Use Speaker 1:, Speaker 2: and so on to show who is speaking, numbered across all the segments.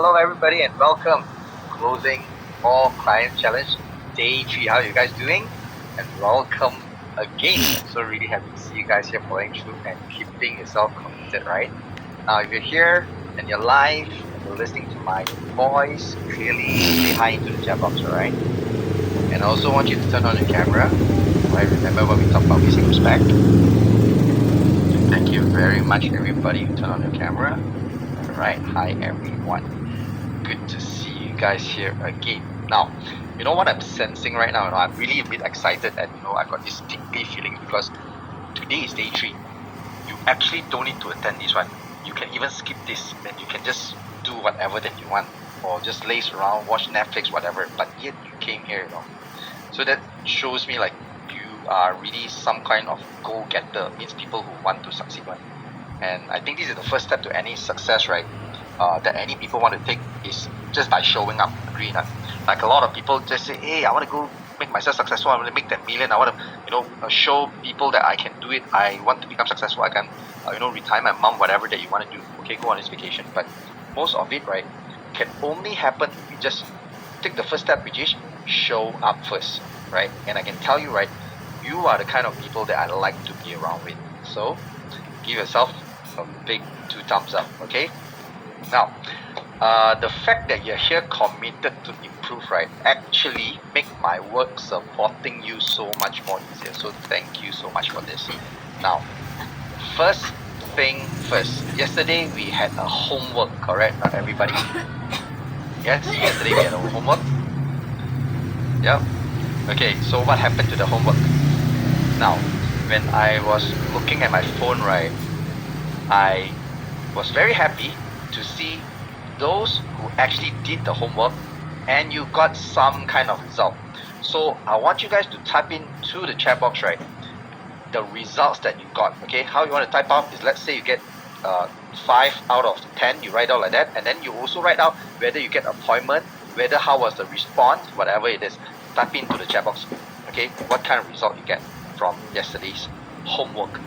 Speaker 1: Hello everybody and welcome. Closing all client challenge day 3. How are you guys doing? And welcome again. I'm so really happy to see you guys here following through and keeping yourself committed, right? Now if you're here and you're live and you're listening to my voice clearly, say hi into the chat box, alright? And I also want you to turn on your camera. Right? Remember when we talk about basic respect? Thank you very much everybody who turned on your camera. Alright, hi everyone. Good to see you guys here again. Now, you know what I'm sensing right now? I'm really a bit excited and I've got this tingly feeling because today is day 3. You actually don't need to attend this one. You can even skip this and you can just do whatever that you want or just laze around, watch Netflix, whatever. But yet you came here, So that shows me like you are really some kind of go-getter. Means people who want to succeed, right? And I think this is the first step to any success, right? That any people want to take is just by showing up. Agree, not? Like a lot of people just say, hey, I want to go make myself successful. I want to make that million. I want to, show people that I can do it. I want to become successful. I can, retire my mom, whatever that you want to do. Okay, go on this vacation. But most of it, right, can only happen if you just take the first step, which is show up first, right? And I can tell you, right, you are the kind of people that I like to be around with. So give yourself a big 2 thumbs up, okay? Now, the fact that you're here committed to improve, right, actually make my work supporting you so much more easier. So thank you so much for this. Now, first thing first. Yesterday we had a homework, correct? Not everybody? Yes, yesterday we had a homework. Yep. Okay, so what happened to the homework? Now, when I was looking at my phone, right, I was very happy to see those who actually did the homework and you got some kind of result. So I want you guys to type in to the chat box, right, the results that you got. Okay, how you want to type out is, let's say you get 5 out of 10, you write out like that, and then you also write out whether you get appointment, whether how was the response, whatever it is. Type into the chat box, okay, what kind of result you get from yesterday's homework.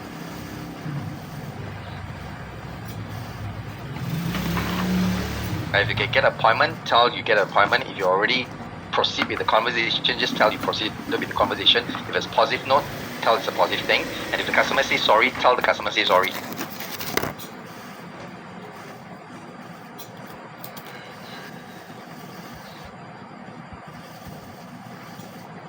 Speaker 1: If you can get an appointment, tell you get an appointment. If you already proceed with the conversation, just tell you proceed with the conversation. If it's positive note, tell it's a positive thing. And if the customer says sorry, tell the customer say sorry.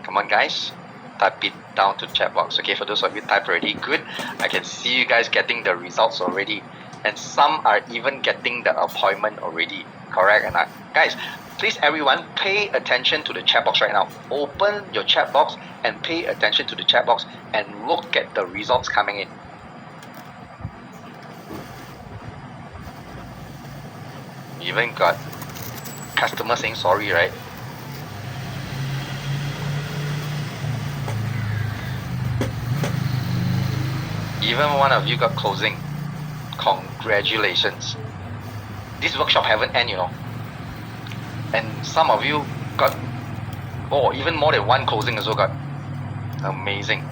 Speaker 1: Come on guys, type it down to the chat box. Okay, for those of you type already, good. I can see you guys getting the results already. And some are even getting the appointment already, correct? And guys, please everyone pay attention to the chat box right now. Open your chat box and pay attention to the chat box and look at the results coming in. Even got customers saying sorry, right? Even one of you got closing. Congratulations. This workshop haven't ended, And some of you got, even more than one closing also got. Amazing.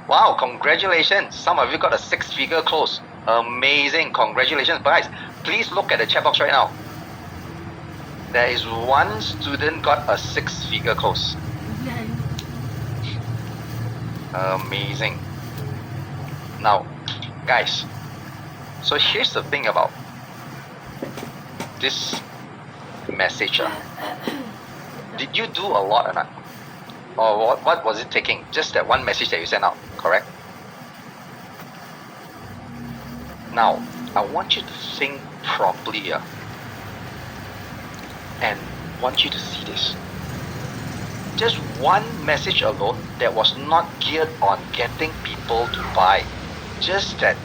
Speaker 1: Wow, congratulations. Some of you got a 6-figure close. Amazing. Congratulations. Guys, please look at the chat box right now. There is one student got a 6-figure close. Amazing. Now, guys, so here's the thing about this message. Did you do a lot or not? Or what was it taking? Just that one message that you sent out, correct? Now, I want you to think properly and want you to see this. Just one message alone that was not geared on getting people to buy. Just that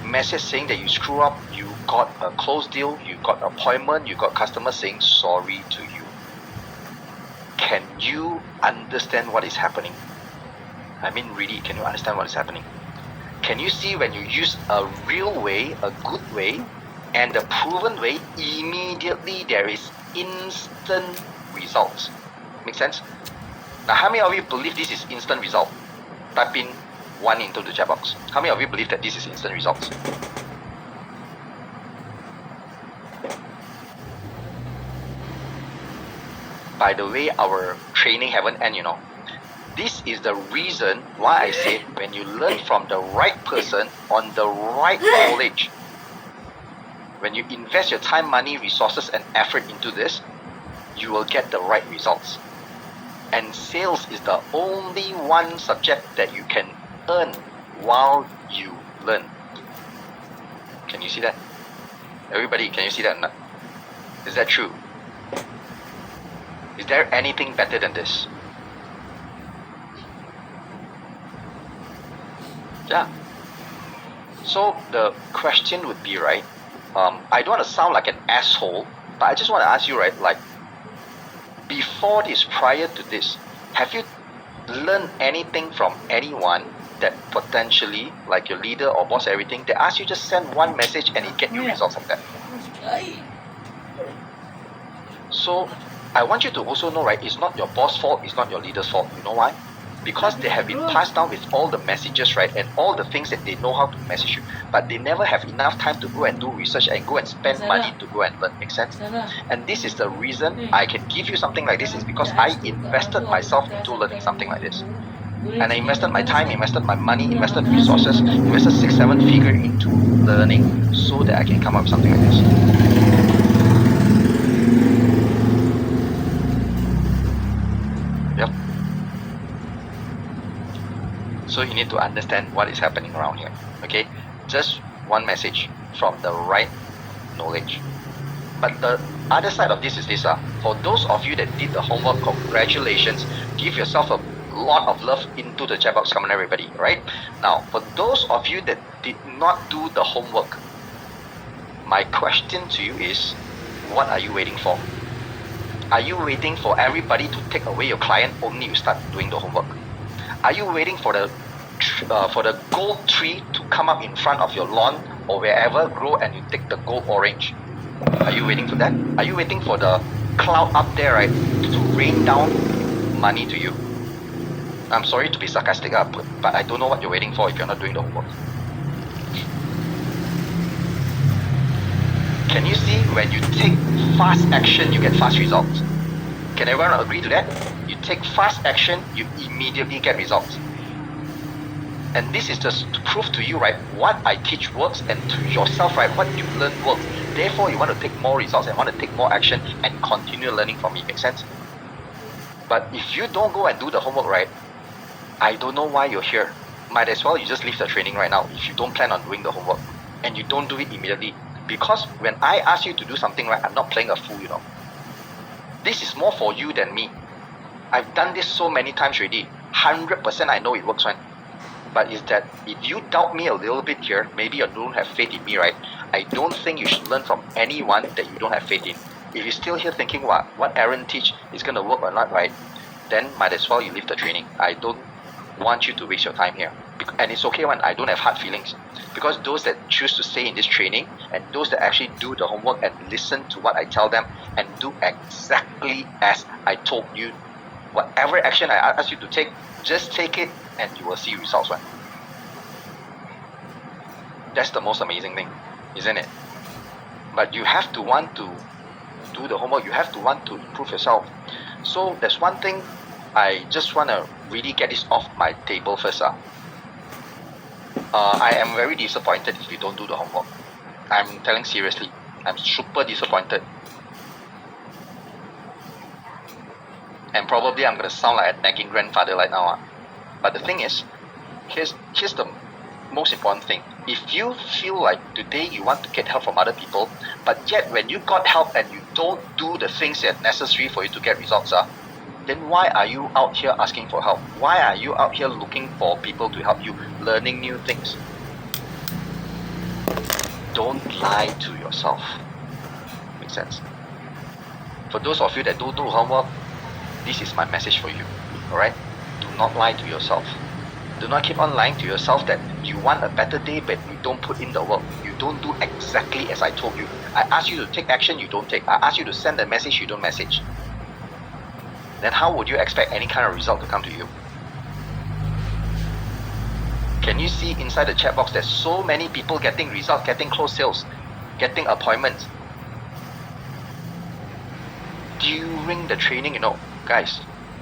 Speaker 1: message saying that you screw up, you got a closed deal, you got an appointment, you got customers saying sorry to you. Can you understand what is happening? I mean really, can you understand what is happening? Can you see when you use a real way, a good way, and the proven way, immediately there is instant results. Make sense? Now, how many of you believe this is instant result? Type in 1 into the chat box. How many of you believe that this is instant results? By the way, our training haven't ended, you know. This is the reason why I said when you learn from the right person on the right knowledge, when you invest your time, money, resources, and effort into this, you will get the right results. And sales is the only one subject that you can earn while you learn. Can you see that? Everybody, can you see that or not? Is that true? Is there anything better than this? Yeah. So the question would be, right, I don't want to sound like an asshole, but I just want to ask you, right, like, before this, prior to this, have you learned anything from anyone that potentially, like your leader or boss, everything, they ask you just send one message and it get you results like that? So I want you to also know, right, it's not your boss' fault, it's not your leader's fault. You know why? Because they have been passed down with all the messages, right, and all the things that they know how to message you, but they never have enough time to go and do research and go and spend money to go and learn. Make sense? And this is the reason I can give you something like this, is because I invested myself into learning something like this. And I invested my time, invested my money, invested resources, invested 6-7 figure into learning so that I can come up with something like this. Yep. So you need to understand what is happening around here. Okay? Just one message from the right knowledge. But the other side of this is this. For those of you that did the homework, congratulations. Give yourself a lot of love into the chat box. Come on, everybody. Right? Now, for those of you that did not do the homework, my question to you is, what are you waiting for? Are you waiting for everybody to take away your client only you start doing the homework? Are you waiting for the gold tree to come up in front of your lawn or wherever grow and you take the gold orange? Are you waiting for that? Are you waiting for the cloud up there, right, to rain down money to you? I'm sorry to be sarcastic, but I don't know what you're waiting for if you're not doing the homework. Can you see when you take fast action, you get fast results? Can everyone agree to that? You take fast action, you immediately get results. And this is just to prove to you, right, what I teach works, and to yourself, right, what you learn works. Therefore, you want to take more results and want to take more action and continue learning from me. Make sense? But if you don't go and do the homework, right, I don't know why you're here. Might as well you just leave the training right now if you don't plan on doing the homework and you don't do it immediately. Because when I ask you to do something, right, I'm not playing a fool, you know. This is more for you than me. I've done this so many times already. 100% I know it works, right? But is that if you doubt me a little bit here, maybe you don't have faith in me, right? I don't think you should learn from anyone that you don't have faith in. If you're still here thinking what Aaron teach is going to work or not, right, then might as well you leave the training. I don't want you to waste your time here. And it's okay when I don't have hard feelings. Because those that choose to stay in this training and those that actually do the homework and listen to what I tell them and do exactly as I told you, whatever action I ask you to take, just take it and you will see results, right? That's the most amazing thing, isn't it? But you have to want to do the homework. You have to want to improve yourself. So there's one thing I just want to really get this off my table first. I am very disappointed if you don't do the homework. I'm telling seriously. I'm super disappointed. And probably I'm going to sound like a nagging grandfather right now. But the thing is, here's the most important thing. If you feel like today you want to get help from other people, but yet when you got help and you don't do the things that are necessary for you to get results, then why are you out here asking for help? Why are you out here looking for people to help you, learning new things? Don't lie to yourself. Make sense? For those of you that don't do homework, this is my message for you. Alright? Do not lie to yourself. Do not keep on lying to yourself that you want a better day but you don't put in the work. You don't do exactly as I told you. I ask you to take action, you don't take. I ask you to send a message, you don't message. then how would you expect any kind of result to come to you? Can you see inside the chat box there's so many people getting results, getting closed sales, getting appointments during the training, guys,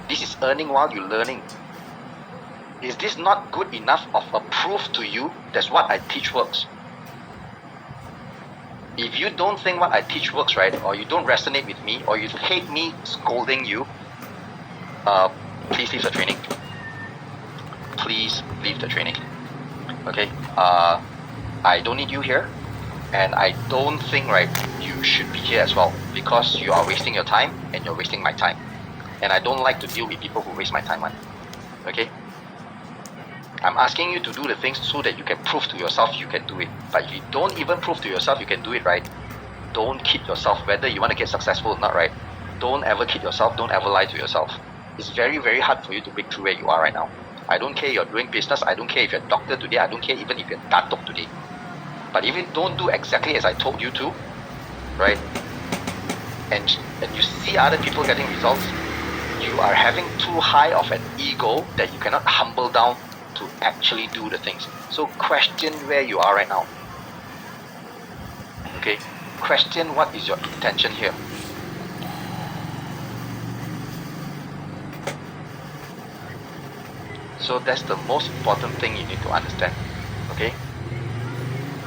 Speaker 1: this is earning while you're learning. Is this not good enough of a proof to you that's what I teach works? If you don't think what I teach works, right, or you don't resonate with me, or you hate me scolding you, please leave the training. Please leave the training. Okay? I don't need you here, and I don't think, right, you should be here as well, because you are wasting your time and you're wasting my time. And I don't like to deal with people who waste my time, okay? I'm asking you to do the things so that you can prove to yourself you can do it. But if you don't even prove to yourself you can do it, right, don't kid yourself whether you want to get successful or not, right? Don't ever kid yourself, don't ever lie to yourself. It's very, very hard for you to break through where you are right now. I don't care you're doing business, I don't care if you're a doctor today, I don't care even if you're datuk today. But if you don't do exactly as I told you to, right, and you see other people getting results, you are having too high of an ego that you cannot humble down to actually do the things. So question where you are right now. Okay? Question what is your intention here. So that's the most important thing you need to understand. Okay?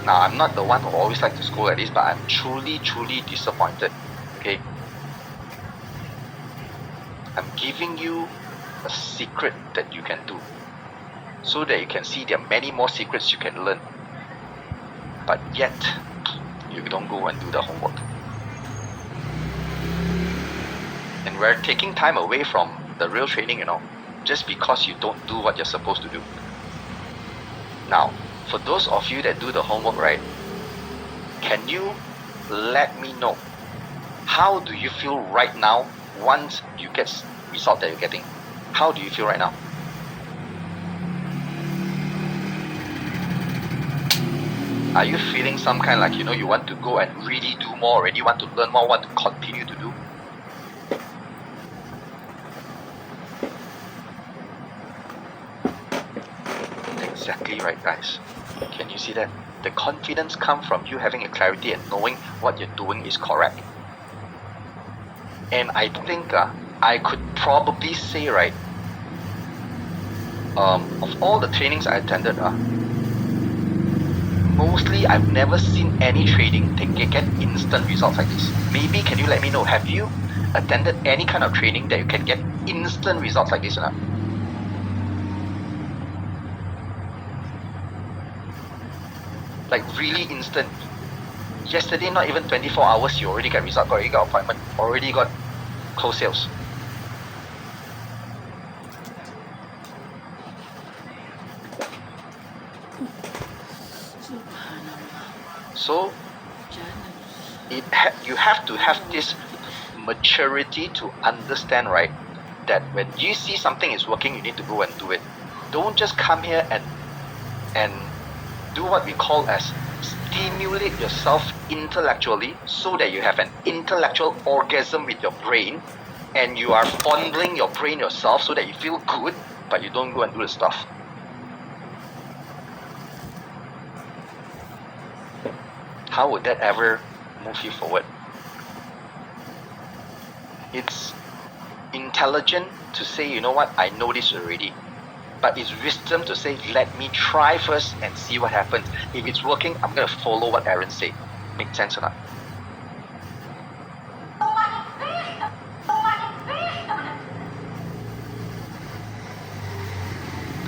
Speaker 1: Now, I'm not the one who always like to scold at this, but I'm truly, truly disappointed. Okay? I'm giving you a secret that you can do, so that you can see there are many more secrets you can learn. But yet, you don't go and do the homework. And we're taking time away from the real training, just because you don't do what you're supposed to do. Now, for those of you that do the homework, right, can you let me know, how do you feel right now once you get result that you're getting? How do you feel right now? Are you feeling some kind like, you want to go and really do more already, want to learn more, want to continue to do? Exactly right, guys. Can you see that? The confidence comes from you having a clarity and knowing what you're doing is correct. And I think I could probably say, right, of all the trainings I attended, mostly I've never seen any training get instant results like this. Maybe can you let me know, have you attended any kind of training that you can get instant results like this or not? Like really instant. Yesterday, not even 24 hours, you already got result, already got appointment, already got closed sales. So you have to have this maturity to understand, right, that when you see something is working, you need to go and do it. Don't just come here and do what we call as stimulate yourself intellectually, so that you have an intellectual orgasm with your brain, and you are fondling your brain yourself so that you feel good, but you don't go and do the stuff. How would that ever move you forward? It's intelligent to say, you know what, I know this already. But it's wisdom to say, let me try first and see what happens. If it's working, I'm going to follow what Aaron said. Make sense or not?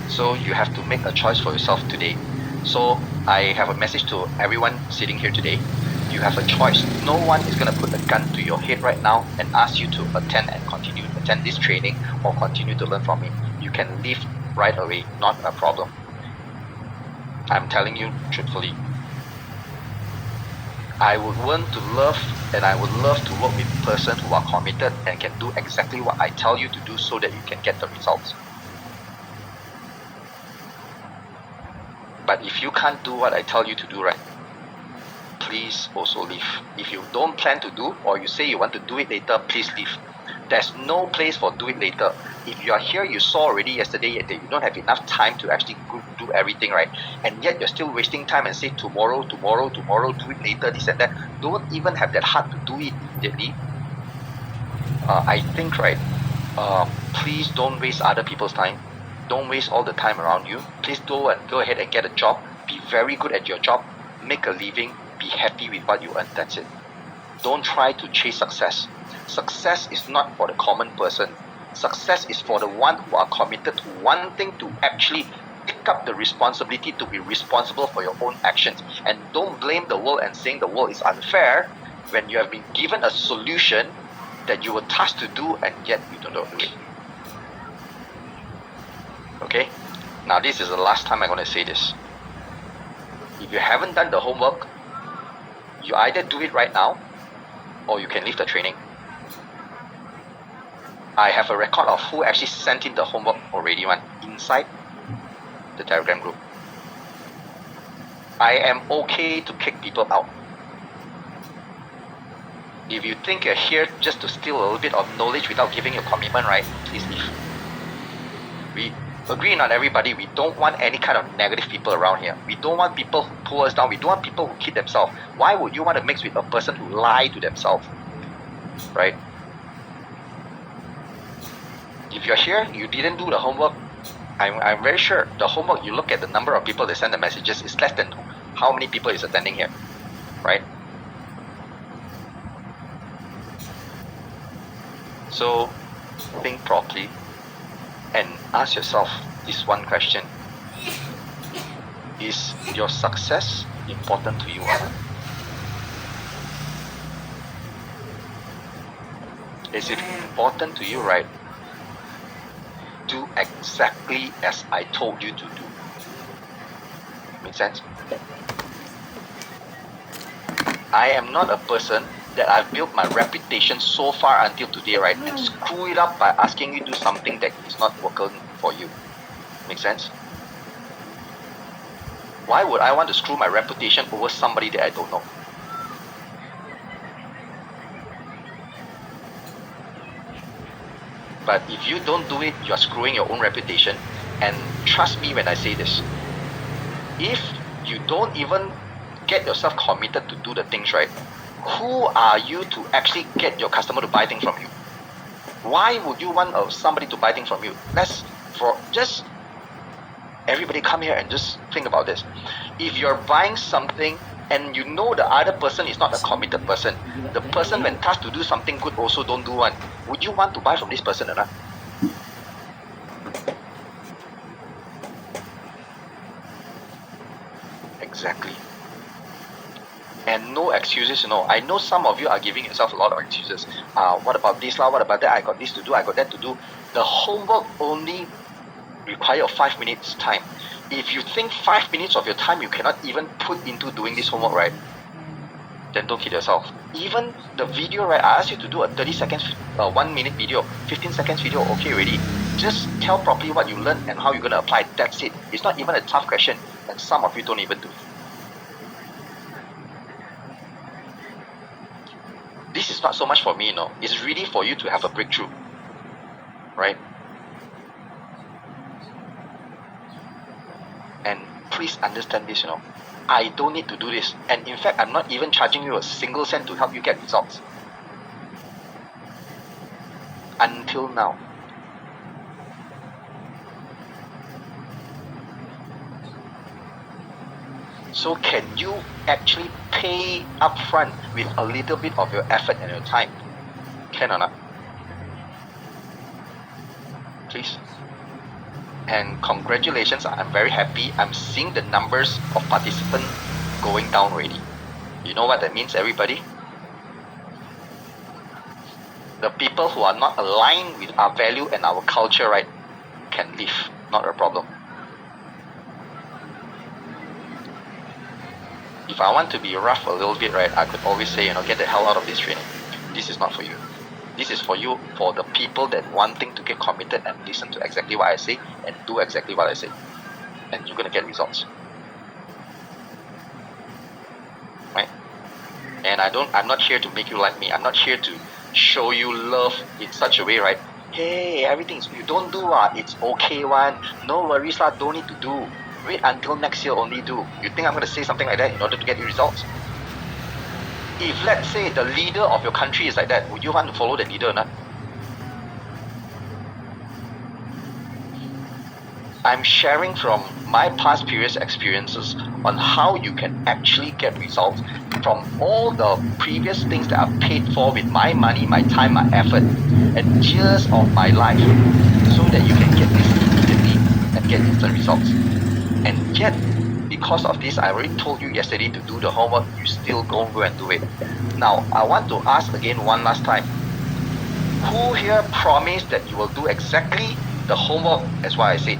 Speaker 1: So you have to make a choice for yourself today. So I have a message to everyone sitting here today. You have a choice. No one is going to put a gun to your head right now and ask you to attend this training or continue to learn from me. You can leave right away, not a problem. I'm telling you truthfully. I would want to love, and I would love to work with a person who are committed and can do exactly what I tell you to do, so that you can get the results. But if you can't do what I tell you to do, right, please also leave. If you don't plan to do, or you say you want to do it later, please leave. There's no place for do it later. If you are here, you saw already yesterday that you don't have enough time to actually do everything, right? And yet you're still wasting time and say tomorrow, do it later, this and that. Don't even have that heart to do it immediately. I think, right, please don't waste other people's time. Don't waste all the time around you. Please go ahead and get a job. Be very good at your job. Make a living. Be happy with what you earn. That's it. Don't try to chase success. Success is not for the common person. Success is for the one who are committed to wanting to actually pick up the responsibility to be responsible for your own actions. And don't blame the world and saying the world is unfair when you have been given a solution that you were tasked to do and yet you don't do it. Okay? Now this is the last time I'm going to say this. If you haven't done the homework, you either do it right now or you can leave the training. I have a record of who actually sent in the homework already inside the Telegram group. I am okay to kick people out. If you think you're here just to steal a little bit of knowledge without giving your commitment, right, please leave. We agree, not everybody. We don't want any kind of negative people around here. We don't want people who pull us down. We don't want people who kid themselves. Why would you want to mix with a person who lie to themselves? Right? If you're here, you didn't do the homework, I'm very sure the homework, you look at the number of people that send the messages, is less than how many people is attending here. Right? So think properly and ask yourself this one question. Is your success important to you? Is it important to you, right? Do exactly as I told you to do. Make sense? I am not a person that I've built my reputation so far until today, right, and screw it up by asking you to do something that is not working for you. Make sense? Why would I want to screw my reputation over somebody that I don't know? But if you don't do it, you're screwing your own reputation. And trust me when I say this. If you don't even get yourself committed to do the things right, who are you to actually get your customer to buy things from you? Why would you want somebody to buy things from you? Everybody come here and just think about this. If you're buying something and you know the other person is not a committed person, the person when tasked to do something good also don't do one, would you want to buy from this person or not? Exactly. And no excuses, I know some of you are giving yourself a lot of excuses. What about this, what about that? I got this to do, I got that to do. The homework only require 5 minutes time. If you think 5 minutes of your time you cannot even put into doing this homework, right, then don't kid yourself. Even the video, right, I asked you to do a 30 seconds, 1 minute video, 15 seconds video, okay already. Just tell properly what you learned and how you're going to apply it. That's it. It's not even a tough question, and some of you don't even do. This is not so much for me, it's really for you to have a breakthrough, right? And please understand this, I don't need to do this. And in fact, I'm not even charging you a single cent to help you get results. Until now. So can you actually pay upfront with a little bit of your effort and your time? Can or not? Please. And congratulations, I'm very happy. I'm seeing the numbers of participants going down already. You know what that means, everybody? The people who are not aligned with our value and our culture, right, can leave. Not a problem. If I want to be rough a little bit, right, I could always say, get the hell out of this training. This is not for you. This is for you, for the people that wanting to get committed and listen to exactly what I say and do exactly what I say. And you're going to get results. Right? And I'm not here to make you like me. I'm not here to show you love in such a way, right? Hey, everything's, you don't do it's okay one. No worries lah, don't need to do. Wait until next year only do. You think I'm going to say something like that in order to get you results? If let's say the leader of your country is like that, would you want to follow the leader or not? I'm sharing from my past previous experiences on how you can actually get results from all the previous things that I've paid for with my money, my time, my effort, and years of my life, so that you can get this immediately and get instant results. And yet, because of this, I already told you yesterday to do the homework, you still go and do it. Now, I want to ask again one last time. Who here promised that you will do exactly the homework as what I said?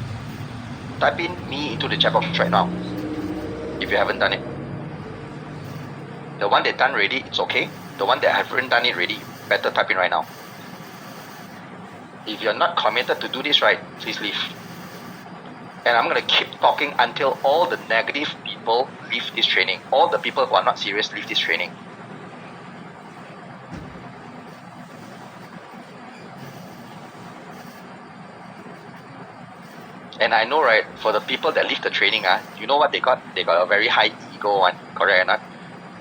Speaker 1: Type in me into the chat box right now if you haven't done it. The one that done already, it's okay. The one that haven't done it already, better type in right now. If you're not committed to do this right, please leave. And I'm going to keep talking until all the negative people leave this training. All the people who are not serious leave this training. And I know, right, for the people that leave the training, you know what they got? They got a very high ego one, correct or not?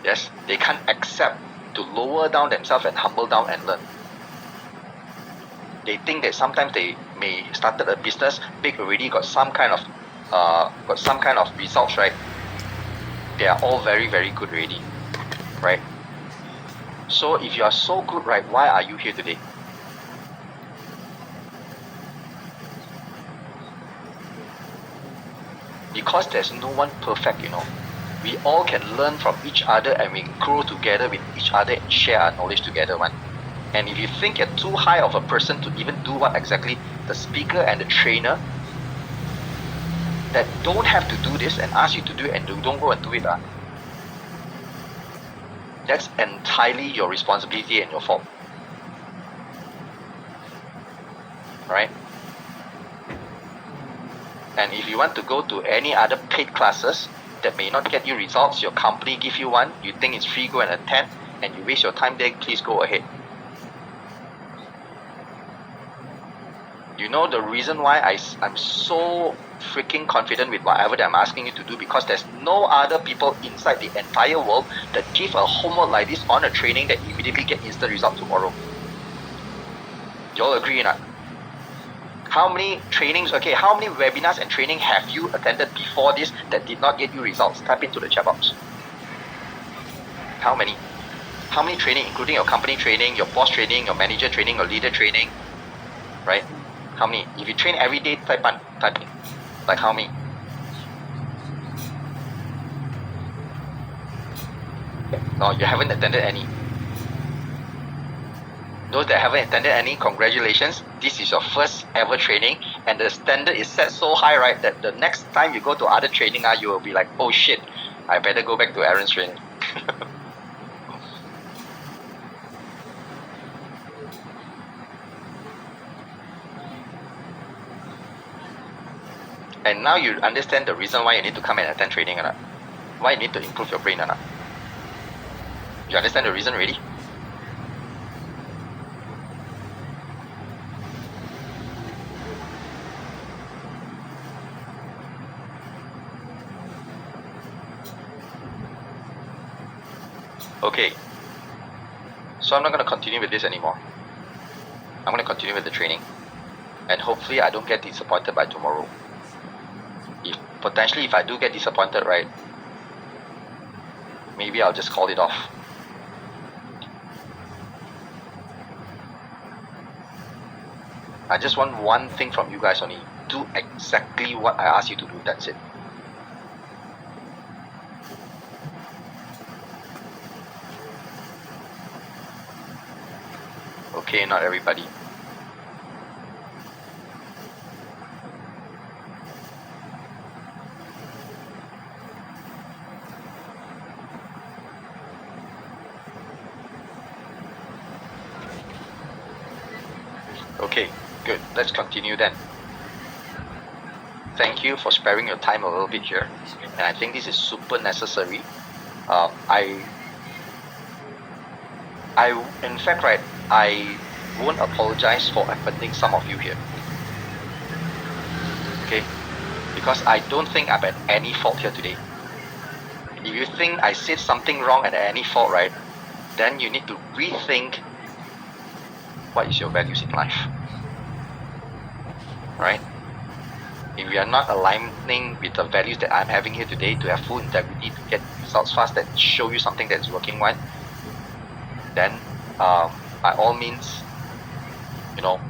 Speaker 1: Yes, they can't accept to lower down themselves and humble down and learn. They think that sometimes they may started a business big already, got some kind of results, right? They are all very, very good already, right? So if you are so good, right, why are you here today? Because there's no one perfect, you know. We all can learn from each other and we grow together with each other and share our knowledge together, one. And if you think you're too high of a person to even do what exactly the speaker and the trainer that don't have to do this and ask you to do it and you don't go and do it, that's entirely your responsibility and your fault. Right? And if you want to go to any other paid classes that may not get you results, your company give you one, you think it's free, go and attend, and you waste your time there, please go ahead. You know the reason why I'm so freaking confident with whatever that I'm asking you to do, because there's no other people inside the entire world that give a homework like this on a training that immediately get instant result tomorrow. You all agree or not? How many trainings, how many webinars and training have you attended before this that did not get you results? Type into the chat box. How many? How many training, including your company training, your boss training, your manager training, your leader training, right? How many? If you train every day, type in. Like how many? No, you haven't attended any. Those that haven't attended any, congratulations. This is your first ever training, and the standard is set so high, right, that the next time you go to other training, you will be like, oh shit, I better go back to Aaron's training. And now you understand the reason why you need to come and attend training or not? Why you need to improve your brain or not? You understand the reason already? Okay, so I'm not going to continue with this anymore. I'm going to continue with the training, and hopefully I don't get disappointed by tomorrow. Potentially if I do get disappointed, right, maybe I'll just call it off. I just want one thing from you guys only. Do exactly what I ask you to do, that's it. Okay, not everybody. Okay, good. Let's continue then. Thank you for sparing your time a little bit here. And I think this is super necessary. In fact, right, I won't apologize for offending some of you here. Okay? Because I don't think I'm at any fault here today. If you think I said something wrong and at any fault, right, then you need to rethink what is your values in life. Right? If you are not aligning with the values that I'm having here today to have full integrity, to get results fast, that show you something that is working right, then by all means, you know,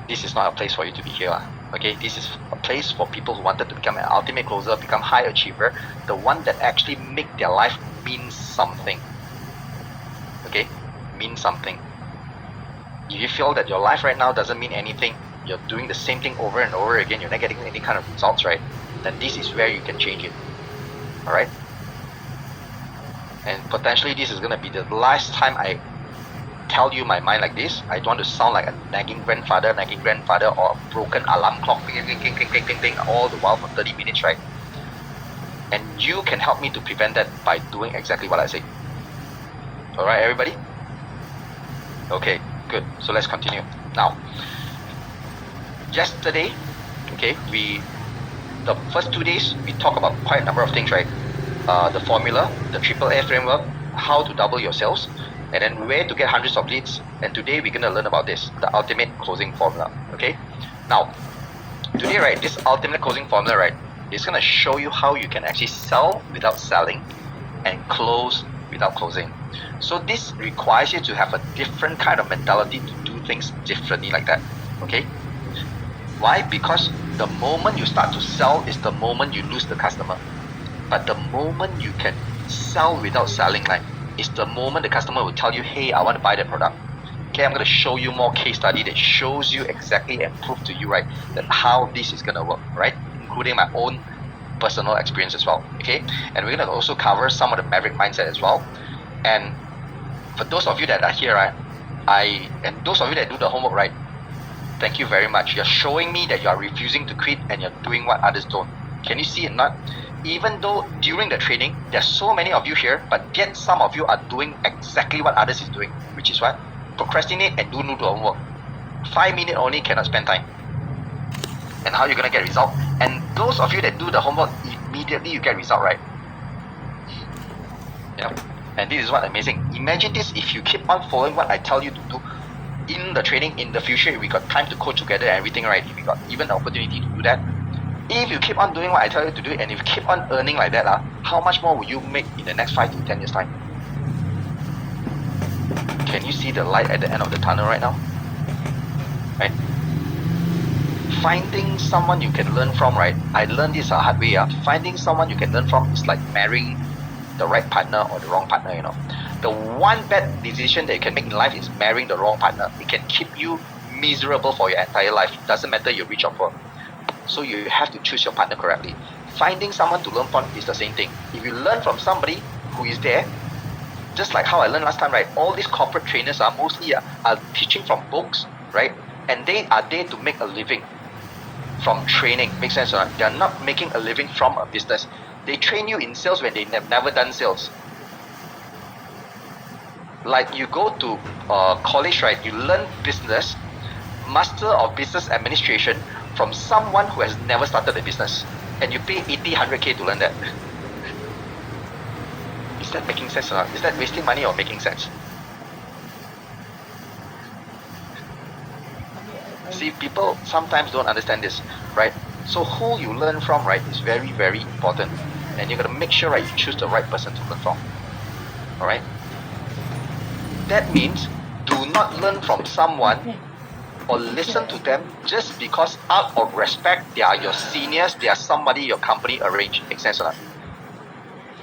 Speaker 1: this is not a place for you to be here. Okay, this is a place for people who wanted to become an ultimate closer, become high achiever, the one that actually make their life mean something. Okay, mean something. If you feel that your life right now doesn't mean anything, you're doing the same thing over and over again, you're not getting any kind of results, right? Then this is where you can change it. Alright? And potentially this is gonna be the last time I tell you my mind like this. I don't want to sound like a nagging grandfather, or a broken alarm clock, ping, ping, ping, ping, ping, ping, ping, all the while for 30 minutes, right? And you can help me to prevent that by doing exactly what I say. Alright, everybody? Okay, good. So let's continue. Now, yesterday, okay, the first 2 days, we talked about quite a number of things, right? The formula, the AAA framework, how to double your sales, and then where to get hundreds of leads. And today we're going to learn about this, the ultimate closing formula. Okay, now today, right, this ultimate closing formula, right, is going to show you how you can actually sell without selling and close without closing. So this requires you to have a different kind of mentality to do things differently like that. Okay, why? Because the moment you start to sell is the moment you lose the customer. But the moment you can sell without selling, like, is the moment the customer will tell you, hey, I want to buy that product. Okay, I'm going to show you more case study that shows you exactly and prove to you, right, that how this is going to work, right, including my own personal experience as well. Okay, and we're going to also cover some of the maverick mindset as well. And for those of you that are here, right, and those of you that do the homework, right, thank you very much. You're showing me that you are refusing to quit and you're doing what others don't. Can you see it not? Even though during the training, there's so many of you here, but yet some of you are doing exactly what others is doing, which is what? Procrastinate and do no homework. 5 minutes only cannot spend time. And how you're going to get result? And those of you that do the homework, immediately you get result, right? Yeah. And this is what amazing. Imagine this, if you keep on following what I tell you to do in the training, in the future, if we got time to coach together and everything, right? If we got even the opportunity to do that, if you keep on doing what I tell you to do, and if you keep on earning like that, how much more will you make in the next 5 to 10 years time? Can you see the light at the end of the tunnel right now? Right? Finding someone you can learn from, right? I learned this a hard way. Finding someone you can learn from is like marrying the right partner or the wrong partner, you know. The one bad decision that you can make in life is marrying the wrong partner. It can keep you miserable for your entire life. It doesn't matter you're rich or poor. So you have to choose your partner correctly. Finding someone to learn from is the same thing. If you learn from somebody who is there, just like how I learned last time, right? All these corporate trainers are mostly are teaching from books, right? And they are there to make a living from training. Makes sense, right? They are not making a living from a business. They train you in sales when they have never done sales. Like you go to college, right? You learn business, Master of Business Administration, from someone who has never started a business, and you pay 80, 100k to learn that. Is that making sense or not? Is that wasting money or making sense? See, people sometimes don't understand this, right? So who you learn from, right, is very, very important, and you gotta make sure, right, you choose the right person to learn from. Alright? That means do not learn from someone or listen to them just because out of respect they are your seniors, they are somebody your company arranged. Makes sense or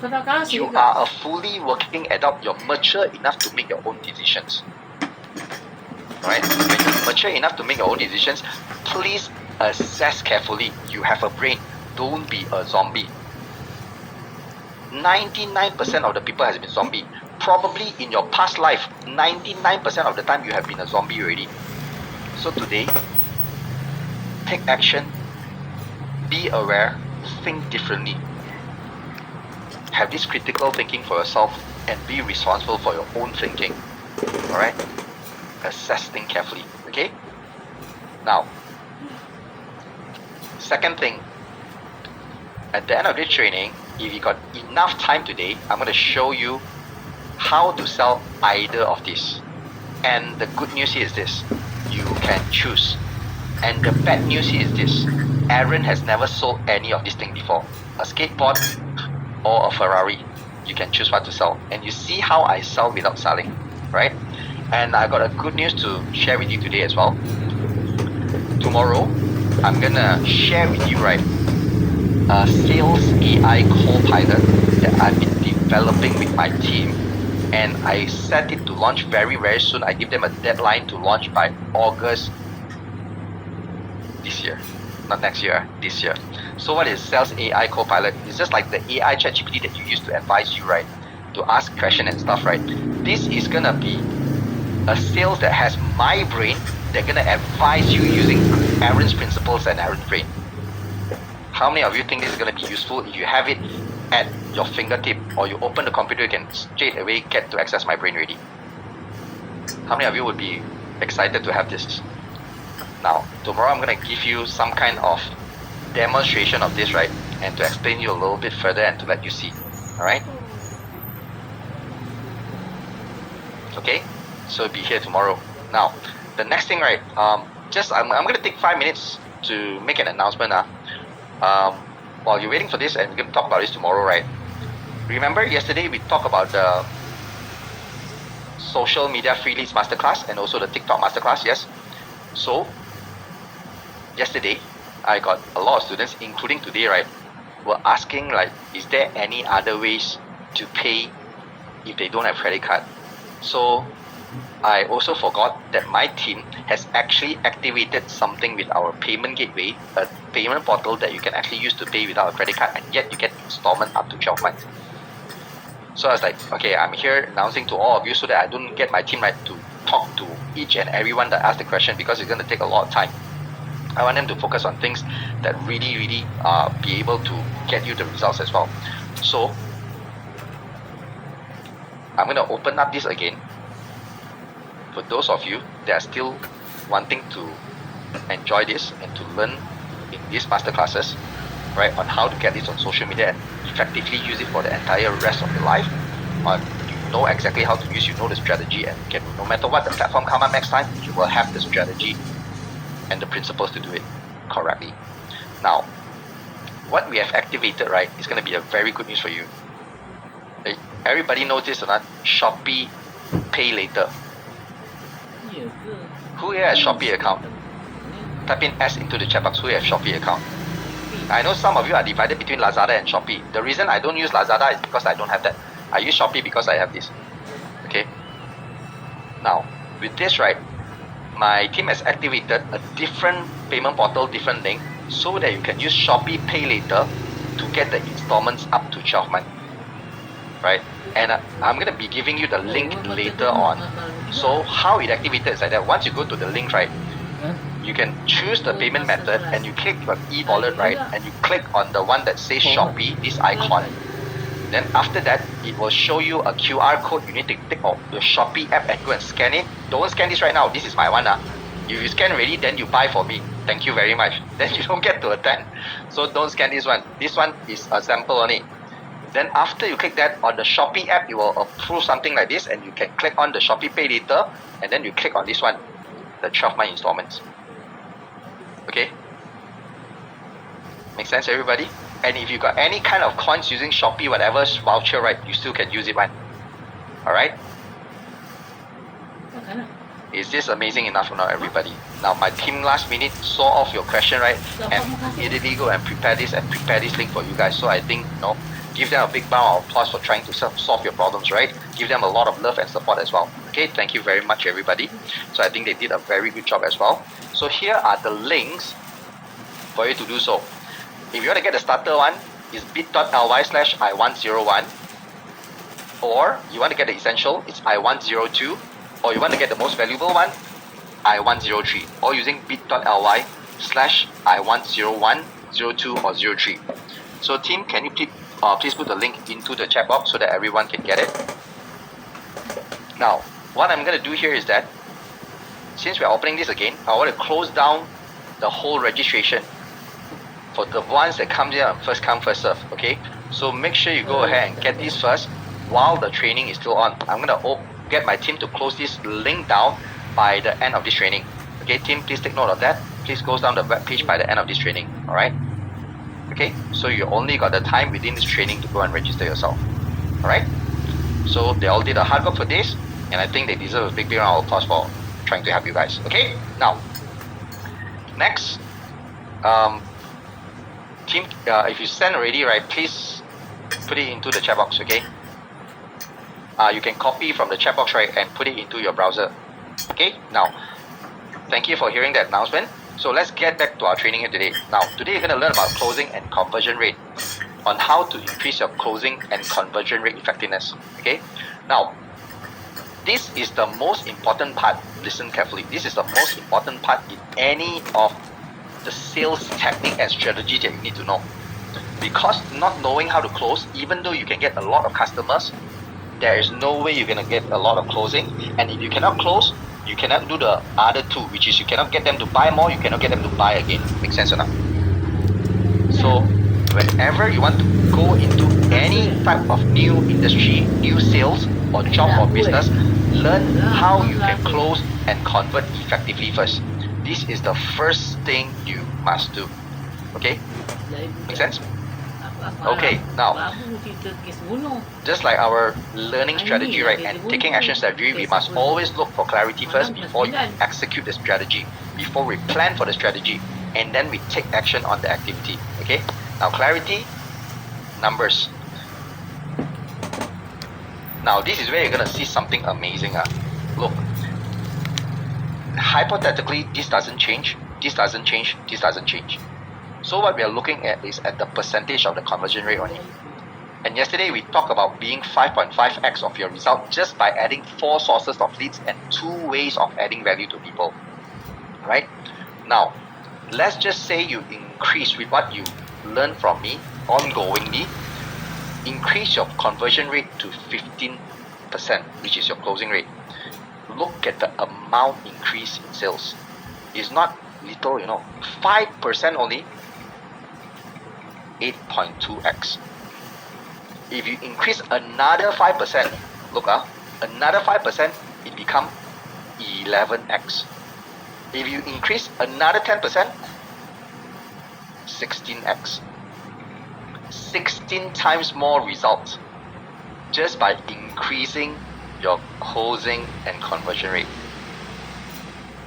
Speaker 1: not? You are a fully working adult, you're mature enough to make your own decisions. Alright? When you're mature enough to make your own decisions, please assess carefully. You have a brain. Don't be a zombie. 99% of the people has been zombie. Probably in your past life, 99% of the time you have been a zombie already. So today, take action, be aware, think differently. Have this critical thinking for yourself and be responsible for your own thinking. Alright? assess things carefully. Okay? Now, second thing, at the end of this training, if you got enough time today, I'm going to show you how to sell either of these. And the good news here is this, you can choose. And the bad news here is this, Aaron has never sold any of these things before. A skateboard or a Ferrari, you can choose what to sell. And you see how I sell without selling, right? And I got a good news to share with you today as well. Tomorrow, I'm gonna share with you, right, a sales AI co-pilot that I've been developing with my team, and I set it to launch very, very soon. I give them a deadline to launch by August this year, not next year, this year. So what is Sales AI Copilot? It's just like the AI ChatGPT that you use to advise you, right? To ask questions and stuff, right? This is gonna be a sales that has my brain. They're gonna advise you using Aaron's principles and Aaron's brain. How many of you think this is gonna be useful? If you have it at your fingertip, or you open the computer, you can straight away get to access my brain already. How many of you would be excited to have this? Now, tomorrow I'm gonna give you some kind of demonstration of this, right? And to explain you a little bit further and to let you see. Alright? Okay? So be here tomorrow. Now, the next thing, right? I'm gonna take 5 minutes to make an announcement. While you're waiting for this, and we're gonna talk about this tomorrow, right? Remember yesterday we talked about the social media free leads masterclass and also the TikTok masterclass, yes? So yesterday I got a lot of students, including today, right, were asking like, is there any other ways to pay if they don't have credit card? So I also forgot that my team has actually activated something with our payment gateway, a payment portal that you can actually use to pay without a credit card, and yet you get installment up to 12 months. So I was like, okay, I'm here announcing to all of you so that I don't get my team right to talk to each and everyone that asked the question, because it's going to take a lot of time. I want them to focus on things that really be able to get you the results as well. So I'm going to open up this again for those of you that are still wanting to enjoy this and to learn in these masterclasses, right, on how to get this on social media and effectively use it for the entire rest of your life. You know exactly how to use, you know the strategy, and can, no matter what the platform come up next time, you will have the strategy and the principles to do it correctly. Now, what we have activated, right, is going to be a very good news for you. Everybody knows this or not? Shopee Pay Later. Who here has Shopee account? Type in S into the chat box. Who has Shopee account? I know some of you are divided between Lazada and Shopee. The reason I don't use Lazada is because I don't have that. I use Shopee because I have this. Okay. Now, with this, right, my team has activated a different payment portal, different link, so that you can use Shopee Pay Later to get the installments up to 12 months. Right? And I'm going to be giving you the link later on. So how it activated is like that. Once you go to the link, right, you can choose the payment method and you click your e-wallet, right, and you click on the one that says Shopee, this icon. Then after that, it will show you a QR code. You need to click on the Shopee app and go and scan it. Don't scan this right now. This is my one. If you scan already, then you buy for me. Thank you very much. Then you don't get to attend. So don't scan this one. This one is a sample only. Then after you click that on the Shopee app, it will approve something like this, and you can click on the Shopee Pay Later, and then you click on this one, the 12-month installments. Okay? Make sense, everybody? And if you got any kind of coins using Shopee, whatever voucher, right, you still can use it, right? Alright? Is this amazing enough or not, everybody? Now, my team last minute saw off your question, right, and immediately go and prepare this link for you guys. So I think, give them a big round of applause for trying to solve your problems, right? Give them a lot of love and support as well. Okay, thank you very much, everybody. So I think they did a very good job as well. So here are the links for you to do so. If you want to get the starter one, it's bit.ly/I101. Or you want to get the essential, it's I102. Or you want to get the most valuable one, I103. Or using bit.ly/I101, 02 or 03. So team, can you please put the link into the chat box so that everyone can get it. Now, what I'm going to do here is that since we're opening this again, I want to close down the whole registration for the ones that come here first come first serve. Okay, so make sure you go ahead and get this first while the training is still on. I'm gonna get my team to close this link down by the end of this training. Okay, team, please take note of that. Please go down the web page by the end of this training. All right. Okay, so you only got the time within this training to go and register yourself. All right. So they all did the hard work for this, and I think they deserve a big round of applause for trying to help you guys. Okay. Now, next, team, if you send already, right, please put it into the chat box. Okay. You can copy from the chat box, right, and put it into your browser. Okay. Now, thank you for hearing that announcement. So let's get back to our training here today. Now, today you're going to learn about closing and conversion rate, on how to increase your closing and conversion rate effectiveness. Okay. Now, this is the most important part. Listen carefully. This is the most important part in any of the sales technique and strategy that you need to know. Because not knowing how to close, even though you can get a lot of customers, there is no way you're going to get a lot of closing. And if you cannot close, you cannot do the other two, which is you cannot get them to buy more, you cannot get them to buy again. Make sense or not? So whenever you want to go into any type of new industry, new sales or job or business, learn how you can close and convert effectively first. This is the first thing you must do. Okay? Make sense? Okay, now, just like our learning strategy, right, and taking action strategy, we must always look for clarity first before you execute the strategy, before we plan for the strategy, and then we take action on the activity. Okay? Now, clarity, numbers. Now, this is where you're going to see something amazing. Look, hypothetically, this doesn't change, this doesn't change, this doesn't change. So what we are looking at is at the percentage of the conversion rate only. And yesterday we talked about being 5.5x of your result just by adding 4 sources of leads and 2 ways of adding value to people. Right? Now, let's just say you increase with what you learn from me ongoingly, increase your conversion rate to 15%, which is your closing rate. Look at the amount increase in sales. It's not little, 5% only, 8.2x. If you increase another 5%, look, another 5%, it become 11x. If you increase another 10%, 16x. 16 times more results just by increasing your closing and conversion rate.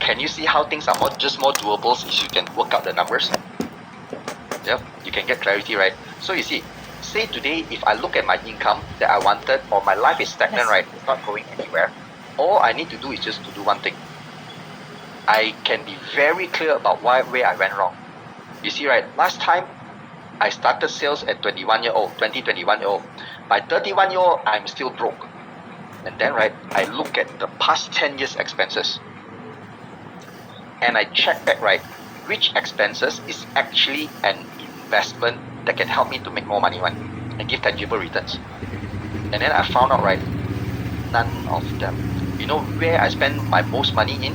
Speaker 1: Can you see how things are more doable if you can work out the numbers? Yep, you can get clarity, right? So you see, say today if I look at my income that I wanted, or my life is stagnant, right? It's not going anywhere. All I need to do is just to do one thing. I can be very clear about where I went wrong. You see, right? Last time I started sales at 21 year old. By 31 year old, I'm still broke. And then, right, I look at the past 10 years expenses. And I check back, right, which expenses is actually an investment that can help me to make more money, right, and give tangible returns. And then I found out, right, none of them. You know where I spend my most money in?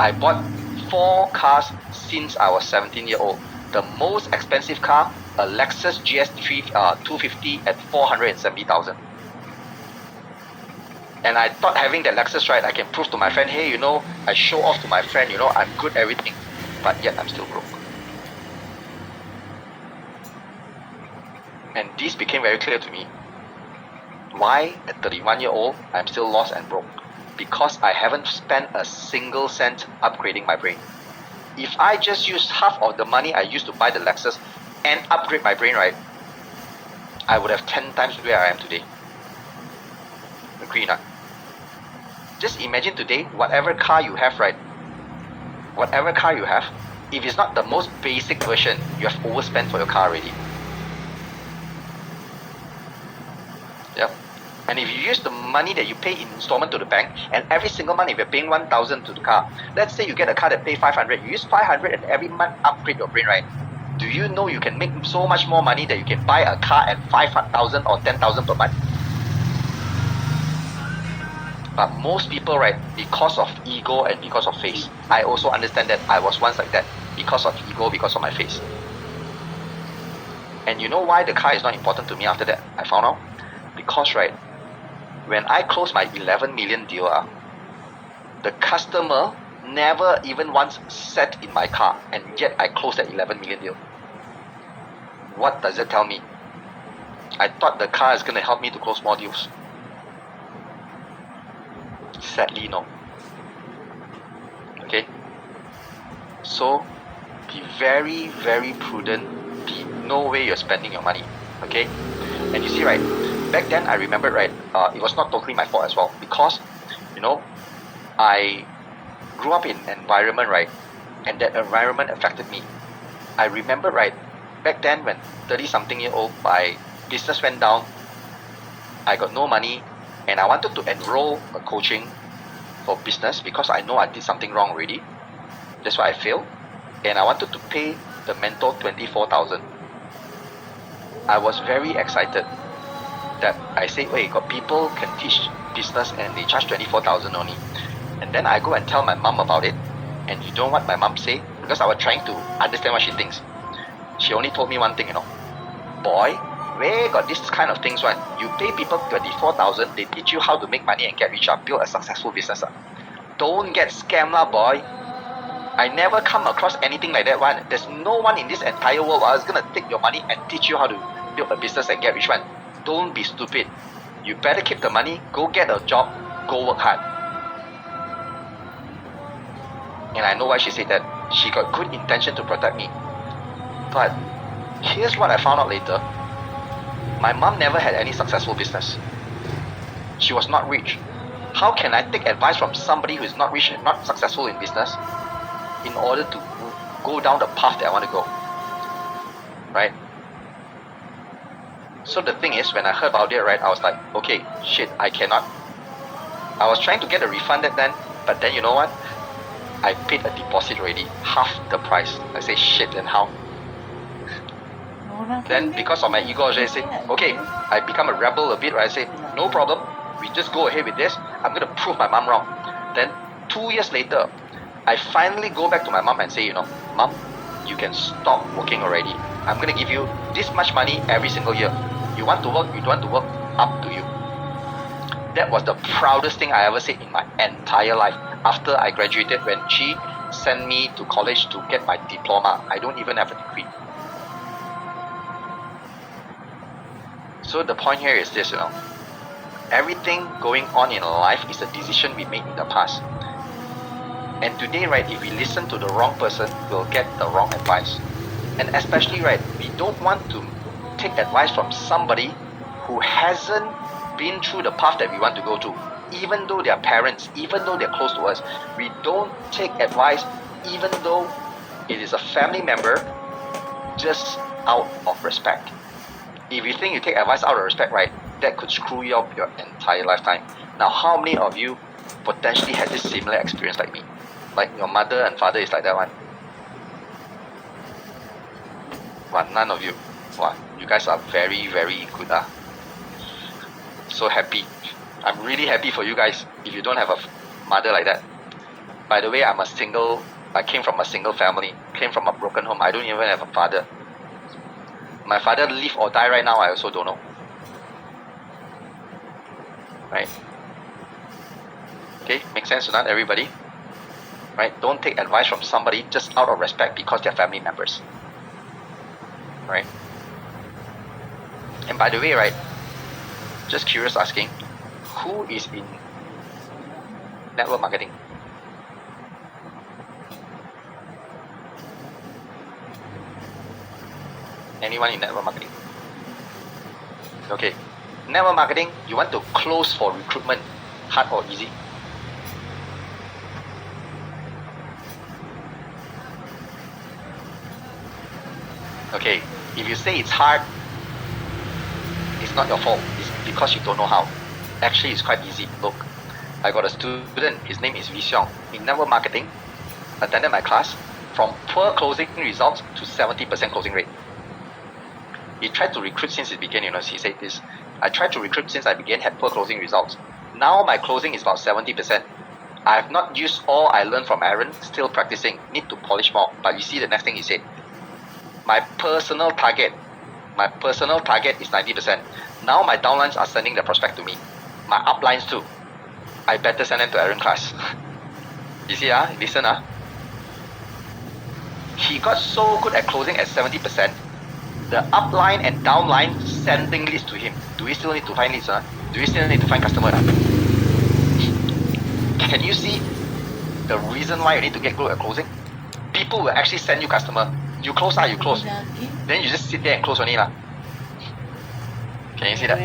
Speaker 1: I bought 4 cars since I was 17 years old. The most expensive car, a Lexus GS3 250 at 470,000. And I thought having that Lexus, right, I can prove to my friend, hey, I show off to my friend, I'm good at everything. But yet I'm still broke. And this became very clear to me. Why at 31 years old, I'm still lost and broke? Because I haven't spent a single cent upgrading my brain. If I just use half of the money I used to buy the Lexus and upgrade my brain, right, I would have 10 times where I am today. Agree or not? Just imagine today, whatever car you have, right, if it's not the most basic version, you have overspent for your car already. Yep. And if you use the money that you pay in installment to the bank, and every single month if you're paying 1,000 to the car, let's say you get a car that pay 500, you use 500 and every month upgrade your brain, right? Do you know you can make so much more money that you can buy a car at 5,000 or 10,000 per month? But most people, right, because of ego and because of face, I also understand that I was once like that, because of ego, because of my face. And you know why the car is not important to me after that? I found out. Because, right, when I closed my 11 million deal, the customer never even once sat in my car, and yet I closed that 11 million deal. What does it tell me? I thought the car is going to help me to close more deals. Sadly, no. Okay? So, be very, very prudent. Know where you're spending your money. Okay? And you see, right, back then I remembered, right, it was not totally my fault as well, because, you know, I grew up in an environment, right, and that environment affected me. I remember, right, back then when 30-something year old, my business went down, I got no money, and I wanted to enroll a coaching for business because I know I did something wrong already. That's why I failed. And I wanted to pay the mentor 24,000. I was very excited that I said, wait, got people can teach business and they charge 24,000 only. And then I go and tell my mom about it. And you know what my mom say? Because I was trying to understand what she thinks. She only told me one thing, boy, where got this kind of things one? You pay people 24,000, they teach you how to make money and get rich, build a successful business. Don't get scammed, boy. I never come across anything like that one. There's no one in this entire world who's gonna take your money and teach you how to build a business and get rich one. Don't be stupid. You better keep the money, go get a job, go work hard. And I know why she said that. She got good intention to protect me. But here's what I found out later. My mom never had any successful business. She was not rich. How can I take advice from somebody who is not rich and not successful in business in order to go down the path that I want to go? Right? So the thing is, when I heard about it, right, I was like, okay, shit, I cannot. I was trying to get a refund then, but then you know what? I paid a deposit already, half the price. I say, shit, then how? Then because of my ego, I say, okay, I become a rebel a bit, right? I say, no problem, we just go ahead with this. I'm going to prove my mom wrong. Then 2 years later, I finally go back to my mom and say, Mom, you can stop working already. I'm going to give you this much money every single year. You want to work, you don't want to work, up to you. That was the proudest thing I ever said in my entire life. After I graduated, when she sent me to college to get my diploma, I don't even have a degree. So the point here is this, everything going on in life is a decision we made in the past. And today, right, if we listen to the wrong person, we'll get the wrong advice. And especially, right, we don't want to take advice from somebody who hasn't been through the path that we want to go to. Even though they're parents, even though they're close to us, we don't take advice even though it is a family member, just out of respect. If you think you take advice out of respect, right, that could screw you up your entire lifetime. Now, how many of you potentially had this similar experience like me? Like your mother and father is like that one? Well, none of you. Wow, you guys are very, very good. So happy. I'm really happy for you guys if you don't have a mother like that. By the way, I came from a single family, came from a broken home. I don't even have a father. My father live or die right now, I also don't know. Right? Okay, makes sense to not everybody? Right? Don't take advice from somebody just out of respect because they're family members. Right? And by the way, right, just curious asking, who is in network marketing? Anyone in network marketing? Okay. Network marketing, you want to close for recruitment, hard or easy? Okay, if you say it's hard, it's not your fault. It's because you don't know how. Actually, it's quite easy. Look, I got a student, his name is Vixiong. In network marketing, attended my class, from poor closing results to 70% closing rate. He tried to recruit since he began, he said this. I tried to recruit since I began, had poor closing results. Now my closing is about 70%. I have not used all I learned from Aaron, still practicing, need to polish more. But you see the next thing he said, my personal target is 90%. Now my downlines are sending the prospect to me. My uplines too. I better send them to Aaron class. You see, listen. He got so good at closing at 70%. The upline and downline sending leads to him. Do we still need to find leads? Do we still need to find customers? Can you see the reason why you need to get good at closing? People will actually send you customer. You close, you close. Then you just sit there and close only. Can you see that?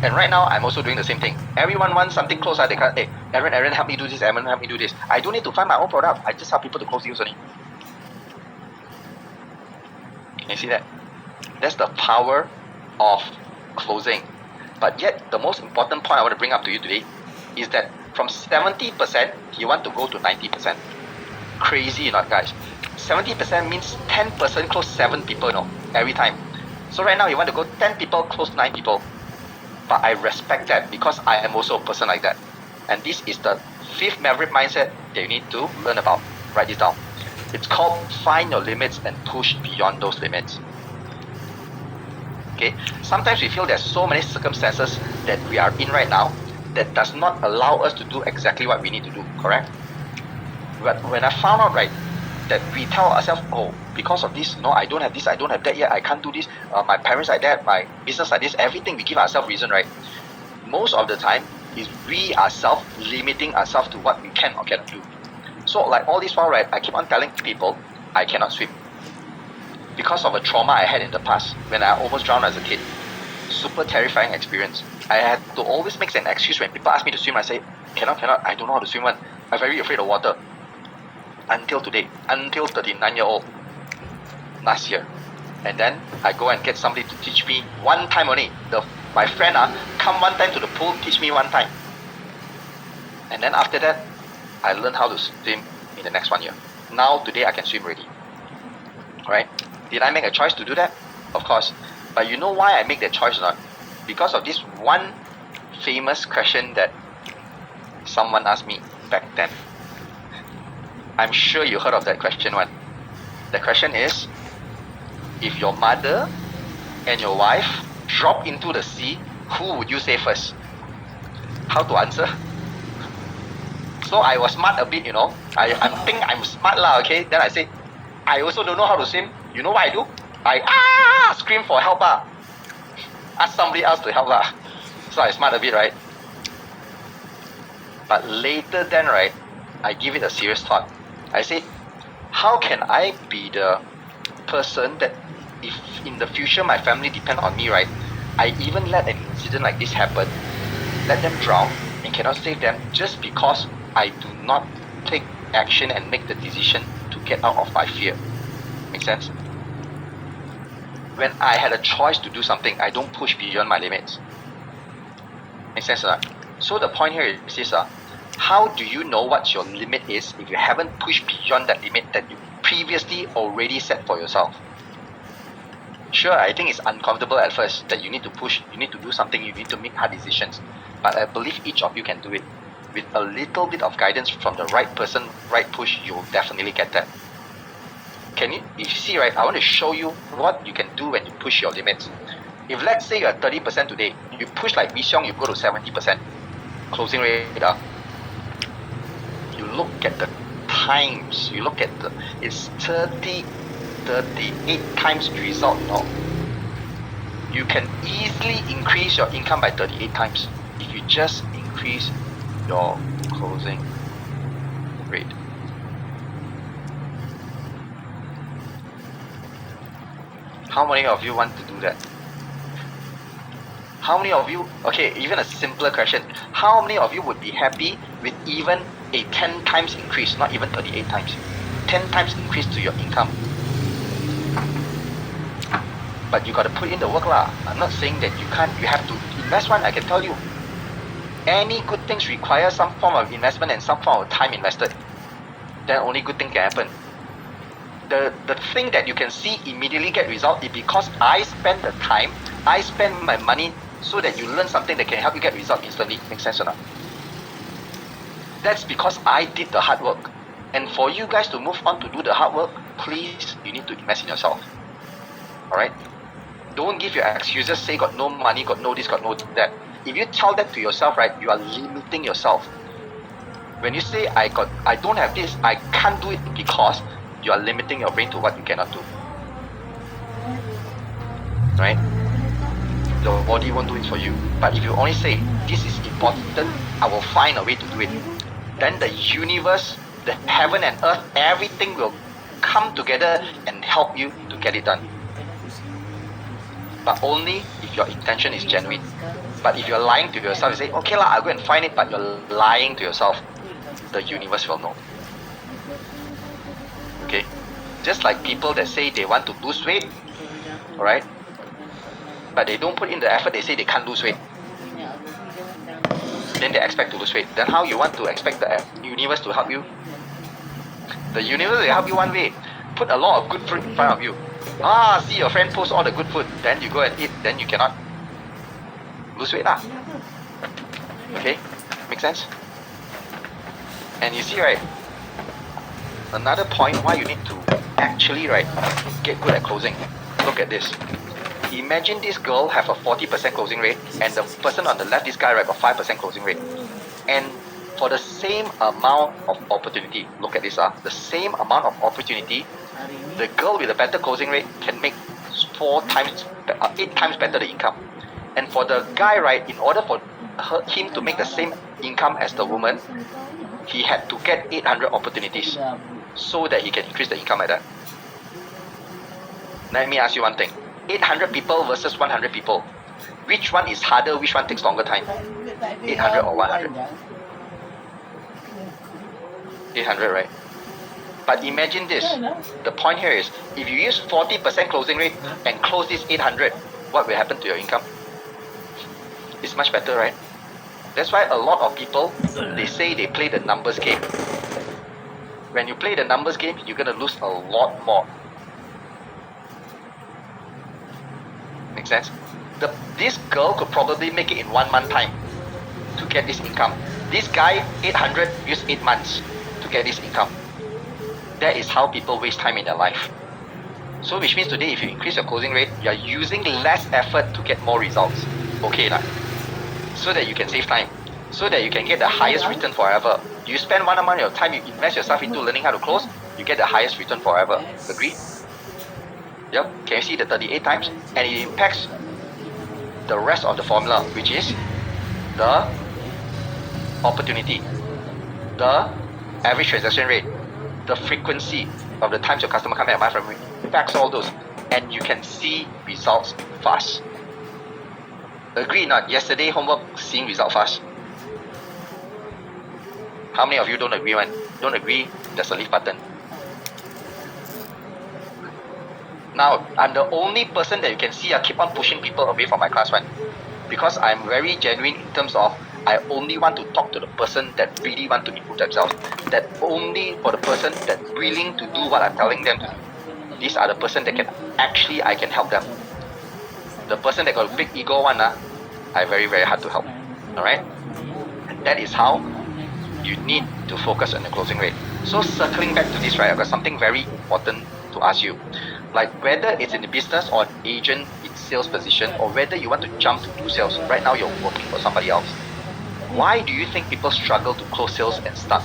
Speaker 1: And right now, I'm also doing the same thing. Everyone wants something close. They can't, hey, Aaron, help me do this. Aaron, help me do this. I don't need to find my own product. I just help people to close deals only. Can you see that? That's the power of closing. But yet, the most important point I want to bring up to you today is that from 70%, you want to go to 90%. Crazy, not guys? 70% means 10% close 7 people, every time. So right now, you want to go 10 people, close 9 people. But I respect that because I am also a person like that. And this is the 5th maverick mindset that you need to learn about. Write this down. It's called find your limits and push beyond those limits. Okay? Sometimes we feel there's so many circumstances that we are in right now that does not allow us to do exactly what we need to do, correct? But when I found out, right, that we tell ourselves, oh, because of this, no, I don't have this, I don't have that yet, I can't do this, my parents like that, my business like this, everything we give ourselves reason, right? Most of the time is we ourselves limiting ourselves to what we can or cannot do. So like all this while, right, I keep on telling people I cannot swim because of a trauma I had in the past when I almost drowned as a kid. Super terrifying experience. I had to always make an excuse when people ask me to swim. I say, cannot, I don't know how to swim. I'm very afraid of water. Until today, until 39-year-old last year. And then I go and get somebody to teach me one time only. My friend come one time to the pool, teach me one time. And then after that, I learned how to swim in the next 1 year. Now, today, I can swim already. Right? Did I make a choice to do that? Of course. But you know why I make that choice or not? Because of this one famous question that someone asked me back then. I'm sure you heard of that question one. The question is, if your mother and your wife drop into the sea, who would you say first? How to answer? So I was smart a bit, I think I'm smart okay? Then I say, I also don't know how to swim. You know what I do? I scream for help Ask somebody else to help So I smart a bit, right? But later then, right, I give it a serious thought. I said, how can I be the person that if in the future my family depend on me, right, I even let an incident like this happen, let them drown and cannot save them just because I do not take action and make the decision to get out of my fear. Make sense? When I had a choice to do something, I don't push beyond my limits. Make sense? So the point here is this, how do you know what your limit is if you haven't pushed beyond that limit that you previously already set for yourself? Sure, I think it's uncomfortable at first that you need to push, you need to do something, you need to make hard decisions. But I believe each of you can do it. With a little bit of guidance from the right person, right push, you'll definitely get that. If you see, right, I want to show you what you can do when you push your limits. If let's say you're at 30% today, you push like Xiong, you go to 70%. Closing rate, you look at the times, it's 38 times the result, You can easily increase your income by 38 times if you just increase your closing rate. How many of you want to do that? How many of you, okay, even a simpler question, how many of you would be happy with even a 10 times increase, not even 38 times, 10 times increase to your income? But you got to put in the work I'm not saying that you can't, you have to invest one, I can tell you. Any good things require some form of investment and some form of time invested. Then only good thing can happen. The thing that you can see immediately get result is because I spend the time, I spend my money so that you learn something that can help you get results instantly. Make sense or not? That's because I did the hard work. And for you guys to move on to do the hard work, please, you need to invest in yourself. Alright? Don't give your excuses, say got no money, got no this, got no that. If you tell that to yourself, right, you are limiting yourself. When you say, I don't have this, I can't do it because you are limiting your brain to what you cannot do. Right? Your body won't do it for you. But if you only say, this is important, I will find a way to do it, then the universe, the heaven and earth, everything will come together and help you to get it done. But only if your intention is genuine. But if you're lying to yourself, you say, okay lah, I'll go and find it, but you're lying to yourself, the universe will know. Okay? Just like people that say they want to lose weight, alright? But they don't put in the effort, they say they can't lose weight. Then they expect to lose weight. Then how you want to expect the universe to help you? The universe will help you one way. Put a lot of good food in front of you. See your friend post all the good food. Then you go and eat. Then you cannot lose weight lah. Okay? Make sense? And you see, right? Another point why you need to actually, right, get good at closing. Look at this. Imagine this girl have a 40% closing rate, and the person on the left, this guy, right, got 5% closing rate. And for the same amount of opportunity, look at this, the same amount of opportunity, the girl with a better closing rate can make 8 times better the income. And for the guy, right, in order for him to make the same income as the woman, he had to get 800 opportunities so that he can increase the income like that. Let me ask you one thing. 800 people versus 100 people. Which one is harder? Which one takes longer time? 800 or 100? 800, right? But imagine this. The point here is, if you use 40% closing rate and close this 800, what will happen to your income? It's much better, right? That's why a lot of people, they say they play the numbers game. When you play the numbers game, you're going to lose a lot more. Make sense? This girl could probably make it in 1 month time to get this income. This guy, 800, used 8 months to get this income. That is how people waste time in their life. So which means today, if you increase your closing rate, you are using less effort to get more results. Okay lah. So that you can save time. So that you can get the highest return forever. You spend 1 amount of your time, you invest yourself into learning how to close, you get the highest return forever. Agree? Yep. Can you see the 38 times? And it impacts the rest of the formula, which is the opportunity, the average transaction rate, the frequency of the times your customer come and buy from you. Impacts all those. And you can see results fast. Agree or not? Yesterday homework, seeing result fast. How many of you don't agree? Don't agree? There's a leave button. Now, I'm the only person that you can see I keep on pushing people away from my class one. Because I'm very genuine in terms of I only want to talk to the person that really want to improve themselves. That only for the person that willing to do what I'm telling them to do. These are the person that I can help them. The person that got a big ego one, I very, very hard to help. Alright? And that is how you need to focus on the closing rate. So circling back to this, right, I've got something very important to ask you. Like whether it's in the business or an agent in sales position, or whether you want to jump to do sales. Right now you're working for somebody else. Why do you think people struggle to close sales and stuck?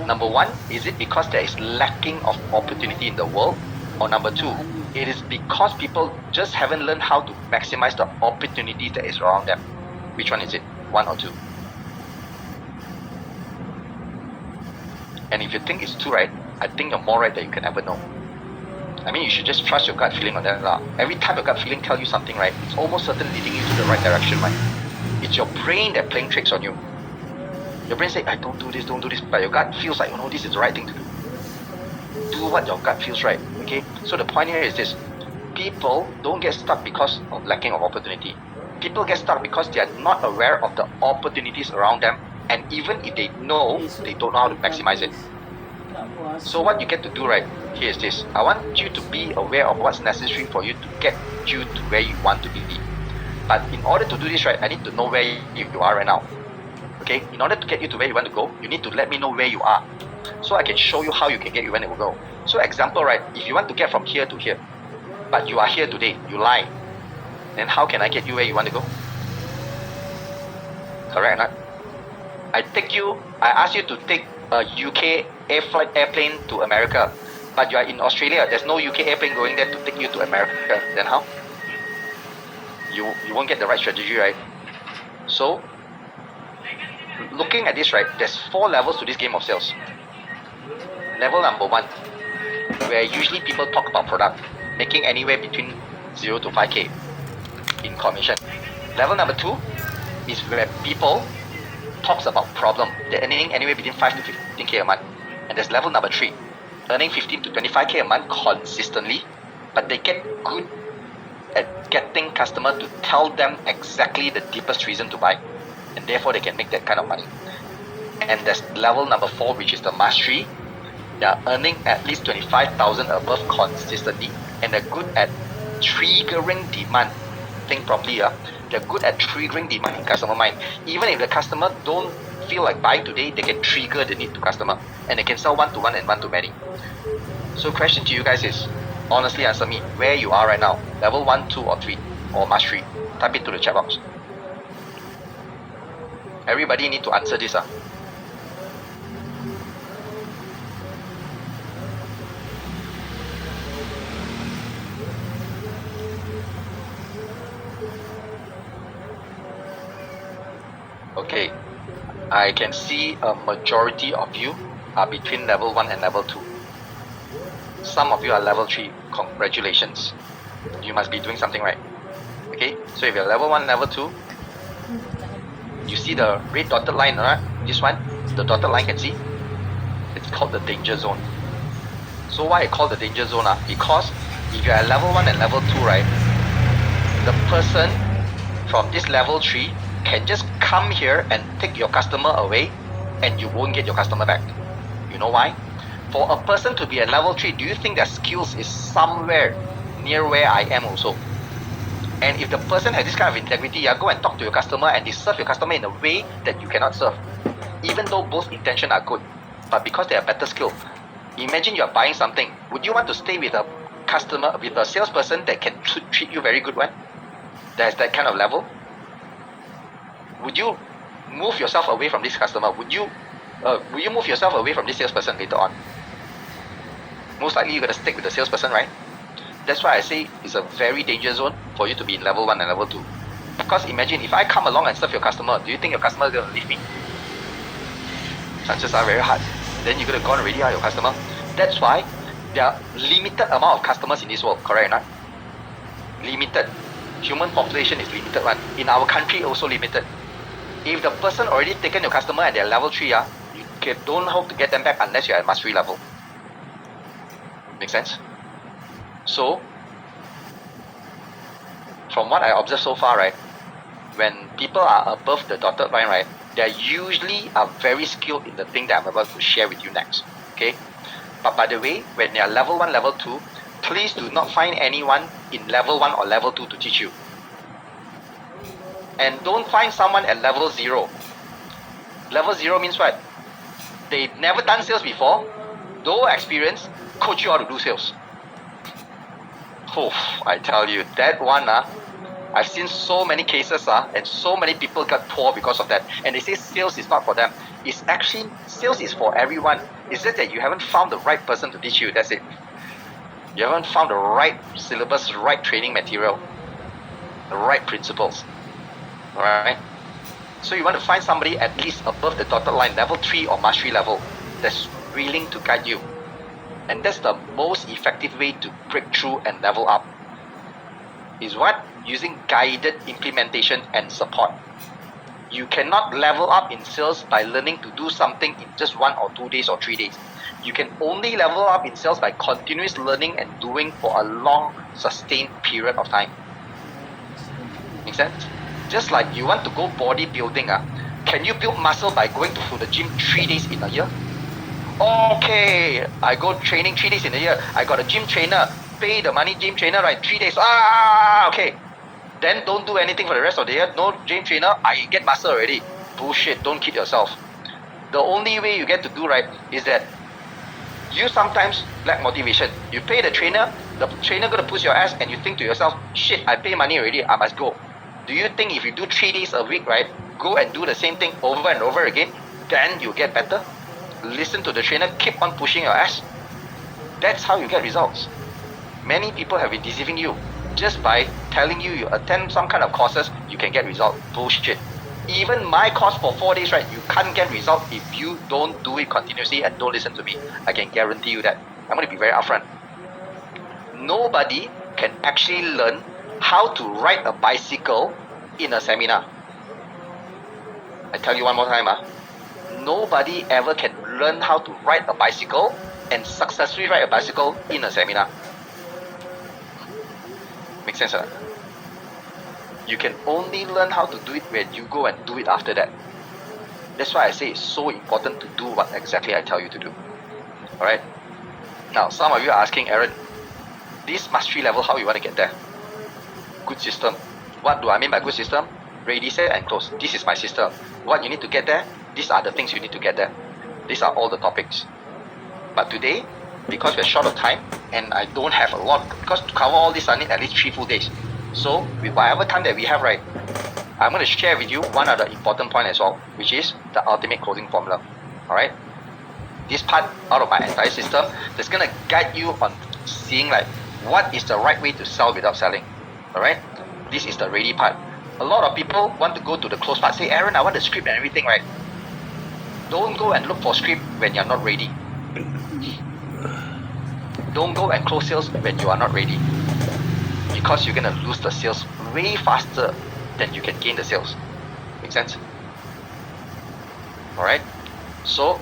Speaker 1: Number one, is it because there is lacking of opportunity in the world? Or number two, it is because people just haven't learned how to maximize the opportunities that is around them. Which one is it? One or two? And if you think it's two right, I think you're more right than you can ever know. I mean, you should just trust your gut feeling on that. Every time your gut feeling tells you something, right, it's almost certainly leading you to the right direction, right? It's your brain that playing tricks on you. Your brain says, I don't do this, but your gut feels like, this is the right thing to do. Do what your gut feels right, okay? So the point here is this. People don't get stuck because of lacking of opportunity. People get stuck because they are not aware of the opportunities around them, and even if they know, they don't know how to maximize it. So what you get to do, right, here is this. I want you to be aware of what's necessary for you to get you to where you want to be. But in order to do this, right, I need to know where you are right now. Okay, in order to get you to where you want to go, you need to let me know where you are, so I can show you how you can get you where you will go. So example, right, if you want to get from here to here, but you are here today, you lie, then how can I get you where you want to go? Correct or not? I ask you to take a UK airplane to America, but you are in Australia, there's no UK airplane going there to take you to America, then how? You won't get the right strategy, right? So, looking at this, right, there's 4 levels to this game of sales. Level number 1, where usually people talk about product, making anywhere between 0 to 5k in commission. Level number 2 is where people talks about problem. They're earning anywhere between 5 to 15k a month. And there's level number 3, earning 15 to 25k a month consistently, but they get good at getting customer to tell them exactly the deepest reason to buy, and therefore they can make that kind of money. And there's level number 4, which is the mastery. They are earning at least 25,000 above consistently, and they're good at triggering demand. Think properly, they're good at triggering demand in customer mind. Even if the customer don't feel like buying today, they can trigger the need to customer, and they can sell one-to-one and one-to-many. So question to you guys is, honestly answer me, where you are right now, level 1, 2 or 3, or mastery. Type it to the chat box. Everybody need to answer this. Okay, I can see a majority of you are between level 1 and level 2. Some of you are level 3, congratulations. You must be doing something right. Okay, so if you're level 1, level 2, you see the red dotted line, right? This one, the dotted line can see, it's called the danger zone. So why I call the danger zone? Because if you're at level 1 and level 2, right, the person from this level 3 can just come here and take your customer away, and you won't get your customer back. You know why? For a person to be at level 3, do you think their skills is somewhere near where I am also? And if the person has this kind of integrity, go and talk to your customer and they serve your customer in a way that you cannot serve. Even though both intentions are good, but because they have better skill. Imagine you're buying something. Would you want to stay with a customer, with a salesperson that can treat you very good one? There's that kind of level. Would you move yourself away from this customer? Would you move yourself away from this salesperson later on? Most likely you're going to stick with the salesperson, right? That's why I say it's a very dangerous zone for you to be in level 1 and level 2. Because imagine if I come along and serve your customer, do you think your customer is going to leave me? Chances are very hard. Then you're going to gone already, your customer. That's why there are limited amount of customers in this world, correct or not? Limited. Human population is limited one. In our country also limited. If the person already taken your customer and they're level 3, you don't hope to get them back unless you're at mastery level. Make sense? So, from what I observed so far, right, when people are above the dotted line, right, they usually are very skilled in the thing that I'm about to share with you next. Okay? But by the way, when they are level 1, level 2, please do not find anyone in level 1 or level 2 to teach you. And don't find someone at level 0. Level 0 means what? They've never done sales before, no experience, coach you how to do sales. Oh, I tell you, that one, I've seen so many cases, and so many people got poor because of that. And they say sales is not for them. It's actually, sales is for everyone. It's just that you haven't found the right person to teach you, that's it. You haven't found the right syllabus, right training material, the right principles. Alright? So you want to find somebody at least above the dotted line, level 3 or mastery level, that's willing to guide you. And that's the most effective way to break through and level up. Is what? Using guided implementation and support. You cannot level up in sales by learning to do something in just 1 or 2 days or 3 days. You can only level up in sales by continuous learning and doing for a long, sustained period of time. Make sense? Just like you want to go bodybuilding, can you build muscle by going to the gym 3 days in a year? Okay, I go training 3 days in a year. I got a gym trainer, pay the money gym trainer, right? 3 days. Okay. then don't do anything for the rest of the year. No gym trainer, I get master already. Bullshit, don't kid yourself. The only way you get to do right is that you sometimes lack motivation. You pay the trainer gonna push your ass, and you think to yourself, shit, I pay money already, I must go. Do you think if you do 3 days a week, right, go and do the same thing over and over again, then you'll get better? Listen to the trainer, keep on pushing your ass. That's how you get results. Many people have been deceiving you just by telling you attend some kind of courses, you can get result. Bullshit. Even my course for 4 days, right, you can't get result if you don't do it continuously and don't listen to me. I can guarantee you that. I'm going to be very upfront. Nobody can actually learn how to ride a bicycle in a seminar. I tell you one more time, nobody ever can learn how to ride a bicycle and successfully ride a bicycle in a seminar. Make sense, huh? You can only learn how to do it when you go and do it after that. That's why I say it's so important to do what exactly I tell you to do. Alright? Now, some of you are asking, Aaron, this mastery level, how you want to get there? Good system. What do I mean by good system? Ready, set, and close. This is my system. What you need to get there, these are the things you need to get there. These are all the topics. But today, because we're short of time, and I don't have a lot, because to cover all this I need at least 3 full days. So, with whatever time that we have, right, I'm going to share with you one other important point as well, which is the ultimate closing formula. Alright? This part out of my entire system that's going to guide you on seeing like what is the right way to sell without selling. Alright? This is the ready part. A lot of people want to go to the close part. Say, Aaron, I want the script and everything, right? Don't go and look for script when you're not ready. Don't go and close sales when you are not ready. Because you're going to lose the sales way faster than you can gain the sales. Make sense? Alright? So,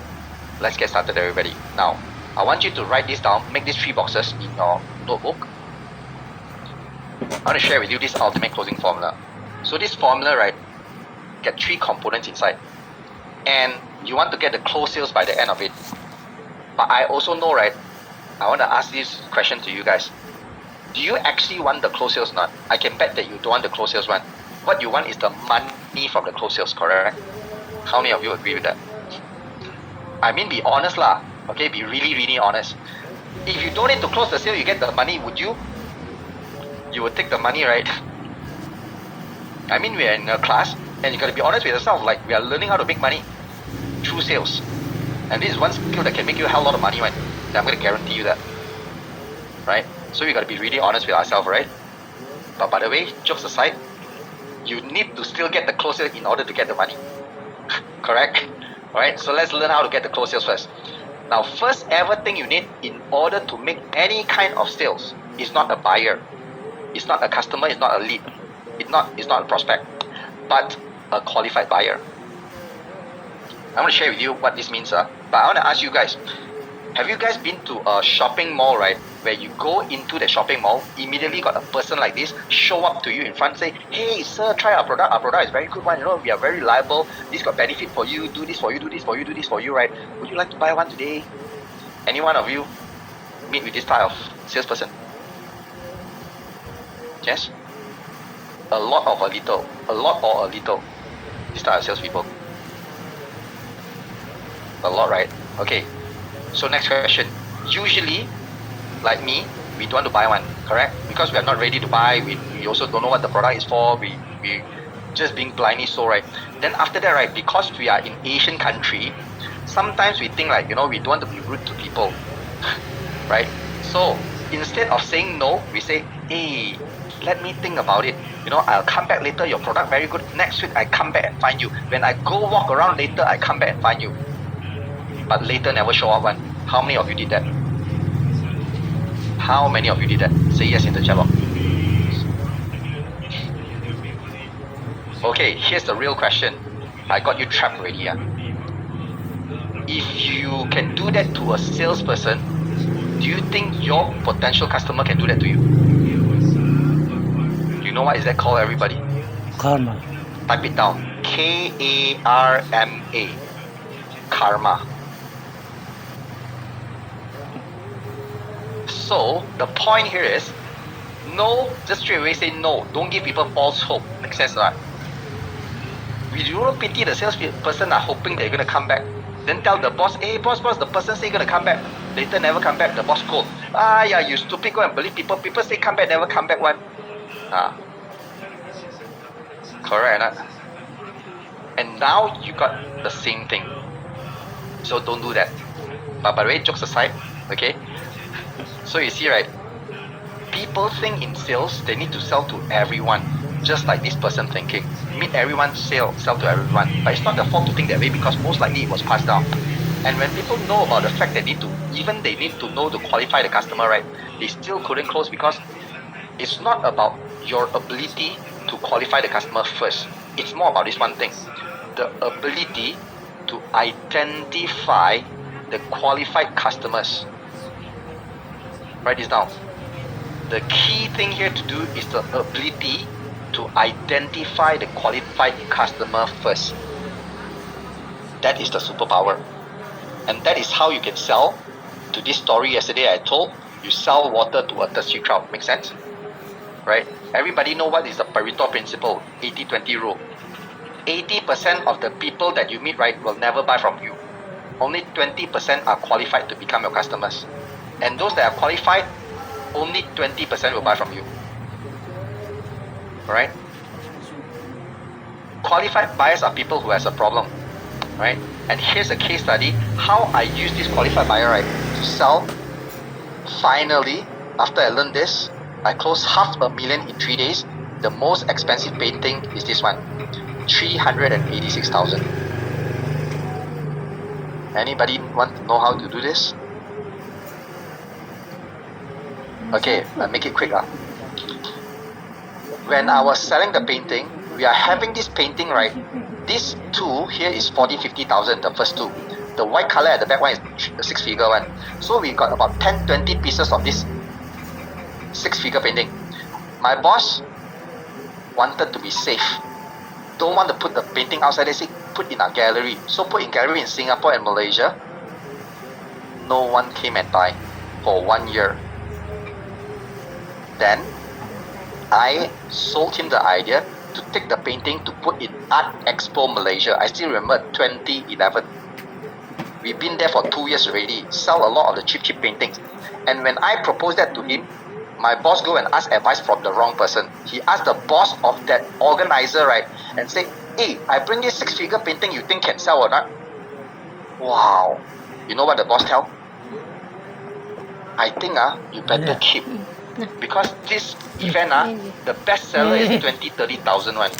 Speaker 1: let's get started, everybody. Now, I want you to write this down. Make these 3 boxes in your notebook. I want to share with you this ultimate closing formula. So this formula, right, get 3 components inside. And you want to get the close sales by the end of it. But I also know, right, I want to ask this question to you guys. Do you actually want the close sales or not? I can bet that you don't want the close sales one. What you want is the money from the close sales, correct? How many of you agree with that? I mean, be honest lah. Okay, be really, really honest. If you don't need to close the sale, you get the money, would you? You would take the money, right? I mean, we're in a class, and you gotta be honest with yourself, like, we are learning how to make money through sales. And this is one skill that can make you a hell lot of money, right? And I'm gonna guarantee you that. Right? So we gotta be really honest with ourselves, right? But by the way, jokes aside, you need to still get the close sales in order to get the money. Correct? Alright, so let's learn how to get the close sales first. Now, first ever thing you need in order to make any kind of sales is not a buyer. It's not a customer, it's not a lead. It's not a prospect, but a qualified buyer. I'm going to share with you what this means. But I want to ask you guys, have you guys been to a shopping mall, right? Where you go into the shopping mall, immediately got a person like this show up to you in front, say, hey sir, try our product. Our product is very good one. You know, we are very reliable. This got benefit for you. Do this for you, do this for you, do this for you, right? Would you like to buy one today? Any one of you meet with this type of salesperson? Yes? A lot or a little. This type of salespeople. A lot, right? Okay. So next question. Usually, like me, we don't want to buy one, correct? Because we are not ready to buy. We also don't know what the product is for. We just being blindly sold, right? Then after that, right, because we are in Asian country, sometimes we think like, you know, we don't want to be rude to people, right? So instead of saying no, we say, hey, let me think about it. You know, I'll come back later. Your product very good. Next week, I come back and find you. When I go walk around later, I come back and find you. But later never show up one. How many of you did that? How many of you did that? Say yes in the chat box. Okay, here's the real question. I got you trapped already. Yeah? If you can do that to a salesperson, do you think your potential customer can do that to you? Do you know what is that called, everybody?
Speaker 2: Karma.
Speaker 1: Type it down. K-A-R-M-A. Karma. So, the point here is, No, just straight away say no. Don't give people false hope. Makes sense, right? We don't pity the salesperson are hoping they're gonna come back. Then tell the boss, hey boss, the person say gonna come back. Later never come back. The boss scold. Ah yeah, you stupid, go and believe people. People say come back, never come back one. Ah, correct, not? And now you got the same thing. So don't do that. But by the way, jokes aside, okay. So you see, right? People think in sales they need to sell to everyone. Just like this person thinking, meet everyone, sell to everyone. But it's not their fault to think that way because most likely it was passed down. And when people know about the fact that they need to know to qualify the customer, right? They still couldn't close because it's not about your ability to qualify the customer first. It's more about this one thing, the ability to identify the qualified customers. Write this down. The key thing here to do is the ability to identify the qualified customer first. That is the superpower. And that is how you can sell to this story yesterday I told. You sell water to a thirsty crowd. Make sense? Right? Everybody know what is the Pareto principle, 80-20 rule. 80% of the people that you meet, right, will never buy from you. Only 20% are qualified to become your customers. And those that are qualified, only 20% will buy from you. Alright? Qualified buyers are people who has a problem. Right? And here's a case study how I use this qualified buyer, right, to sell. Finally, after I learned this, I closed $500,000 in 3 days. The most expensive painting is this one, 386,000. Anybody want to know how to do this? Okay, I'll make it quick. When I was selling the painting, we are having this painting, right? This two here is 40-50,000, the first two. The white color at the back one is the 6-figure one. So we got about 10-20 pieces of this 6-figure painting. My boss wanted to be safe. Don't want to put the painting outside. They say put in a gallery. So put in gallery in Singapore and Malaysia. No one came and buy for 1 year. Then I sold him the idea to take the painting to put in Art Expo Malaysia. I still remember 2011. We've been there for 2 years already. Sell a lot of the cheap paintings. And when I proposed that to him, my boss go and ask advice from the wrong person. He asked the boss of that organizer, right, and say, hey, I bring this 6-figure painting, you think can sell or not? Wow. You know what the boss tell? I think you better keep. Because this event, the best seller is 20-30,000 one.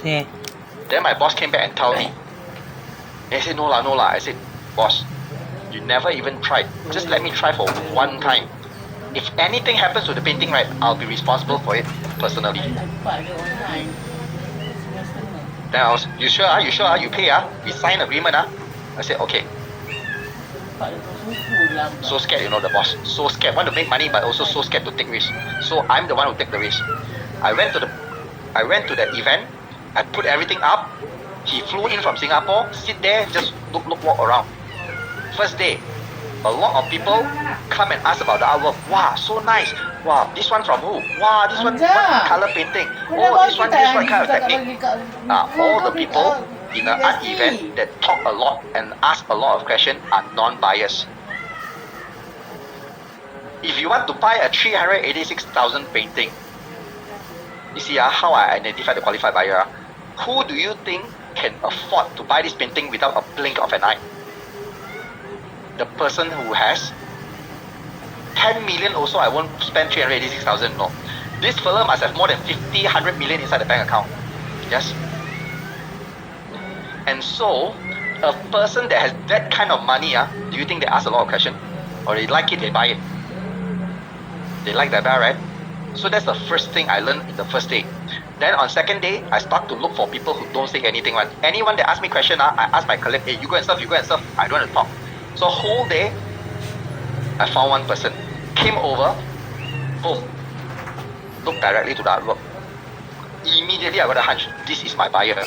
Speaker 1: Then my boss came back and told me. And I said, no lah. I said, boss, you never even tried. Just let me try for one time. If anything happens to the painting, right, I'll be responsible for it personally. Then I was, you sure? You pay? We sign agreement? I said, okay. So scared, the boss. So scared. Want to make money, but also so scared to take risk. So I'm the one who take the risk. I went to the event. I put everything up. He flew in from Singapore. Sit there, just look, walk around. First day, a lot of people come and ask about the artwork. Wow, so nice. Wow, this one from who? Wow, this one what color painting? Oh, this one kind of technique. All the people in an art event that talk a lot and ask a lot of questions are non-biased. If you want to buy a 386,000 painting, you see how I identify the qualified buyer. Who do you think can afford to buy this painting without a blink of an eye? The person who has 10 million also, I won't spend 386,000, no. This fella must have more than 50, 100 million inside the bank account. Yes? And so, a person that has that kind of money, do you think they ask a lot of questions? Or they like it, they buy it? They like that buy, right? So that's the first thing I learned in the first day. Then on second day, I start to look for people who don't say anything. Anyone that asks me question, I ask my colleague, hey, you go and serve. I don't want to talk. So whole day, I found one person. Came over, boom, looked directly to the artwork. Immediately I got a hunch, this is my buyer.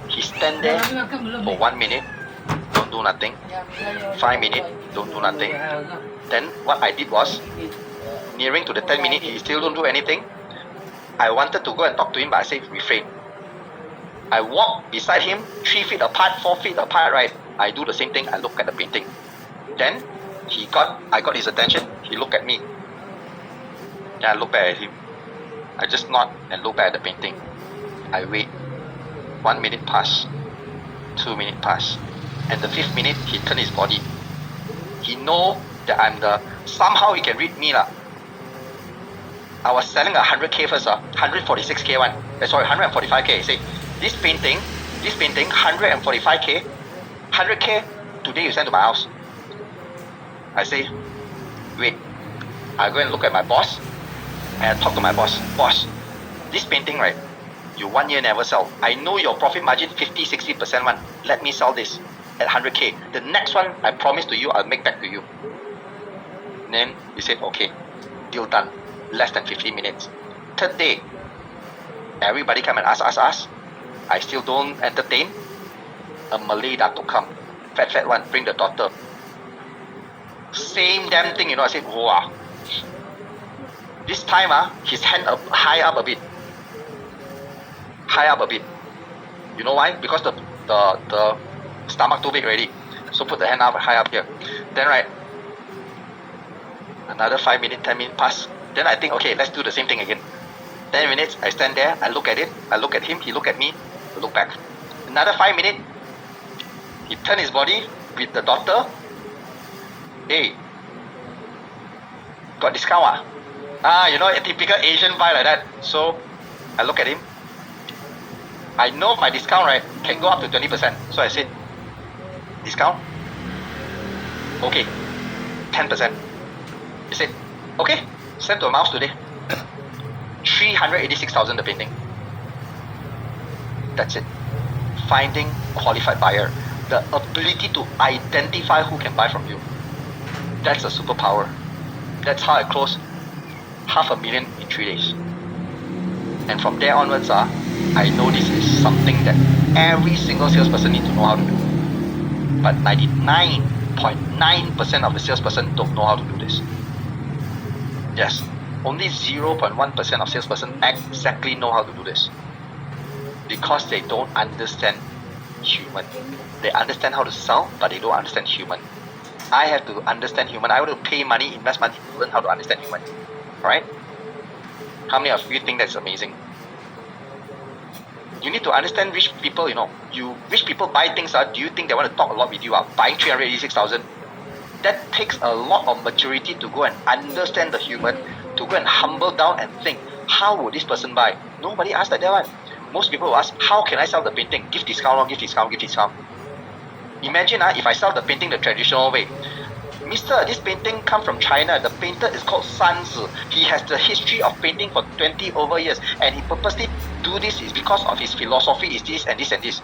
Speaker 1: He stand there for 1 minute, don't do nothing. 5 minutes, don't do nothing. Then what I did was, nearing to the 10 minutes, he still don't do anything. I wanted to go and talk to him, but I said refrain. I walk beside him 3 feet apart, 4 feet apart, right? I do the same thing, I look at the painting. Then I got his attention, he looked at me. Then I look back at him. I just nod and look back at the painting. I wait. 1 minute pass, 2 minutes pass, and the 5th minute he turned his body. He know that I'm somehow he can read me lah. I was selling 100k first 146k one. Sorry, 145k. He say this painting 145k, 100k today you send to my house. I say, wait. I go and look at my boss and I talk to my boss. Boss, this painting right, you 1 year never sell. I know your profit margin 50-60% one. Let me sell this at 100k. The next one I promise to you I'll make back to you. Then he said okay, deal done. Less than 15 minutes. 3rd day, everybody come and ask. I still don't entertain. A Malay datuk come, fat one, bring the daughter. Same damn thing, I said, wow. This time his hand high up a bit. You know why? Because the stomach too big already. So put the hand up high up here. Then right, another 5 minutes, 10 minutes pass. Then I think, okay, let's do the same thing again. 10 minutes, I stand there, I look at it, I look at him, he look at me, I look back. Another 5 minutes, he turn his body with the daughter. Hey, got discount a typical Asian vibe like that. So I look at him. I know my discount right can go up to 20%. So I said, discount? Okay, 10%. He said, okay, send to a mouse today. 386,000 the painting. That's it. Finding qualified buyer. The ability to identify who can buy from you. That's a superpower. That's how I closed 500,000 in 3 days. And from there onwards, I know this is something that every single salesperson needs to know how to do. But 99.9% of the salesperson don't know how to do this. Yes, only 0.1% of salesperson exactly know how to do this. Because they don't understand human. They understand how to sell, but they don't understand human. I have to understand human. I want to pay money, invest money to learn how to understand human. Alright? How many of you think that's amazing? You need to understand rich people, rich people buy things, do you think they want to talk a lot with you? Buying 386,000? That takes a lot of maturity to go and understand the human, to go and humble down and think, how would this person buy? Nobody asks like that one. Most people will ask, how can I sell the painting? Give discount. Imagine if I sell the painting the traditional way. Mister, this painting come from China. The painter is called Sun Tzu. He has the history of painting for 20 over years. And he purposely do this is because of his philosophy is this and this and this.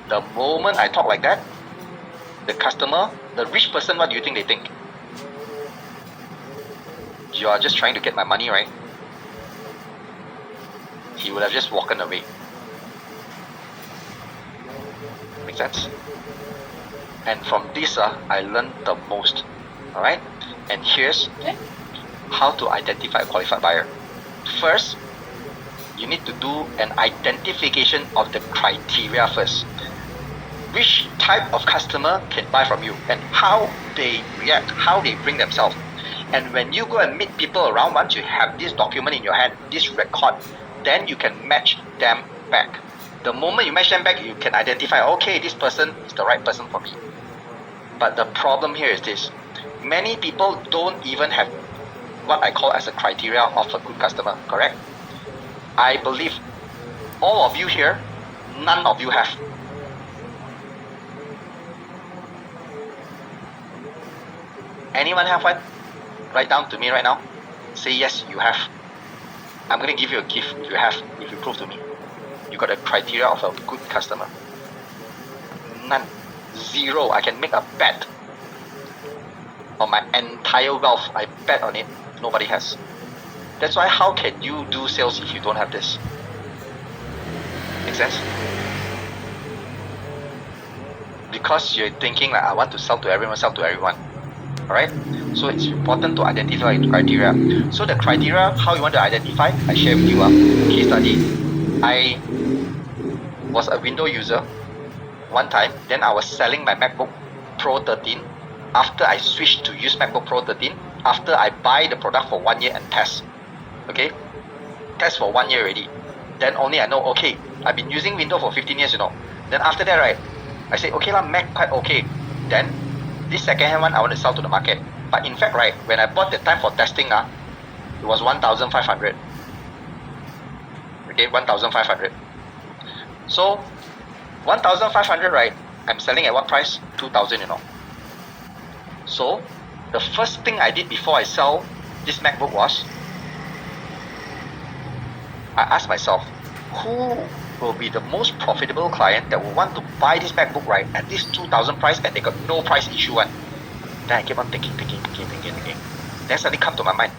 Speaker 1: The moment I talk like that, the customer, the rich person, what do you think they think? You are just trying to get my money, right? He would have just walked away. Make sense? And from this, I learned the most. Alright? And here's how to identify a qualified buyer. First, you need to do an identification of the criteria first. Which type of customer can buy from you and how they react, how they bring themselves. And when you go and meet people around, once you have this document in your hand, this record, then you can match them back. The moment you match them back, you can identify, okay, this person is the right person for me. But the problem here is this. Many people don't even have what I call as a criteria of a good customer, correct? I believe all of you here, none of you have. Anyone have one? Write down to me right now. Say yes, you have. I'm going to give you a gift if you have, if you prove to me. You got a criteria of a good customer. None. Zero. I can make a bet on my entire wealth. I bet on it. Nobody has. That's why how can you do sales if you don't have this? Make sense? Because you're thinking like, I want to sell to everyone. Alright? So it's important to identify the criteria. So the criteria, how you want to identify, I share with you case study. I was a Windows user one time, then I was selling my MacBook Pro 13 after I switched to use MacBook Pro 13, after I buy the product for 1 year and test. Okay? Test for 1 year already. Then only I know, okay, I've been using Windows for 15 years, Then after that, right, I say, okay lah, Mac quite okay. Then this second hand one I want to sell to the market. But in fact, right, when I bought the time for testing, it was 1,500. Okay, 1,500. So 1,500, right, I'm selling at what price? 2,000, So the first thing I did before I sell this MacBook was, I asked myself, who will be the most profitable client that will want to buy this MacBook, right, at this 2,000 price, and they got no price issue one. Then I keep on thinking. Then suddenly come to my mind,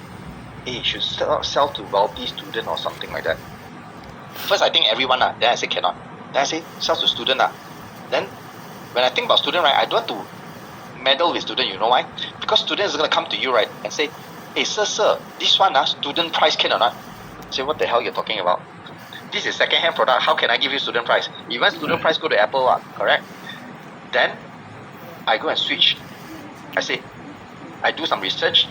Speaker 1: hey, should sell to wealthy student or something like that. First I think everyone, then I say cannot. Then I say sell to student. Then when I think about student, right, I don't want to meddle with student. You know why? Because student is going to come to you, right, and say, hey, sir, this one, student price can or not? Say, what the hell you're talking about? This is second-hand product. How can I give you student price? Even student price go to Apple, correct? Then I go and switch. I say, I do some research,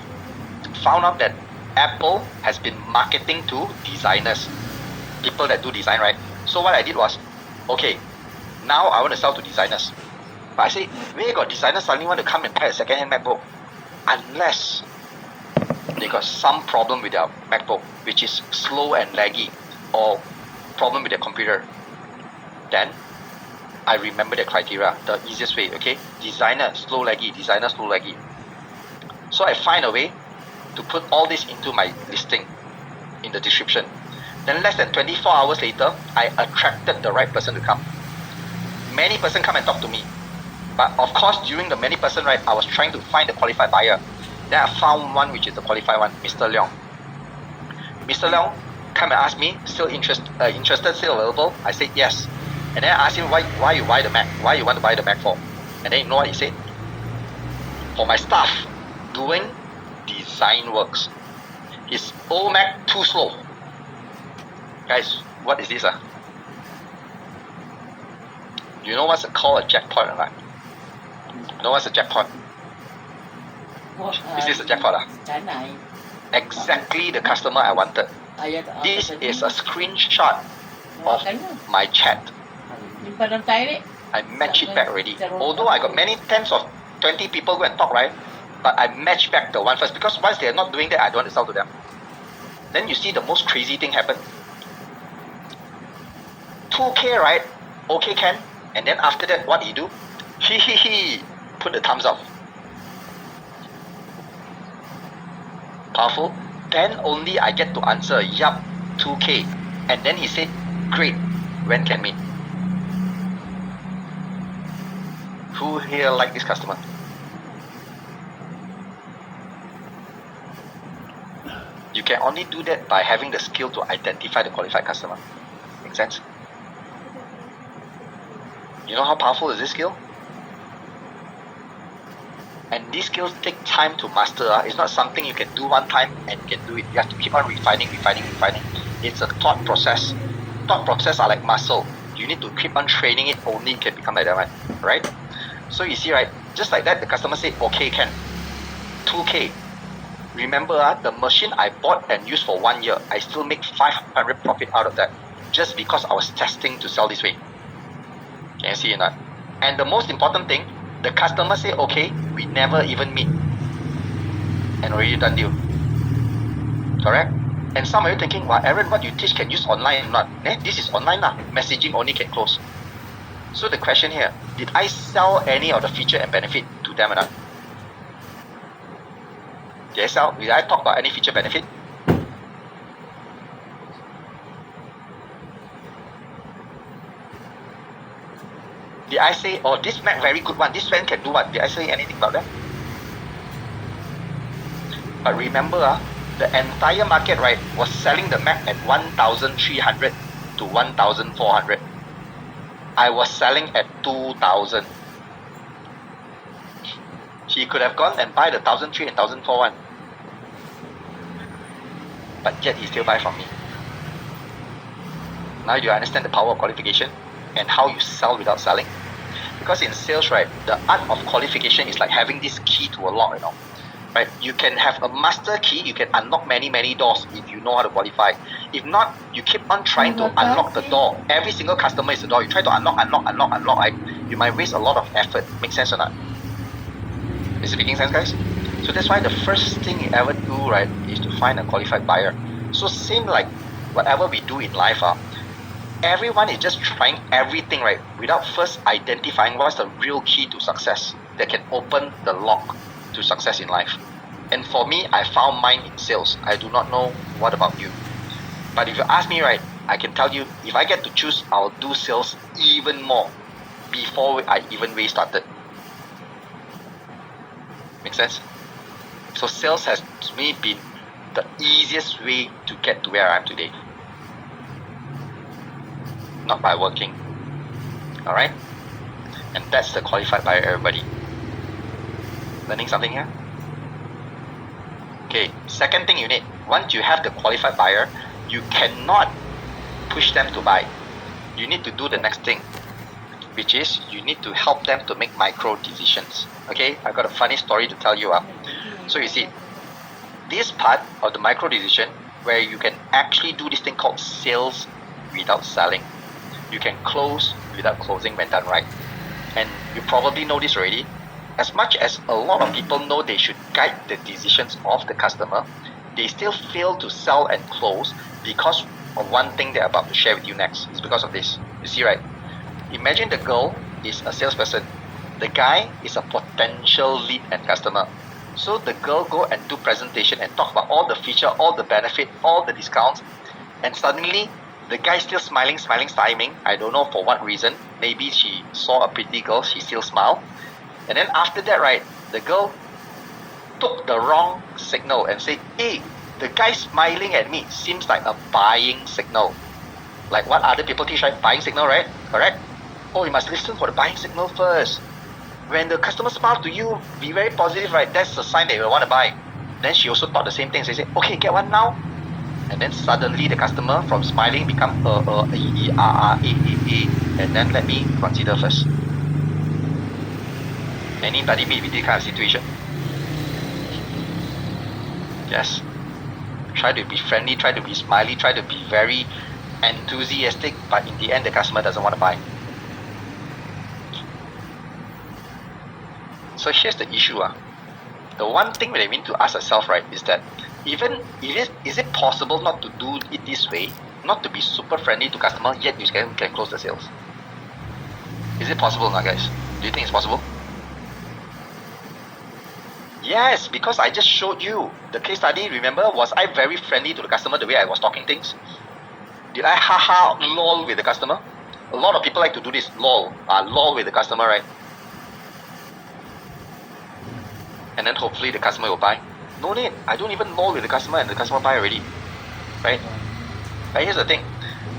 Speaker 1: found out that Apple has been marketing to designers, people that do design, right? So what I did was, okay, now I want to sell to designers. But I say, where got designers suddenly want to come and buy a second-hand MacBook? Unless they got some problem with their MacBook, which is slow and laggy, or problem with their computer. Then I remember the criteria, the easiest way, okay? Designer, slow laggy. So I find a way to put all this into my listing in the description. Then less than 24 hours later, I attracted the right person to come. Many person come and talk to me. But of course, during the many person, right, I was trying to find the qualified buyer. Then I found one which is the qualified one, Mr. Leong. Mr. Leong come and ask me, still interested, still available? I said yes. And then I asked him why you buy the Mac, why you want to buy the Mac for? And then you know what he said? For my staff doing design works. His old Mac too slow. Guys, what is this? Do you know what's called a jackpot or not? You know what's a jackpot? Is this a jackpot? Exactly the customer I wanted. This is a screenshot of my chat. I match it back already. Although I got many tens of 20 people go and talk, right? But I match back the one first, because once they are not doing that, I don't want to sell to them. Then you see the most crazy thing happen. 2K, right? Okay, can. And then after that, what do you do? Put the thumbs up. Powerful. Then only I get to answer, yup, 2K. And then he said, great, when can meet? Who here like this customer? You can only do that by having the skill to identify the qualified customer. Make sense? You know how powerful is this skill? And these skills take time to master. It's not something you can do one time and you can do it. You have to keep on refining. It's a thought process. Thought process are like muscle. You need to keep on training it, only you can become like that one. Right? So you see, right? Just like that, the customer said, okay, can. 2K. Remember, the machine I bought and used for 1 year, I still make 500 profit out of that. Just because I was testing to sell this way. Can you see or not? And the most important thing, the customer say, okay, we never even meet. And already done deal. Correct? And some of you thinking, well, Aaron, what you teach can use online or not? This is online lah. Messaging only can close. So the question here, did I sell any of the feature and benefit to them or not? Did I talk about any feature benefit? Did I say, oh, this Mac very good one, this fan can do what? Did I say anything about that? But remember, the entire market, right, was selling the Mac at 1,300 to 1,400. I was selling at 2,000. He could have gone and buy the 1003 and 1004 one. But yet he still buy from me. Now you understand the power of qualification and how you sell without selling? Because in sales, right, the art of qualification is like having this key to a lock, right? You can have a master key, you can unlock many, many doors if you know how to qualify. If not, you keep on trying to unlock the door. Every single customer is the door. You try to unlock, right? You might waste a lot of effort. Make sense or not? Is it making sense, guys? So that's why the first thing you ever do, right, is to find a qualified buyer. So same like whatever we do in life, everyone is just trying everything, right, without first identifying what's the real key to success that can open the lock to success in life. And for me, I found mine in sales. I do not know what about you. But if you ask me, right, I can tell you, if I get to choose, I'll do sales even more before I even way started. Make sense? So sales has to me been the easiest way to get to where I am today. Not by working. Alright? And that's the qualified buyer, everybody. Learning something here? Okay, second thing you need. Once you have the qualified buyer, you cannot push them to buy. You need to do the next thing, which is you need to help them to make micro decisions. Okay, I've got a funny story to tell you. So you see, this part of the micro decision where you can actually do this thing called sales without selling. You can close without closing when done right. And you probably know this already. As much as a lot of people know they should guide the decisions of the customer, they still fail to sell and close because of one thing they're about to share with you next. It's because of this. You see, right? Imagine the girl is a salesperson. The guy is a potential lead and customer. So the girl go and do presentation and talk about all the feature, all the benefit, all the discounts, and suddenly the guy still smiling, styling. I don't know for what reason. Maybe she saw a pretty girl, she still smiled. And then after that, right, the girl took the wrong signal and said, hey, the guy smiling at me seems like a buying signal. Like what other people teach, right? Buying signal, right? Correct? Oh, you must listen for the buying signal first. When the customer smiles to you, be very positive, right? That's a sign that you want to buy. Then she also thought the same thing. So she said, okay, get one now. And then suddenly the customer from smiling become and then let me consider first. Anybody meet with this kind of situation? Yes. Try to be friendly, try to be smiley, try to be very enthusiastic, but in the end the customer doesn't want to buy. So here's the issue. The one thing that we need to ask ourselves, right, is that is it possible not to do it this way, not to be super friendly to customer, yet you can close the sales? Is it possible or not, guys? Do you think it's possible? Yes, because I just showed you the case study. Remember, was I very friendly to the customer the way I was talking things? Did I lol with the customer? A lot of people like to do this, lol with the customer, right? And then hopefully the customer will buy. No need, I don't even lol with the customer and the customer buy already, right? But here's the thing,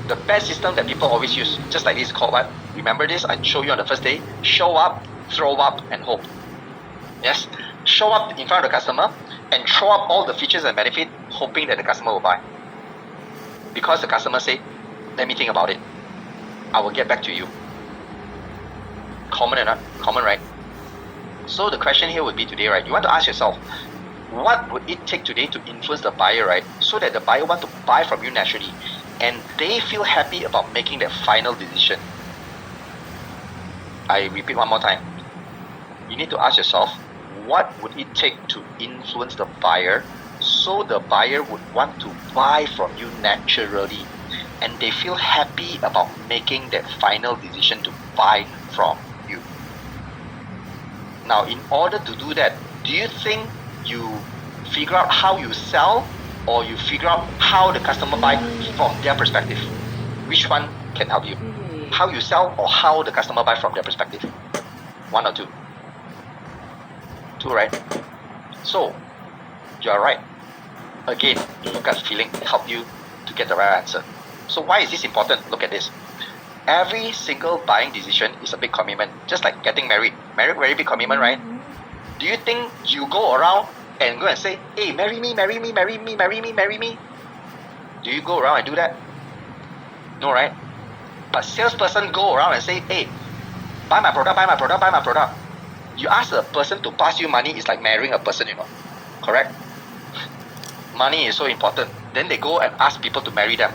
Speaker 1: the best system that people always use, just like this, called what? Remember this? I showed you on the first day. Show up, throw up, and hope. Yes, show up in front of the customer and throw up all the features and benefits, hoping that the customer will buy. Because the customer say, let me think about it. I will get back to you. Common or not? Common, right? So the question here would be today, right? You want to ask yourself, what would it take today to influence the buyer, right? So that the buyer want to buy from you naturally and they feel happy about making that final decision. I repeat one more time. You need to ask yourself, what would it take to influence the buyer so the buyer would want to buy from you naturally and they feel happy about making that final decision to buy from you? Now, in order to do that, do you think you figure out how you sell or you figure out how the customer buy from their perspective? Which one can help you? How you sell or how the customer buy from their perspective? One or two? Two, right? So, you are right. Again, your gut feeling help you to get the right answer. So why is this important? Look at this. Every single buying decision is a big commitment, just like getting married. Married, very big commitment, right? Do you think you go around and go and say, hey, marry me, marry me, marry me, marry me, marry me? Do you go around and do that? No, right? But salesperson go around and say, hey, buy my product, buy my product, buy my product. You ask a person to pass you money, it's like marrying a person, you know. Correct? Money is so important. Then they go and ask people to marry them.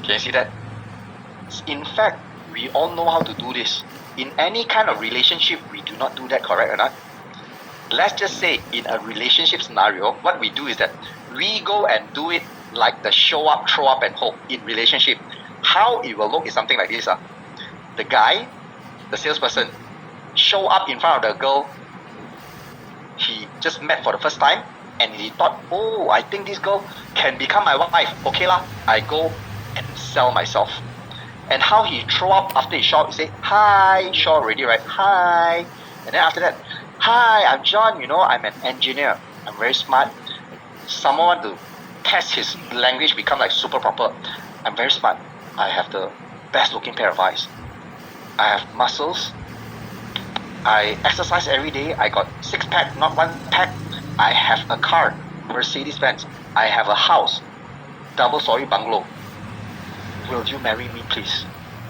Speaker 1: Can you see that? In fact, we all know how to do this. In any kind of relationship, we do not do that, correct or not? Let's just say in a relationship scenario, what we do is that we go and do it like the show up, throw up and hope in relationship. How it will look is something like this. The guy, the salesperson, show up in front of the girl he just met for the first time, and he thought, oh, I think this girl can become my wife. Okay lah, I go and sell myself. And how he throw up after he show up, he say, hi, show already, right? Hi. And then after that, hi, I'm John, you know, I'm an engineer. I'm very smart. Someone want to test his language, become like super proper. I'm very smart. I have the best looking pair of eyes. I have muscles. I exercise every day. I got 6-pack, not 1-pack. I have a car, Mercedes-Benz. I have a house, double-story bungalow. Will you marry me, please?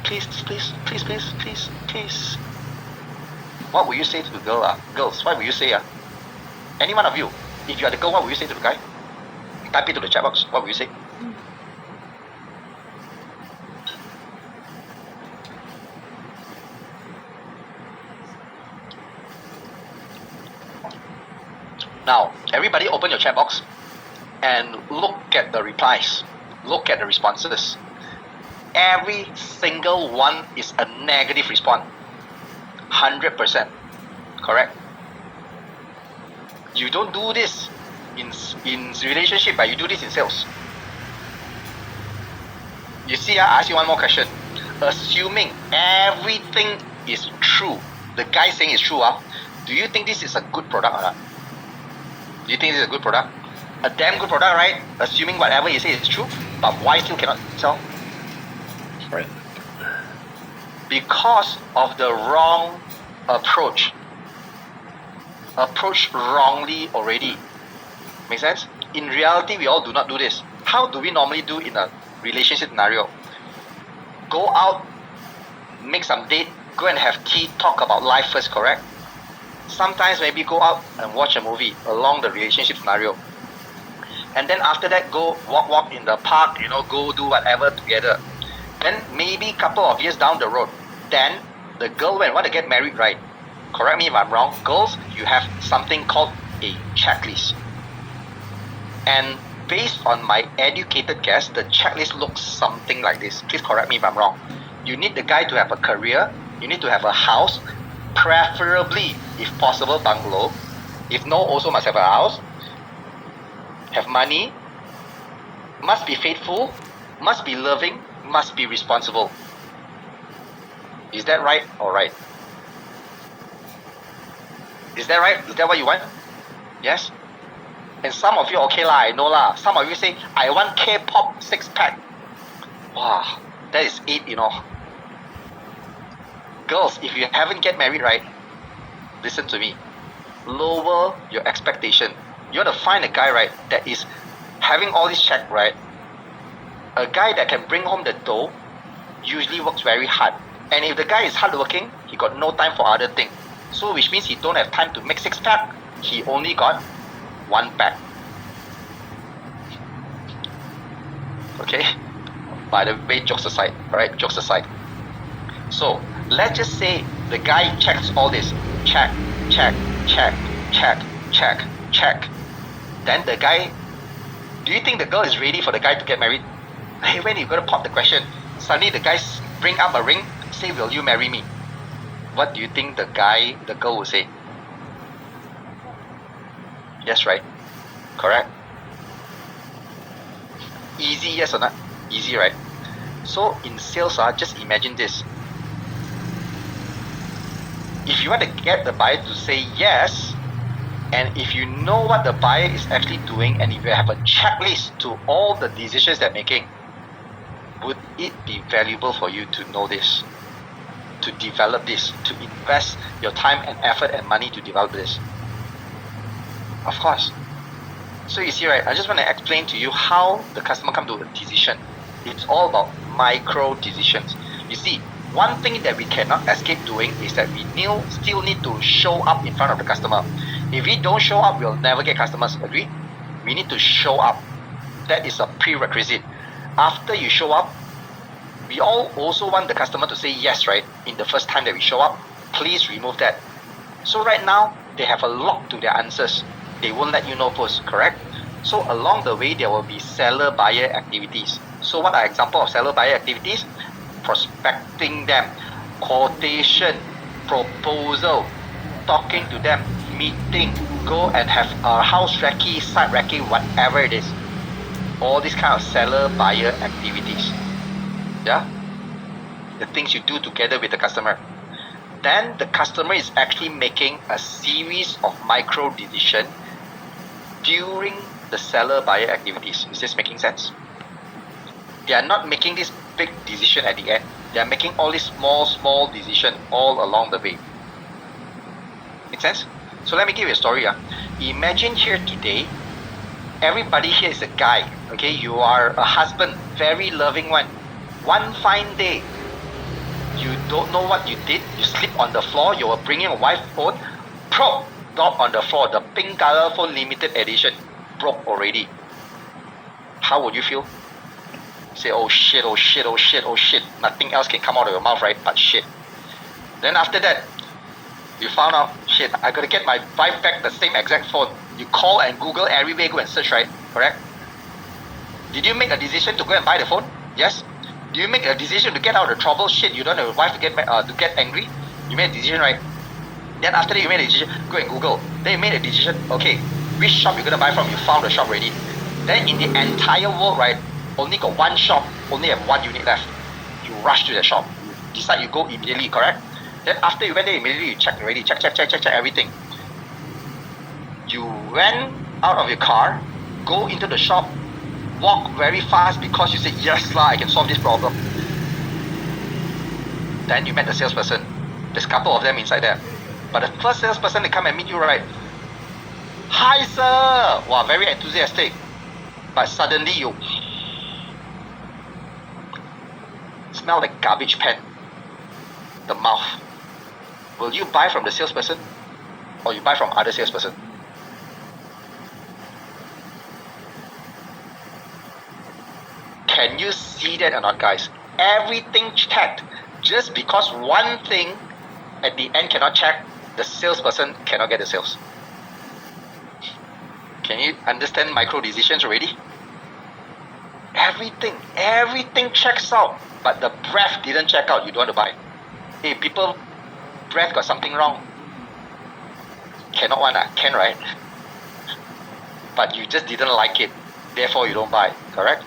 Speaker 1: Please, please, please, please, please, please. What will you say to the girl? Girls, what will you say? Any one of you, if you are the girl, what will you say to the guy? Type it to the chat box. What will you say? Now, everybody open your chat box and look at the replies. Look at the responses. Every single one is a negative response. 100%. Correct? You don't do this in relationship, but you do this in sales. You see, I ask you one more question. Assuming everything is true, the guy saying is true, do you think this is a good product or not? Do you think this is a good product? A damn good product, right? Assuming whatever you say is true, but why still cannot sell?
Speaker 2: Right.
Speaker 1: Because of the wrong approach. Approach wrongly already. Make sense? In reality, we all do not do this. How do we normally do in a relationship scenario? Go out, make some date, go and have tea, talk about life first, correct? Sometimes maybe go out and watch a movie along the relationship scenario. And then after that, go walk in the park, you know, go do whatever together. Then maybe a couple of years down the road, then the girl when want to get married, right? Correct me if I'm wrong. Girls, you have something called a checklist. And based on my educated guess, the checklist looks something like this. Please correct me if I'm wrong. You need the guy to have a career. You need to have a house, preferably, if possible, bungalow. If no, also must have a house. Have money. Must be faithful. Must be loving. Must be responsible. Is that right or right? Is that right? Is that what you want? Yes? And some of you, okay lah, I know lah. Some of you say, I want K-pop 6-pack. Wow, that is 8, you know. Girls, if you haven't get married, right, listen to me. Lower your expectation. You want to find a guy, right, that is having all this check, right? A guy that can bring home the dough usually works very hard. And if the guy is hardworking, he got no time for other things. So which means he don't have time to make 6-pack. He only got 1-pack. Okay? By the way, jokes aside, alright? Jokes aside. So, let's just say the guy checks all this. Check, check, check, check, check, check. Then the guy, do you think the girl is ready for the guy to get married? Hey, when you gonna pop the question? Suddenly the guy bring up a ring, say, will you marry me? What do you think the girl will say? Yes, right? Correct? Easy, yes or not? Easy, right? So in sales, just imagine this. If you want to get the buyer to say yes, and if you know what the buyer is actually doing, and if you have a checklist to all the decisions they're making, would it be valuable for you to know this? to develop this, to invest your time and effort and money to develop this? Of course. So you see, right, I just want to explain to you how the customer come to a decision. It's all about micro decisions. You see, one thing that we cannot escape doing is that we still need to show up in front of the customer. If we don't show up, we'll never get customers. Agree? We need to show up. That is a prerequisite. After you show up, we all also want the customer to say yes, right? In the first time that we show up, please remove that. So right now, they have a lock to their answers. They won't let you know first, correct? So along the way, there will be seller-buyer activities. So what are examples of seller-buyer activities? Prospecting them, quotation, proposal, talking to them, meeting, go and have a house recce, site recce, whatever it is. All these kind of seller-buyer activities. Yeah? The things you do together with the customer. Then the customer is actually making a series of micro decisions during the seller-buyer activities. Is this making sense? They are not making this big decision at the end. They are making all these small decisions all along the way. Make sense? So let me give you a story. Imagine here today, everybody here is a guy. Okay, you are a husband, very loving one. One fine day, you don't know what you did. You sleep on the floor. You were bringing a wife phone. Drop on the floor. The pink color phone limited edition broke already. How would you feel? Say, oh shit, oh shit, oh shit, oh shit. Nothing else can come out of your mouth, right? But shit. Then after that, you found out, shit, I gotta get my wife back the same exact phone. You call and Google everywhere, go and search, right? Correct? Did you make a decision to go and buy the phone? Yes. Do you make a decision to get out of the trouble? Shit, you don't have a wife to get angry? You made a decision, right? Then after that, you made a decision, go and Google. Then you made a decision, okay, which shop you're gonna buy from? You found the shop already. Then in the entire world, right, only got one shop, only have one unit left. You rush to the shop. You decide you go immediately, correct? Then after you went there immediately, you check already, check everything. You went out of your car, go into the shop, walk very fast because you said, yes lah, I can solve this problem. Then you met the salesperson. There's a couple of them inside there. But the first salesperson, they come and meet you, right? Hi sir! Wow, very enthusiastic. But suddenly you smell like garbage pan. The mouth. Will you buy from the salesperson? Or you buy from other salesperson? Can you see that or not, guys? Everything checked. Just because one thing at the end cannot check, the salesperson cannot get the sales. Can you understand micro decisions already? Everything checks out, but the breath didn't check out. You don't want to buy. Hey, people, breath got something wrong. Cannot one, can, right? But you just didn't like it, therefore you don't buy, correct?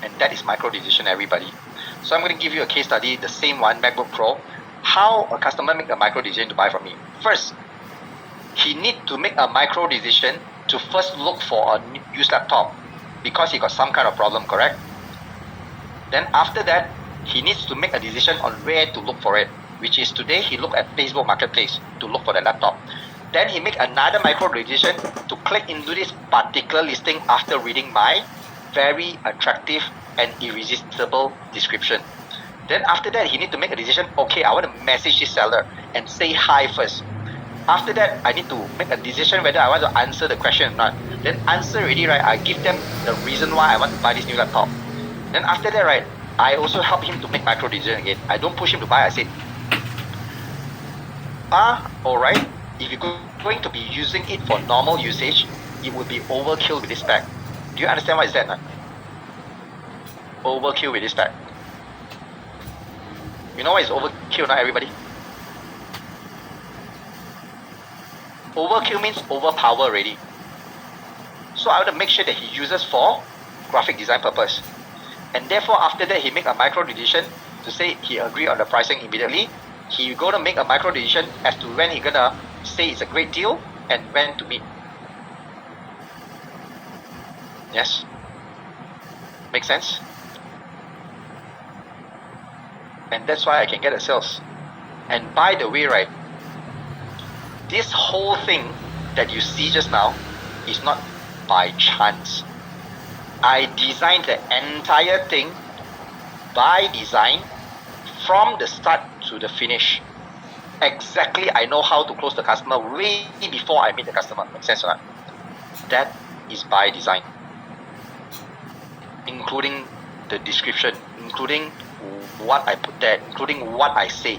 Speaker 1: And that is micro decision, everybody. So I'm going to give you a case study, the same one, MacBook Pro. How a customer make a micro decision to buy from me. First, he need to make a micro decision to first look for a used laptop because he got some kind of problem, correct? Then after that, he needs to make a decision on where to look for it, which is today he look at Facebook Marketplace to look for the laptop. Then he make another micro decision to click into this particular listing after reading my very attractive and irresistible description. Then after that, he need to make a decision, okay, I want to message this seller and say hi first. After that, I need to make a decision whether I want to answer the question or not. Then answer already, right, I give them the reason why I want to buy this new laptop. Then after that, right, I also help him to make micro decision again. I don't push him to buy, I say, alright, if you're going to be using it for normal usage, it would be overkill with this spec. Do you understand what is that? Overkill with this spec. You know what is overkill now, everybody? Overkill means overpower already. So I want to make sure that he uses for graphic design purpose. And therefore after that he make a micro decision to say he agree on the pricing immediately. He gonna make a micro decision as to when he gonna say it's a great deal and when to meet. Yes? Make sense? And that's why I can get the sales. And by the way, right, this whole thing that you see just now is not by chance. I designed the entire thing by design from the start to the finish. Exactly, I know how to close the customer way before I meet the customer. Make sense or not? That is by design. Including the description, including what I put there, including what I say,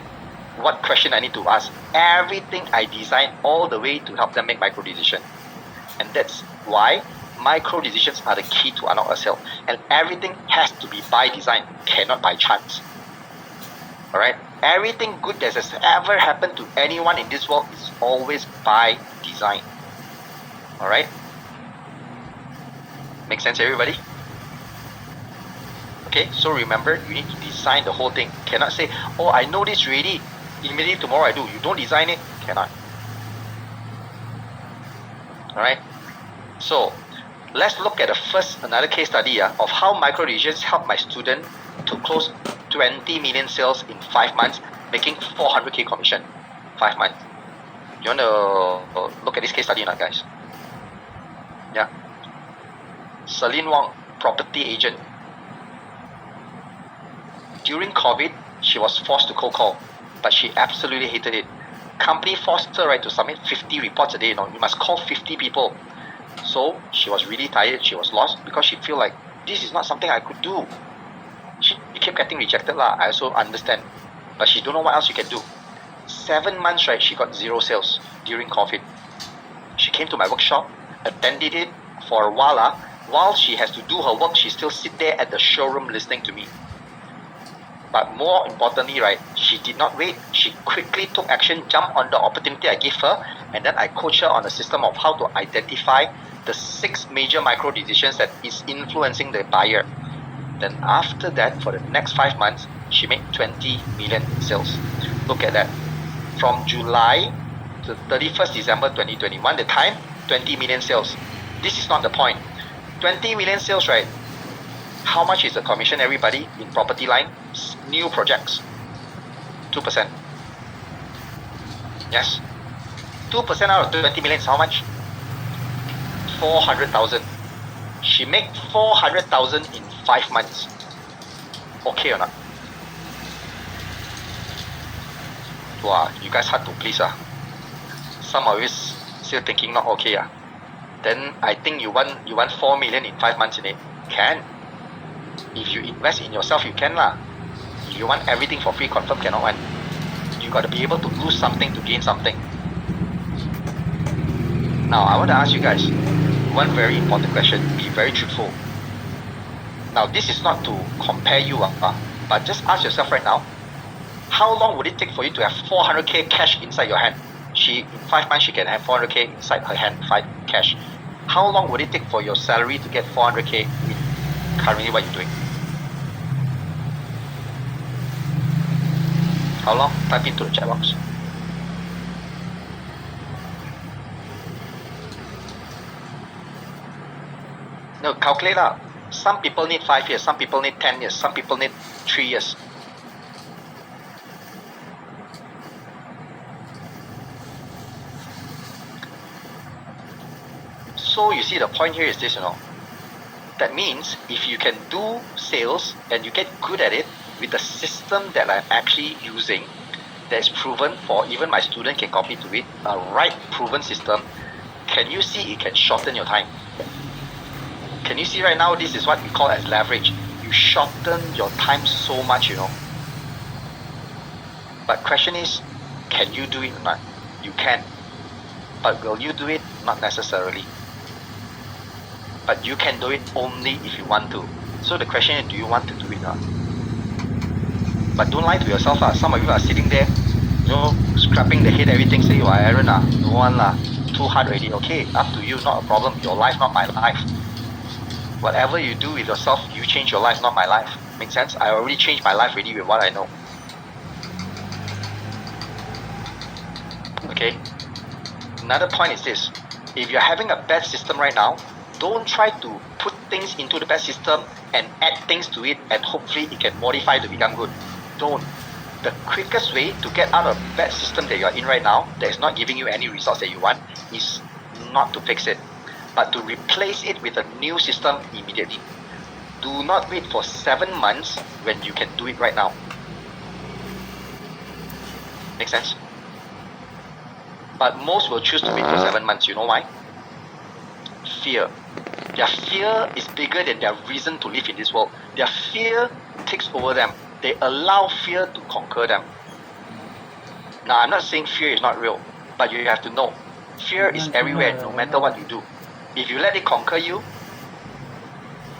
Speaker 1: what question I need to ask. Everything I design all the way to help them make micro decision. And that's why micro decisions are the key to unlock a sale. And everything has to be by design, cannot by chance. Alright? Everything good that has ever happened to anyone in this world is always by design. Alright? Make sense, everybody? Okay, so remember, you need to design the whole thing. Cannot say, oh, I know this already, immediately tomorrow I do. You don't design it, cannot. Alright? So, let's look at another case study of how micro decisions help my student to close 20 million sales in 5 months, making 400k commission. 5 months. You want to look at this case study now, guys? Yeah. Celine Wong, property agent. During COVID, she was forced to cold call, but she absolutely hated it. Company forced her to submit 50 reports a day. You must call 50 people. So she was really tired. She was lost because she feel like this is not something I could do. She kept getting rejected lah. I also understand, but she don't know what else she can do. 7 months she got 0 sales during COVID. She came to my workshop, attended it for a while. While she has to do her work, she still sit there at the showroom listening to me. But more importantly, she did not wait. She quickly took action, jumped on the opportunity I gave her, and then I coached her on the system of how to identify the 6 major micro decisions that is influencing the buyer. Then after that, for the next 5 months, she made 20 million sales. Look at that. From July to 31st December 2021, the time, 20 million sales. This is not the point. 20 million sales, how much is the commission, everybody, in property line? New projects. 2%. Yes. 2% out of 20 million is how much? 400,000. She made 400,000 in 5 months. Okay or not? Wow, you guys hard to please. Some of you still thinking not okay. Then I think you want 4 million in 5 months in it. Can. If you invest in yourself, you can lah. If you want everything for free, confirm cannot one. You got to be able to lose something to gain something. Now, I want to ask you guys one very important question. Be very truthful. Now, this is not to compare you, but just ask yourself right now, how long would it take for you to have 400k cash inside your hand? In 5 months, she can have 400k inside her hand, 5 cash. How long would it take for your salary to get 400k in currently what you're doing? How long? Type into the chat box. No, calculate lah. Some people need 5 years, some people need 10 years, some people need 3 years. So you see, the point here is this, that means if you can do sales and you get good at it with the system that I'm actually using, that is proven for even my student can copy to it, a right proven system, can you see it can shorten your time? Can you see right now, this is what we call as leverage. You shorten your time so much, But question is, can you do it or not? You can. But will you do it? Not necessarily. But you can do it only if you want to. So the question is, do you want to do it or not? But don't lie to yourself. Some of you are sitting there, scrapping the head, everything, say, Aaron, no one too hard already. Okay, up to you, not a problem. Your life, not my life. Whatever you do with yourself, you change your life, not my life. Make sense? I already changed my life already with what I know. Okay? Another point is this. If you're having a bad system right now, don't try to put things into the bad system and add things to it and hopefully it can modify to become good. Don't. The quickest way to get out of that system that you're in right now, that is not giving you any results that you want, is not to fix it, but to replace it with a new system immediately. Do not wait for 7 months when you can do it right now. Make sense? But most will choose to wait for 7 months. You know why? Fear. Their fear is bigger than their reason to live in this world. Their fear takes over them. They allow fear to conquer them. Now, I'm not saying fear is not real, but you have to know, fear is everywhere no matter what you do. If you let it conquer you,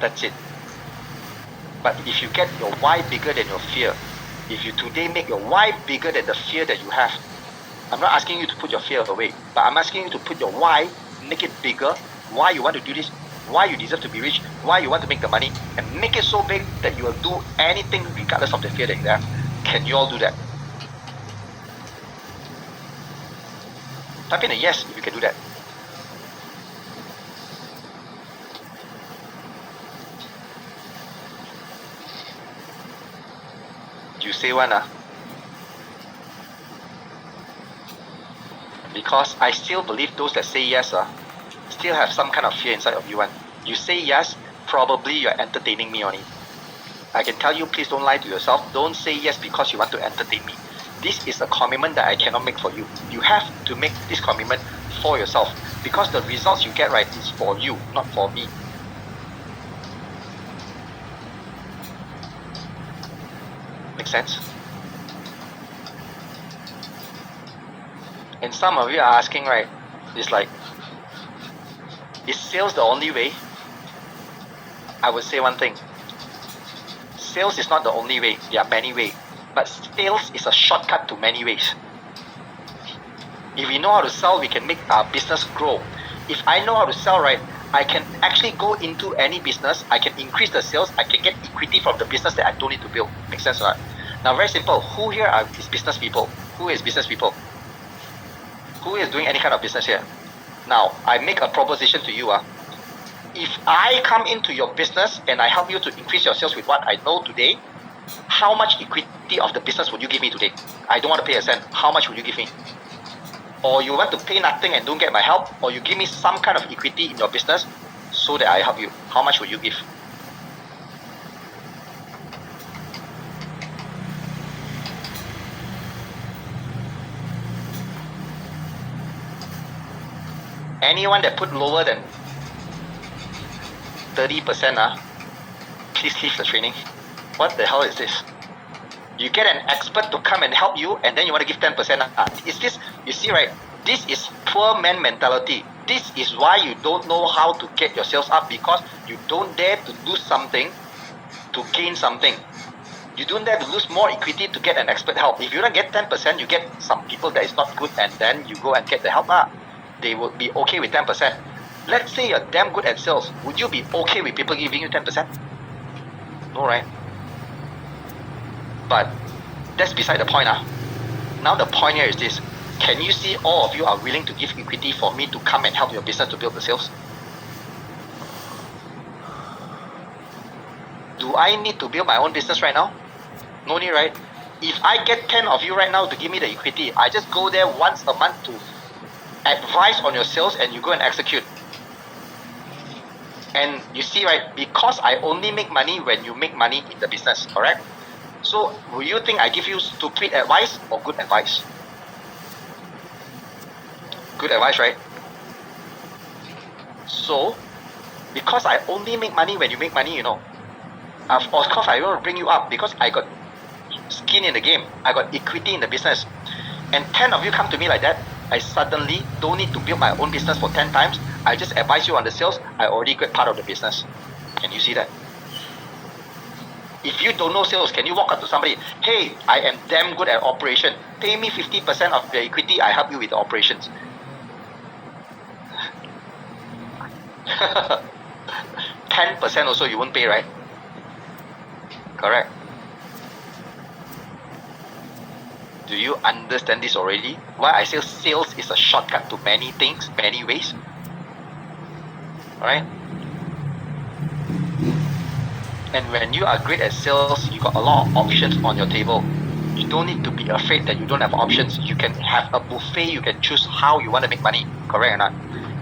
Speaker 1: that's it. But if you get your why bigger than your fear, if you today make your why bigger than the fear that you have, I'm not asking you to put your fear away, but I'm asking you to put your why, make it bigger, why you want to do this, why you deserve to be rich, why you want to make the money, and make it so big that you will do anything regardless of the fear that you have. Can you all do that? Type in a yes if you can do that. You say one, because I still believe those that say yes still have some kind of fear inside of you. And you say yes, probably you're entertaining me only. I can tell you, please don't lie to yourself. Don't say yes because you want to entertain me. This is a commitment that I cannot make for you. You have to make this commitment for yourself, because the results you get right is for you, not for me. Make sense? And some of you are asking, right, it's like, is sales the only way? I would say one thing. Sales is not the only way. There are many ways. But sales is a shortcut to many ways. If we know how to sell, we can make our business grow. If I know how to sell, right, I can actually go into any business. I can increase the sales. I can get equity from the business that I don't need to build. Makes sense, right? Now, very simple. Who here is business people? Who is business people? Who is doing any kind of business here? Now, I make a proposition to you. If I come into your business and I help you to increase your sales with what I know today, how much equity of the business would you give me today? I don't want to pay a cent. How much would you give me? Or you want to pay nothing and don't get my help? Or you give me some kind of equity in your business so that I help you? How much would you give? Anyone that put lower than 30%, please leave the training. What the hell is this? You get an expert to come and help you, and then you want to give 10%. Is this, you see, right? This is poor man mentality. This is why you don't know how to get your sales up, because you don't dare to do something to gain something. You don't dare to lose more equity to get an expert help. If you don't get 10%, you get some people that is not good, and then you go and get the help. They would be okay with 10%. Let's say you're damn good at sales. Would you be okay with people giving you 10%? No, right? But that's beside the point. Now the point here is this. Can you see all of you are willing to give equity for me to come and help your business to build the sales? Do I need to build my own business right now? No need, right? If I get 10 of you right now to give me the equity, I just go there once a month to advise on your sales, and you go and execute. And you see, right, because I only make money when you make money in the business, correct? So will you think I give you stupid advice or good advice? Good advice, right? So because I only make money when you make money, of course I want to bring you up, because I got skin in the game. I got equity in the business. And 10 of you come to me like that, I suddenly don't need to build my own business for 10 times. I just advise you on the sales. I already get part of the business. Can you see that? If you don't know sales, can you walk up to somebody, hey, I am damn good at operation. Pay me 50% of the equity, I help you with the operations. 10% also you won't pay, right? Correct. Do you understand this already? Why I say sales is a shortcut to many things, many ways? Alright? And when you are great at sales, you got a lot of options on your table. You don't need to be afraid that you don't have options. You can have a buffet. You can choose how you want to make money. Correct or not?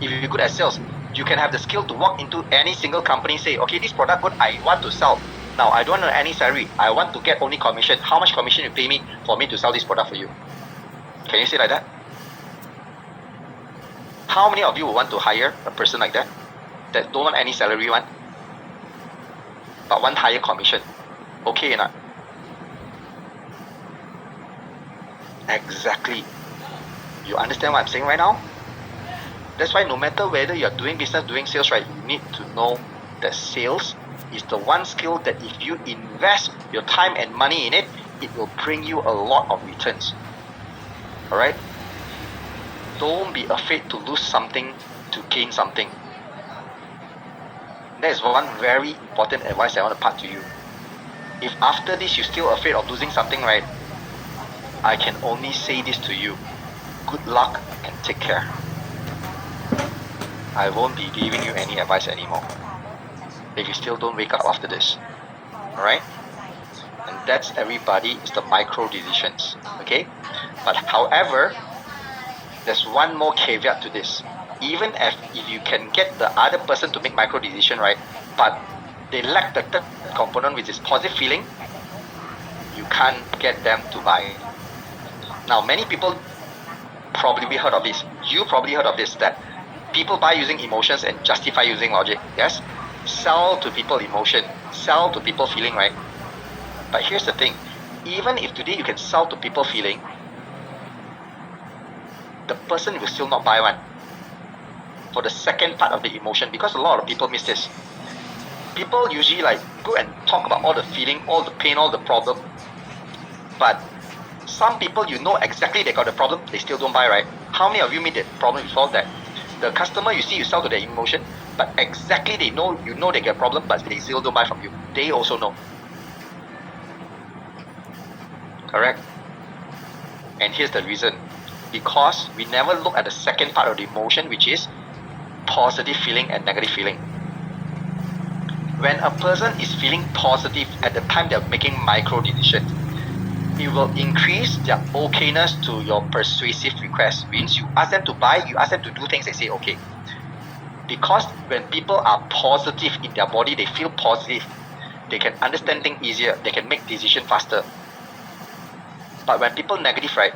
Speaker 1: If you're good at sales, you can have the skill to walk into any single company, say, okay, this product good, I want to sell. Now, I don't want any salary. I want to get only commission. How much commission you pay me for me to sell this product for you? Can you say like that? How many of you would want to hire a person like that don't want any salary one, but want higher commission? Okay or not? Exactly. You understand what I'm saying right now? That's why no matter whether you're doing business, doing sales, right, you need to know that sales is the one skill that if you invest your time and money in it, it will bring you a lot of returns. Alright? Don't be afraid to lose something to gain something. That is one very important advice I want to pass to you. If after this you're still afraid of losing something, right, I can only say this to you. Good luck and take care. I won't be giving you any advice anymore if you still don't wake up after this. Alright? And that's everybody, it's the micro decisions. Okay? But however, there's one more caveat to this. Even if you can get the other person to make micro decision, right, but they lack the third component, which is positive feeling, you can't get them to buy. Now, many people probably heard of this. You probably heard of this, that people buy using emotions and justify using logic. Yes? Sell to people emotion, sell to people feeling, right? But here's the thing. Even if today you can sell to people feeling, the person will still not buy one. For the second part of the emotion, because a lot of people miss this. People usually like go and talk about all the feeling, all the pain, all the problem. But some people, you know exactly they got the problem, they still don't buy, right? How many of you made that problem before, that the customer, you see, you sell to their emotion, but exactly they know, you know they get a problem, but they still don't buy from you. They also know. Correct? And here's the reason. Because we never look at the second part of the emotion, which is positive feeling and negative feeling. When a person is feeling positive at the time they're making micro decisions, it will increase their okayness to your persuasive request. Means you ask them to buy, you ask them to do things, they say okay. Because when people are positive in their body, they feel positive, they can understand things easier, they can make decisions faster. But when people negative, right,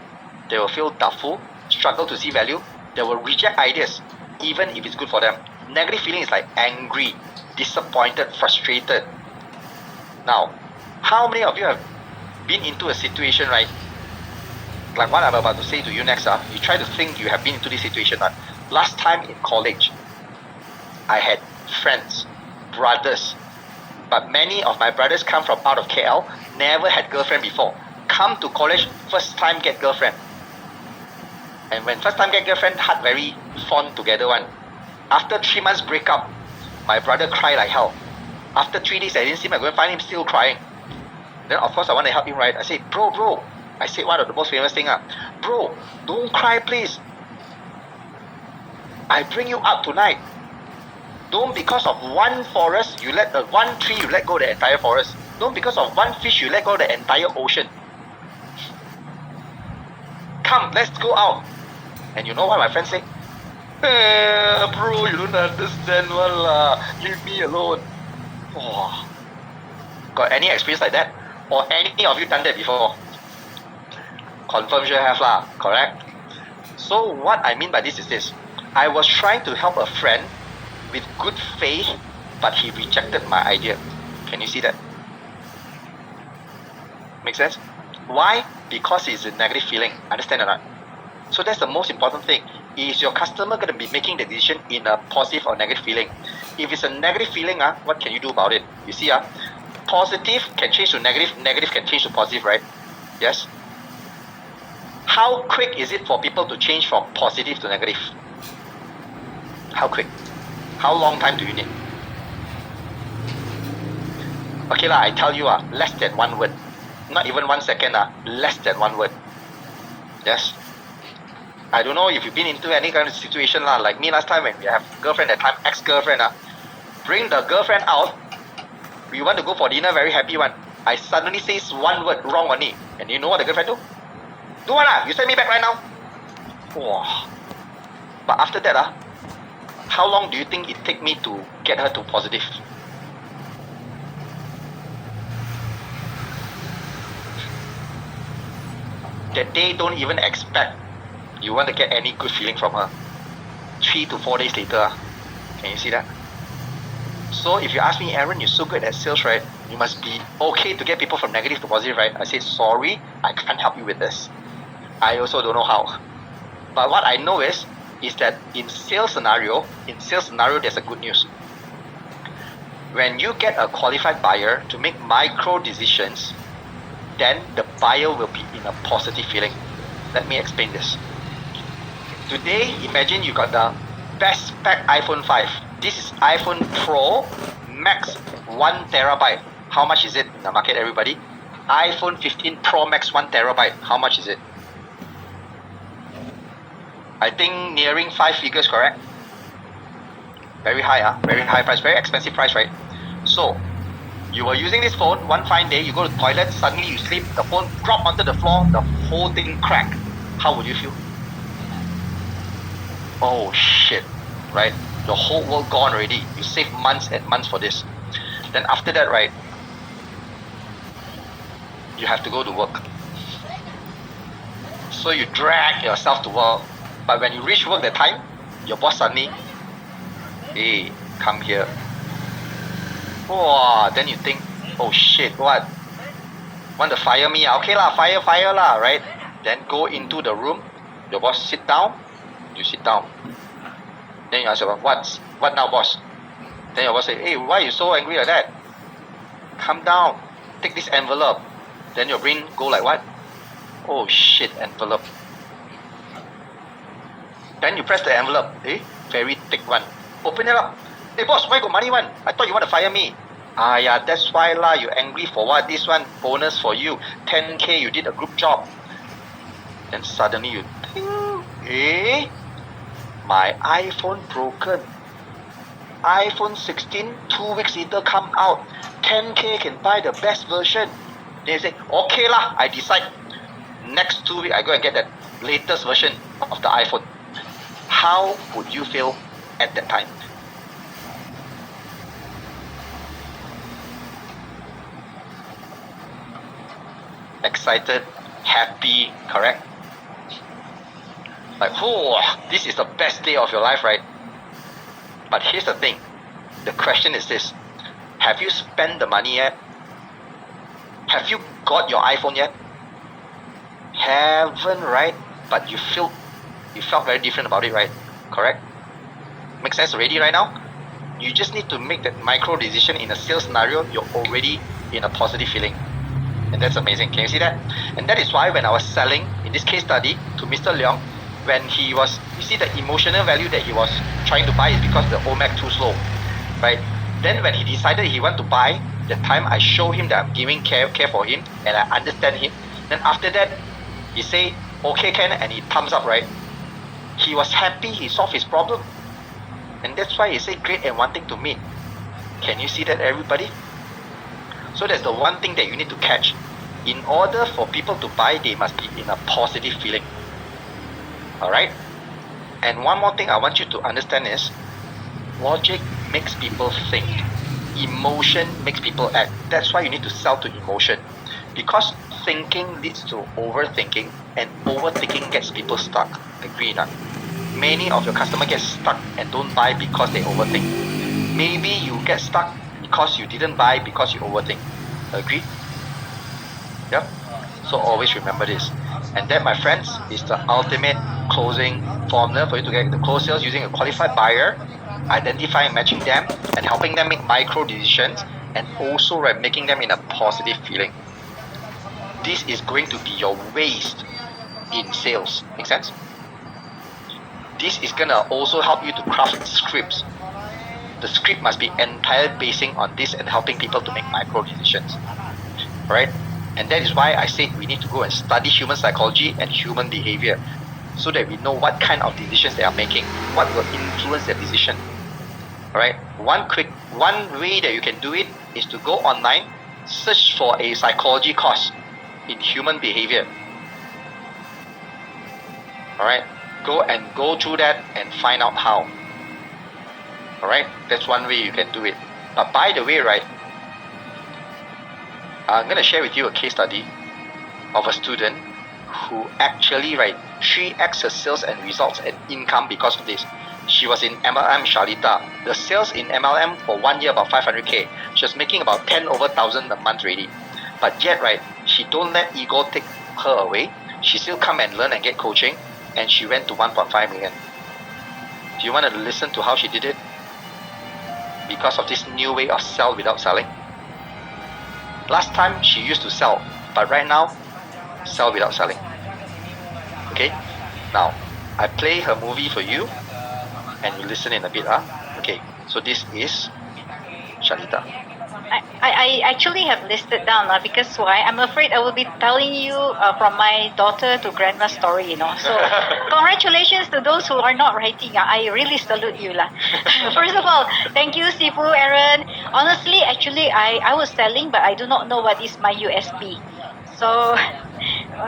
Speaker 1: they will feel doubtful, struggle to see value, they will reject ideas, even if it's good for them. Negative feeling is like angry, disappointed, frustrated. Now, how many of you have been into a situation, right? Like what I'm about to say to you next, you try to think you have been into this situation. Last time in college, I had friends, brothers, but many of my brothers come from out of KL, never had girlfriend before. Come to college, first time get girlfriend. And when first time get girlfriend, heart very fond together one. After 3 months break up, my brother cried like hell. After 3 days, I didn't see him, I go and find him still crying. Then of course I want to help him, right? I say, bro, I said one of the most famous thing, bro, don't cry please. I bring you out tonight. Don't because of one forest, you let the one tree, you let go the entire forest. Don't because of one fish, you let go the entire ocean. Come, let's go out. And you know what my friend say? Bro, you don't understand one lah. Leave me alone. Oh. Got any experience like that? Or any of you done that before? Confirm sure have lah, correct? So what I mean by this is this. I was trying to help a friend with good faith, but he rejected my idea. Can you see that? Make sense? Why? Because it's a negative feeling. Understand or not? So that's the most important thing. Is your customer going to be making the decision in a positive or negative feeling? If it's a negative feeling, what can you do about it? You see, positive can change to negative, negative can change to positive, right? Yes? How quick is it for people to change from positive to negative? How quick? How long time do you need? Okay lah, I tell you, less than 1 word. Not even 1 second, less than 1 word. Yes? I don't know if you've been into any kind of situation lah. Like me last time when we have girlfriend, that time ex-girlfriend, bring the girlfriend out, We want to go for dinner, very happy one. I suddenly says one word wrong only. And you know what the girlfriend do? Do what lah? You send me back right now. Wow. But after that, how long do you think it take me to get her to positive? That they don't even expect you want to get any good feeling from her. 3 to 4 days later, can you see that? So if you ask me, Aaron, you're so good at sales, right? You must be okay to get people from negative to positive, right? I say, sorry, I can't help you with this. I also don't know how. But what I know is that in sales scenario, there's a good news. When you get a qualified buyer to make micro decisions, then the buyer will be in a positive feeling. Let me explain this. Today, imagine you got the best spec iPhone 5. This is iPhone Pro Max 1 terabyte. How much is it in the market, everybody? iPhone 15 Pro Max 1 terabyte. How much is it? I think nearing 5 figures, correct? Very high, very high price, very expensive price, right? So, you were using this phone, one fine day, you go to the toilet, suddenly you sleep, the phone drop onto the floor, the whole thing crack. How would you feel? Oh shit, right? The whole world gone already. You save months and months for this. Then after that, right, you have to go to work. So you drag yourself to work. But when you reach work that time, your boss suddenly, hey, come here. Wow, then you think, oh shit, what? Want to fire me? Okay lah, fire lah, right? Then go into the room, your boss sit down, you sit down. Then you ask your boss, what now, boss? Then your boss say, hey, why you so angry like that? Calm down, take this envelope. Then your brain go like what? Oh shit, envelope. Then you press the envelope, very thick one. Open it up. Hey boss, why got money one? I thought you want to fire me. Yeah, that's why lah, you angry for what? This one, bonus for you. 10K, you did a group job. Then suddenly you think, my iPhone broken. iPhone 16, 2 weeks later come out. 10K can buy the best version. Then you say, okay lah, I decide. Next 2 weeks, I go and get that latest version of the iPhone. How would you feel at that time? Excited, happy, correct? Like, oh, this is the best day of your life, right? But here's the thing. The question is this. Have you spent the money yet? Have you got your iPhone yet? Haven't, right? But you felt very different about it, right? Correct? Make sense already right now? You just need to make that micro decision in a sales scenario. You're already in a positive feeling. And that's amazing. Can you see that? And that is why when I was selling, in this case study, to Mr. Leong, when he was, you see the emotional value that he was trying to buy is because the OMAC too slow, right? Then when he decided he want to buy, the time I show him that I'm giving care for him and I understand him. Then after that, he say, okay Ken, and he thumbs up, right? He was happy, he solved his problem. And that's why he said great and wanting to meet. Can you see that, everybody? So that's the one thing that you need to catch. In order for people to buy, they must be in a positive feeling. Alright? And one more thing I want you to understand is, logic makes people think. Emotion makes people act. That's why you need to sell to emotion. Because thinking leads to overthinking, and overthinking gets people stuck. Agree or not? Many of your customers get stuck and don't buy because they overthink. Maybe you get stuck because you didn't buy because you overthink. Agree? Yep. So always remember this. And that, my friends, is the ultimate closing formula for you to get the close sales using a qualified buyer, identifying and matching them, and helping them make micro decisions, and also making them in a positive feeling. This is going to be your waste in sales. Make sense? This is gonna also help you to craft scripts. The script must be entirely basing on this and helping people to make micro decisions. Right? And that is why I said we need to go and study human psychology and human behavior so that we know what kind of decisions they are making, what will influence their decision. Alright? One way that you can do it is to go online, search for a psychology course in human behavior. Alright, go through that and find out how. Alright, that's one way you can do it. But by the way, right, I'm going to share with you a case study of a student who actually, right, 3x her sales and results and income because of this. She was in MLM, Shalita. The sales in MLM for 1 year about 500k. She was making about 10 over 1,000 a month already. But yet, right, she don't let ego take her away. She still come and learn and get coaching, and she went to 1.5 million. Do you want to listen to how she did it? Because of this new way of sell without selling. Last time she used to sell, but right now, sell without selling. Okay? Now, I play her movie for you, and you listen in a bit. Okay, so this is Shalita.
Speaker 3: I actually have listed down because why? I'm afraid I will be telling you from my daughter to grandma's story, So congratulations to those who are not writing. I really salute you. First of all, thank you, Sifu, Aaron. Honestly, actually, I was selling, but I do not know what is my USP. So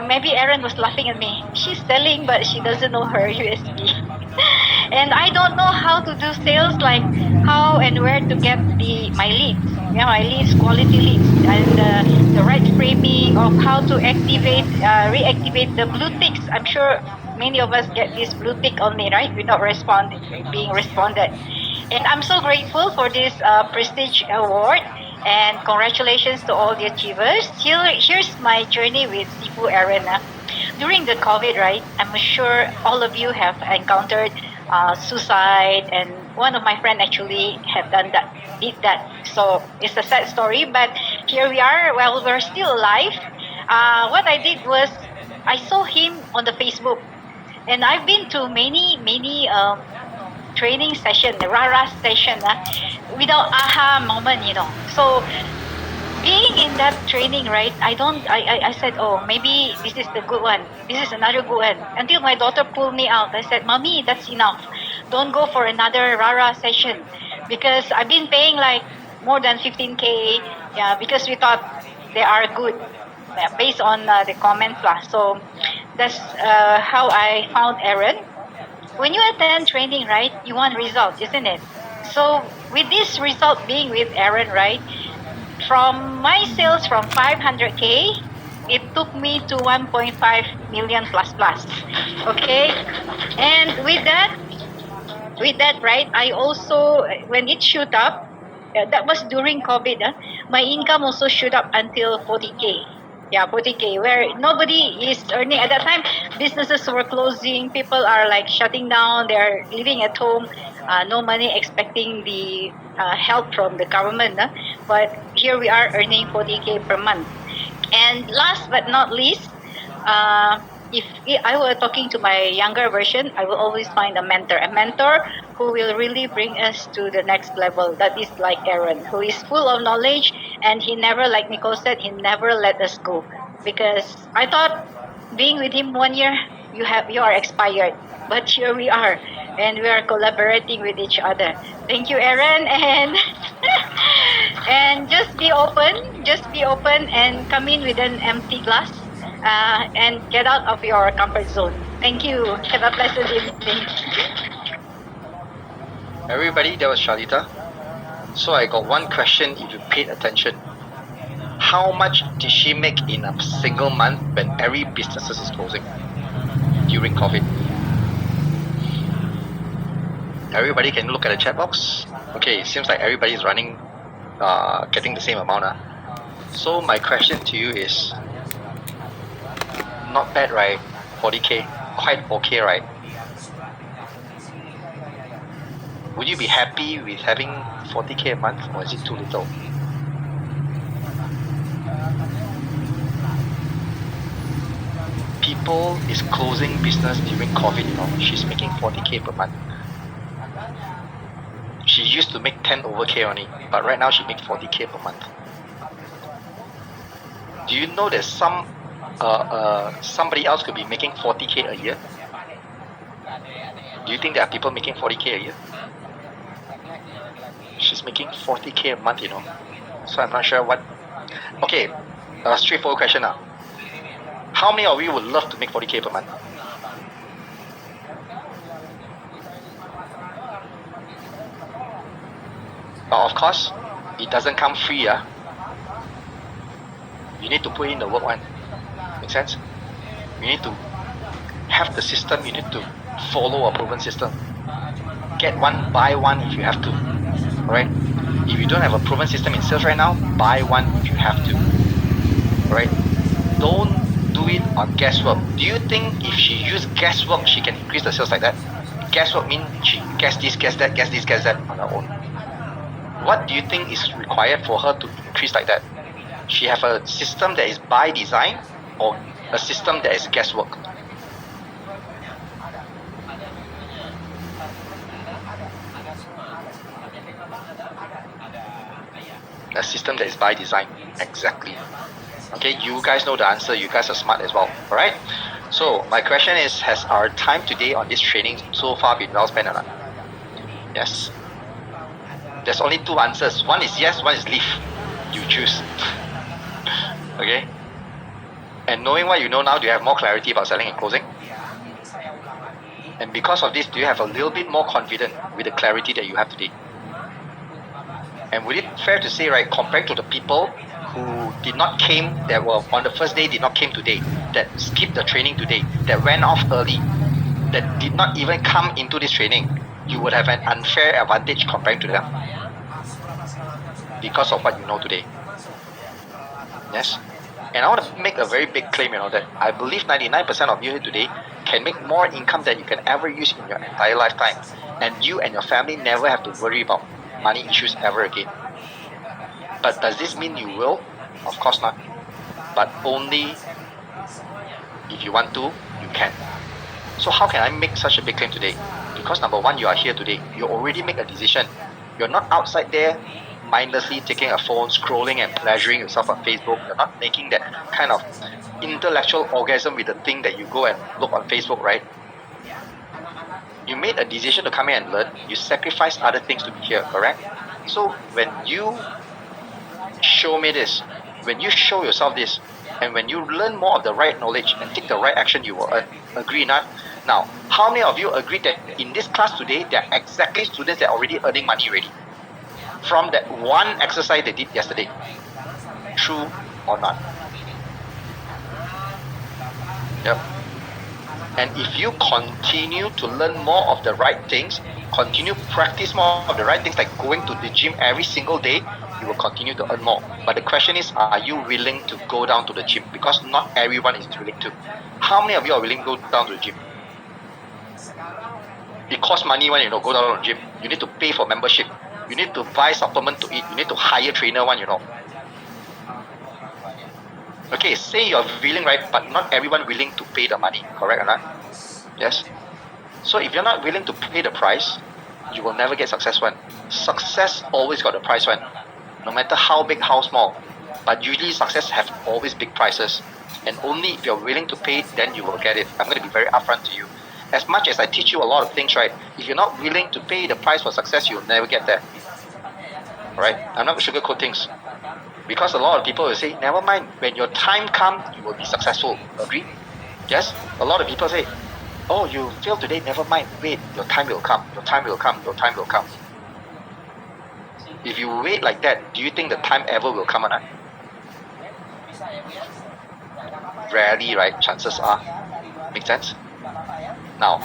Speaker 3: maybe Aaron was laughing at me. She's selling, but she doesn't know her USP. And I don't know how to do sales, like how and where to get my leads. Yeah, my leads, quality leads, and the right framing of how to reactivate the blue ticks. I'm sure many of us get this blue tick only, right, without being responded. And I'm so grateful for this prestige award. And congratulations to all the achievers. Here's my journey with Sifu Aaron. During the COVID, right, I'm sure all of you have encountered suicide, and one of my friends actually did that. So it's a sad story, but here we are. Well, we're still alive. What I did was I saw him on the Facebook, and I've been to many training session, rara session, without aha moment, So being in that training, right, I said, oh, maybe this is the good one. This is another good one. Until my daughter pulled me out. I said, Mommy, that's enough. Don't go for another rara session. Because I've been paying like more than 15K, because we thought they are good, based on the comments. So that's how I found Aaron. When you attend training, right, you want results, isn't it? So with this result being with Aaron, right, from my sales from 500K, it took me to 1.5 million plus. Okay? And with that, right, I also, when it shoot up, that was during COVID, my income also shoot up until 40K. Yeah, 40K, where nobody is earning. At that time, businesses were closing. People are like shutting down. They're living at home. No money, expecting the help from the government. But here we are earning 40K per month. And last but not least, if I were talking to my younger version, I will always find a mentor who will really bring us to the next level. That is like Aaron, who is full of knowledge, and he never, like Nicole said, he never let us go. Because I thought being with him 1 year, you are expired. But here we are, and we are collaborating with each other. Thank you, Aaron, and and just be open, and come in with an empty glass. And get out of your comfort zone. Thank you. Have a pleasant evening.
Speaker 1: Everybody, that was Shalita. So I got one question if you paid attention. How much did she make in a single month when every business is closing during COVID? Everybody can look at the chat box. Okay, it seems like everybody is running, getting the same amount. So my question to you is, not bad, right? 40K, quite okay, right? Would you be happy with having 40K a month, or is it too little? People is closing business during COVID, she's making 40K per month. She used to make 10 over K only, but right now she makes 40K per month. Do you know there's somebody else could be making 40K a year? Do you think there are people making 40K a year? She's making 40K a month, So I'm not sure what. Okay, a straightforward question now. How many of you would love to make 40K per month? But of course, it doesn't come free. You need to put in the work one. Make sense? You need to have the system. You need to follow a proven system. Get one, buy one if you have to. Alright? If you don't have a proven system in sales right now, buy one if you have to. Alright? Don't do it on guesswork. Do you think if she used guesswork, she can increase the sales like that? Guesswork means she guess this, guess that, guess this, guess that on her own. What do you think is required for her to increase like that? She have a system that is by design or a system that is guesswork? A system that is by design. Exactly. Okay, you guys know the answer. You guys are smart as well. Alright? So my question is, has our time today on this training so far been well spent or not? Yes. There's only two answers. One is yes, one is leave. You choose. Okay? And knowing what you know now, do you have more clarity about selling and closing? And because of this, do you have a little bit more confidence with the clarity that you have today? And would it fair to say, right, compared to the people who did not came, that were on the first day, did not came today, that skipped the training today, that went off early, that did not even come into this training, you would have an unfair advantage comparing to them because of what you know today. Yes? And I want to make a very big claim, that I believe 99% of you here today can make more income than you can ever use in your entire lifetime. And you and your family never have to worry about money issues ever again. But does this mean you will? Of course not. But only if you want to, you can. So how can I make such a big claim today? Because number one, you are here today. You already make a decision. You're not outside there mindlessly taking a phone, scrolling and pleasuring yourself on Facebook. You're not making that kind of intellectual orgasm with the thing that you go and look on Facebook, right? You made a decision to come here and learn. You sacrifice other things to be here, correct? So when you show me this, when you show yourself this, and when you learn more of the right knowledge and take the right action, you will earn. Agree not? Now, how many of you agree that in this class today, there are exactly students that are already earning money already? From that one exercise they did yesterday. True or not? Yep. And if you continue to learn more of the right things, continue practice more of the right things, like going to the gym every single day, you will continue to earn more. But the question is, are you willing to go down to the gym? Because not everyone is willing to. How many of you are willing to go down to the gym? It costs money when go down to the gym. You need to pay for membership. You need to buy supplement to eat. You need to hire trainer one. Okay, say you're willing, right? But not everyone willing to pay the money. Correct or not? Yes. So if you're not willing to pay the price, you will never get success one. Success always got a price one. No matter how big, how small. But usually success have always big prices. And only if you're willing to pay, then you will get it. I'm going to be very upfront to you. As much as I teach you a lot of things, right? If you're not willing to pay the price for success, you'll never get there. Alright? I'm not going to sugarcoat things. Because a lot of people will say, never mind, when your time comes, you will be successful. Agree? Yes? A lot of people say, oh, you failed today, never mind, wait, your time will come, your time will come, your time will come. If you wait like that, do you think the time ever will come or not? Rarely, right? Chances are. Make sense? Now,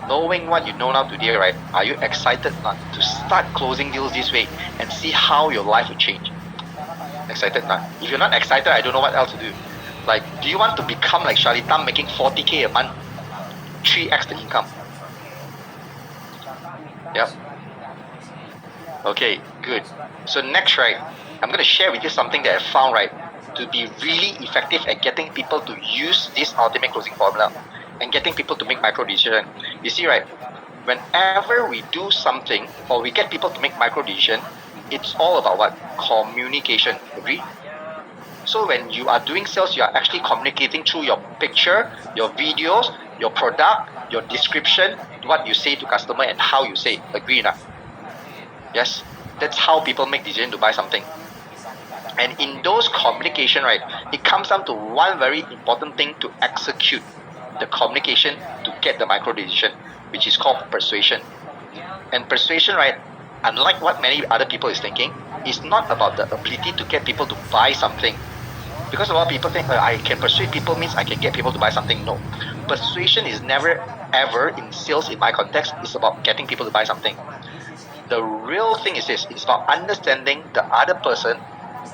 Speaker 1: knowing what you know now today, right, are you excited not to start closing deals this way and see how your life will change? Excited not? If you're not excited, I don't know what else to do. Like, do you want to become like Charlie Tam making 40K a month? 3x the income. Yep. Okay, good. So next, right, I'm going to share with you something that I found, right, to be really effective at getting people to use this ultimate closing formula and getting people to make micro decision. You see, right, whenever we do something or we get people to make micro decision, it's all about what? Communication. Agree? So when you are doing sales, you are actually communicating through your picture, your videos, your product, your description, what you say to customer and how you say. Agree not? Yes? That's how people make decision to buy something. And in those communication, right, it comes down to one very important thing to execute the communication to get the micro decision, which is called persuasion. And persuasion, right, unlike what many other people is thinking, is not about the ability to get people to buy something. Because a lot of people think, I can persuade people means I can get people to buy something. No. Persuasion is never ever in sales, in my context, is about getting people to buy something. The real thing is this, it's about understanding the other person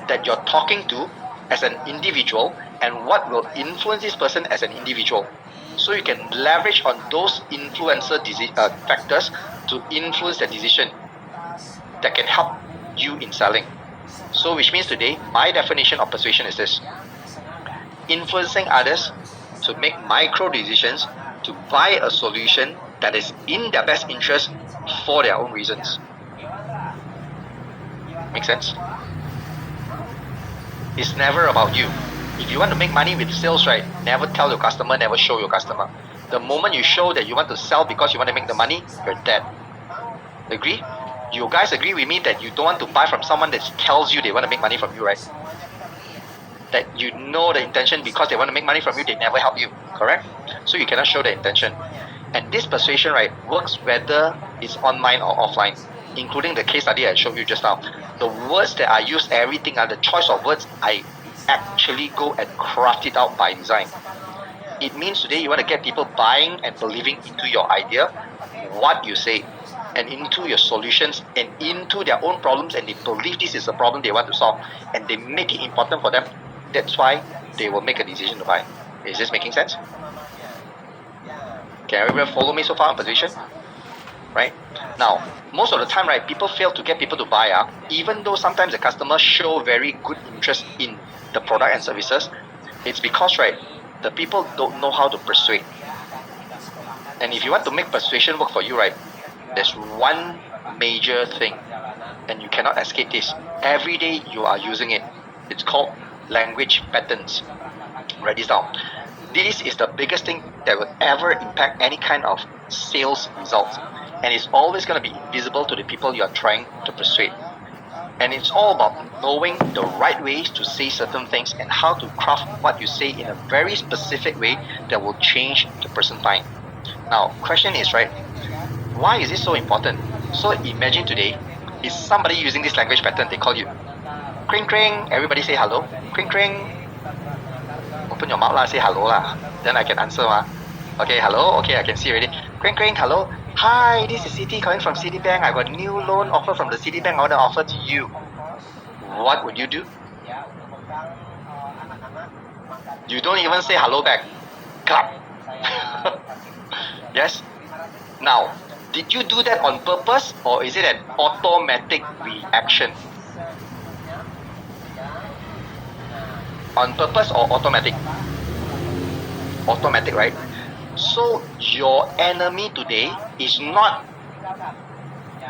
Speaker 1: that you're talking to as an individual and what will influence this person as an individual. So you can leverage on those influencer factors to influence the decision that can help you in selling. So which means today, my definition of persuasion is this: influencing others to make micro decisions to buy a solution that is in their best interest for their own reasons. Make sense? It's never about you. If you want to make money with sales, right, never tell your customer, never show your customer. The moment you show that you want to sell because you want to make the money, you're dead. Agree? You guys agree with me that you don't want to buy from someone that tells you they want to make money from you, right? That you know the intention because they want to make money from you, they never help you, correct? So you cannot show the intention. And this persuasion, right, works whether it's online or offline, including the case study I showed you just now. The words that I use, everything, the choice of words, I actually go and craft it out by design. It means today you want to get people buying and believing into your idea, what you say, and into your solutions and into their own problems, and they believe this is a problem they want to solve and they make it important for them. That's why they will make a decision to buy. Is this making sense? Can everyone follow me so far on persuasion? Right? Now, most of the time, right, people fail to get people to buy, even though sometimes the customers show very good interest in the product and services. It's because, right, the people don't know how to persuade. And if you want to make persuasion work for you, right, there's one major thing, and you cannot escape this. Every day you are using it. It's called language patterns. Write this down. This is the biggest thing that will ever impact any kind of sales results. And it's always going to be invisible to the people you are trying to persuade. And it's all about knowing the right ways to say certain things and how to craft what you say in a very specific way that will change the person's mind. Now, question is, right, why is this so important? So imagine today, is somebody using this language pattern, they call you. Kring kring, everybody say hello. Kring kring. Open your mouth lah, say hello lah. Then I can answer Okay, hello, okay, I can see already. Kring kring, hello. Hi, this is Citi calling from Citibank. I got a new loan offer from the Citibank I want to offer to you. What would you do? You don't even say hello back. Clap. Yes? Now, did you do that on purpose or is it an automatic reaction? On purpose or automatic? Automatic, right? So your enemy today is not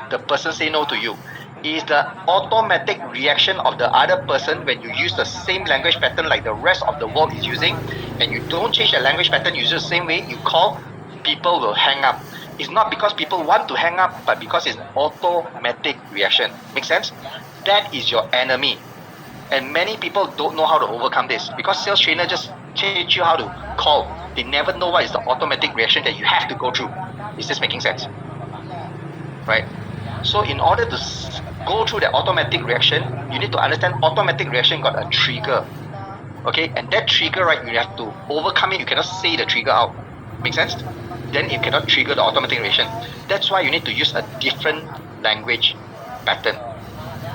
Speaker 1: the person say no to you. It is the automatic reaction of the other person when you use the same language pattern like the rest of the world is using, and you don't change the language pattern, you use the same way you call, people will hang up. It's not because people want to hang up, but because it's an automatic reaction. Make sense? That is your enemy. And many people don't know how to overcome this because sales trainer just teach you how to call. They never know what is the automatic reaction that you have to go through. Is this making sense? Right? So in order to go through the automatic reaction, you need to understand automatic reaction got a trigger. Okay? And that trigger, right, you have to overcome it. You cannot say the trigger out. Make sense? Then it cannot trigger the automatic reaction. That's why you need to use a different language pattern.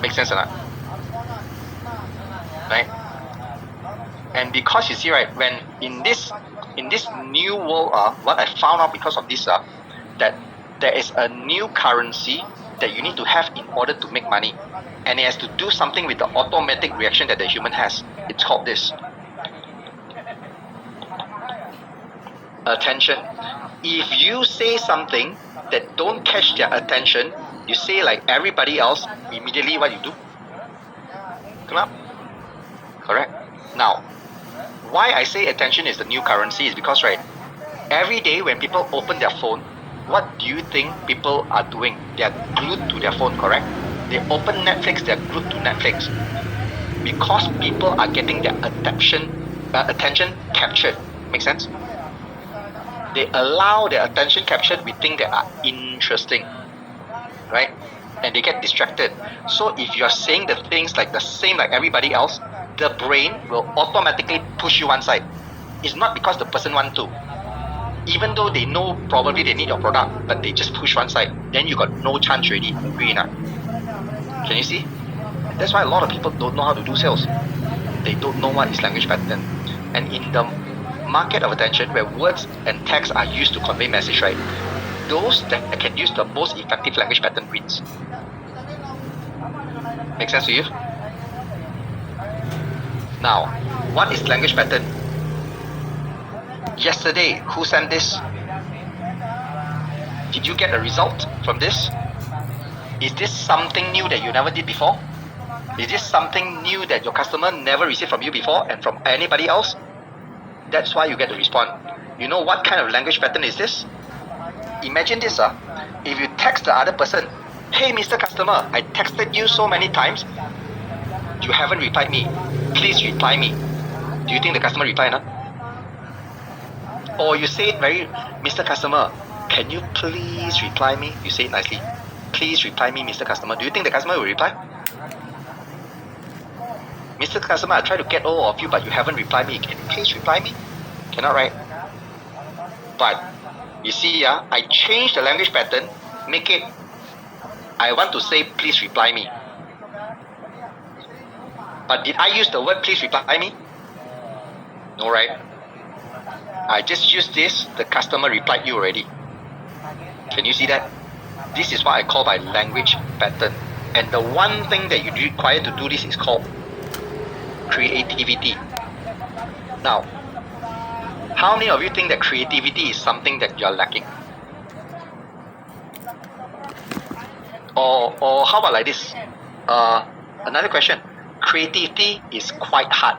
Speaker 1: Make sense or not? Right? And because you see, right, when in this new world, what I found out because of this, that there is a new currency that you need to have in order to make money, and it has to do something with the automatic reaction that the human has. It's called this: attention. If you say something that don't catch their attention, you say like everybody else, immediately what you do? Come up. Correct? Now, why I say attention is the new currency is because, right, every day when people open their phone, what do you think people are doing? They are glued to their phone, correct? They open Netflix, they are glued to Netflix. because people are getting their attention captured. Make sense? They allow their attention captured with things that are interesting, right? And they get distracted. So if you're saying the things like the same like everybody else, the brain will automatically push you one side. It's not because the person want to. Even though they know probably they need your product, but they just push one side. Then you got no chance already. Agree or not? Can you see? That's why a lot of people don't know how to do sales. They don't know what is language pattern. And in the market of attention, where words and text are used to convey message, right? Those that can use the most effective language pattern wins. Make sense to you? Now, what is language pattern? Yesterday, who sent this? Did you get a result from this? Is this something new that you never did before? Is this something new that your customer never received from you before and from anybody else? That's why you get the response. You know what kind of language pattern is this? Imagine this, if you text the other person, hey Mr. Customer, I texted you so many times, you haven't replied me. Please reply me. Do you think the customer reply or not? Or you say it very, Mr. Customer, can you please reply me? You say it nicely. Please reply me, Mr. Customer. Do you think the customer will reply? Mr. Customer, I try to get hold of you, but you haven't replied me. Can you please reply me? Cannot, right? But you see, I changed the language pattern, make it, I want to say, please reply me. But did I use the word please reply me? No, right? I just used this, the customer replied you already. Can you see that? This is what I call by language pattern. And the one thing that you require to do this is called creativity. Now, how many of you think that creativity is something that you're lacking? Or how about like this? Another question. Creativity is quite hard.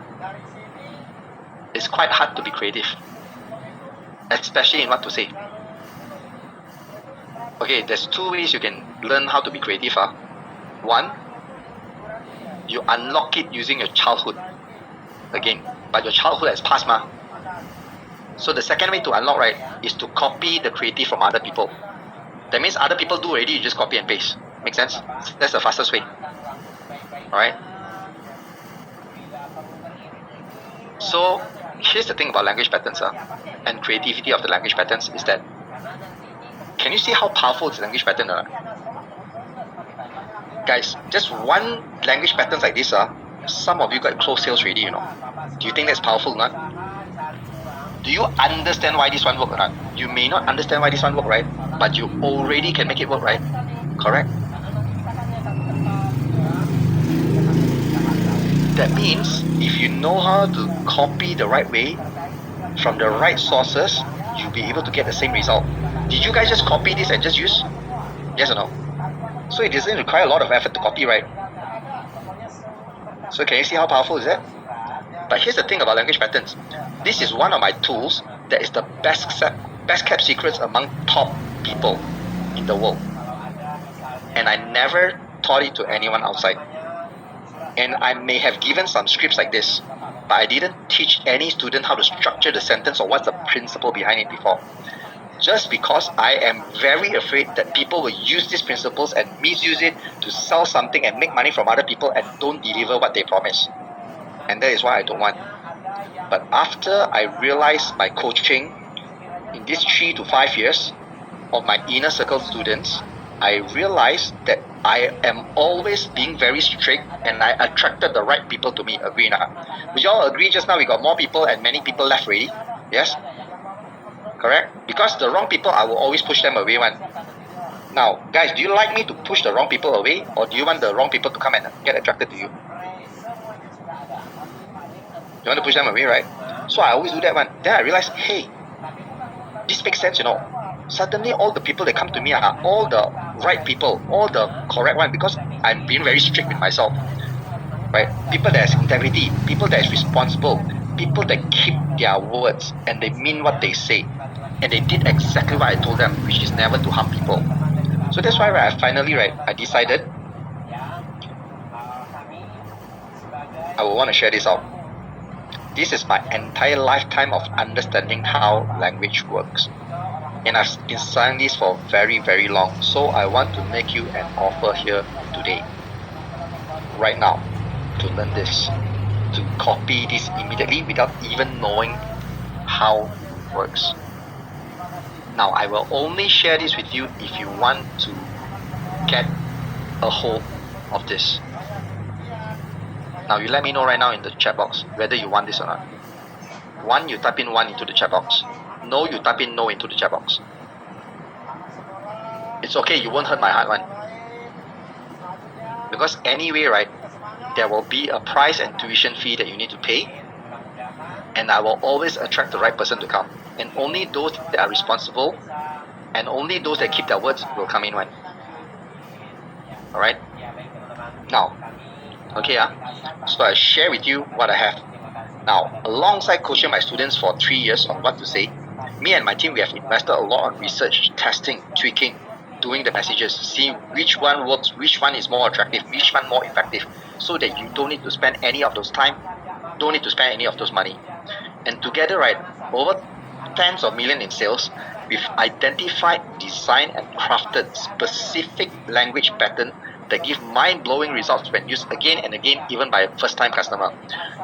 Speaker 1: It's quite hard to be creative, especially in what to say. Okay, there's two ways you can learn how to be creative. One, you unlock it using your childhood. Again, but your childhood has passed, ma. So the second way to unlock, right, is to copy the creative from other people. That means other people do already, you just copy and paste. Make sense? That's the fastest way. Alright? So here's the thing about language patterns and creativity of the language patterns is that, can you see how powerful is language pattern? Guys, just one language pattern like this, some of you got close sales already, you know. Do you think that's powerful or not? Do you understand why this one work or not? You may not understand why this one work, right? But you already can make it work, right? Correct? That means if you know how to copy the right way from the right sources, you'll be able to get the same result. Did you guys just copy this and just use? Yes or no? So it doesn't require a lot of effort to copy, right? So can you see how powerful is that? But here's the thing about language patterns. This is one of my tools that is the best kept secrets among top people in the world. And I never taught it to anyone outside. And I may have given some scripts like this, but I didn't teach any student how to structure the sentence or what's the principle behind it before. Just because I am very afraid that people will use these principles and misuse it to sell something and make money from other people and don't deliver what they promise. And that is why I don't want. But after I realized my coaching in these 3 to 5 years of my inner circle students, I realized that I am always being very strict and I attracted the right people to me. Agree or not? Would you all agree just now we got more people and many people left already? Yes? Correct? Because the wrong people, I will always push them away one. Now, guys, do you like me to push the wrong people away or do you want the wrong people to come and get attracted to you? You want to push them away, right? So I always do that one. Then I realize, hey, this makes sense, you know. Suddenly all the people that come to me are all the right people, all the correct one, because I'm being very strict with myself. Right? People that has integrity, people that is responsible, people that keep their words and they mean what they say. And they did exactly what I told them, which is never to harm people. So that's why I finally, I decided I will want to share this out. This is my entire lifetime of understanding how language works. And I've been studying this for very, very long. So I want to make you an offer here today, right now, to learn this, to copy this immediately without even knowing how it works. Now, I will only share this with you if you want to get a hold of this. Now, you let me know right now in the chat box whether you want this or not. 1, you type in 1 into the chat box. No, you type in no into the chat box. It's okay, you won't hurt my heart one. Because anyway, right, there will be a price and tuition fee that you need to pay. And I will always attract the right person to come. And only those that are responsible and only those that keep their words will come in one. Alright? Now, okay, so I share with you what I have. Now, alongside coaching my students for 3 years on what to say, me and my team, we have invested a lot on research, testing, tweaking, doing the messages, see which one works, which one is more attractive, which one more effective, so that you don't need to spend any of those time, don't need to spend any of those money. And together, right, over tens of millions in sales, we've identified, designed, and crafted specific language pattern that give mind-blowing results when used again and again, even by a first-time customer.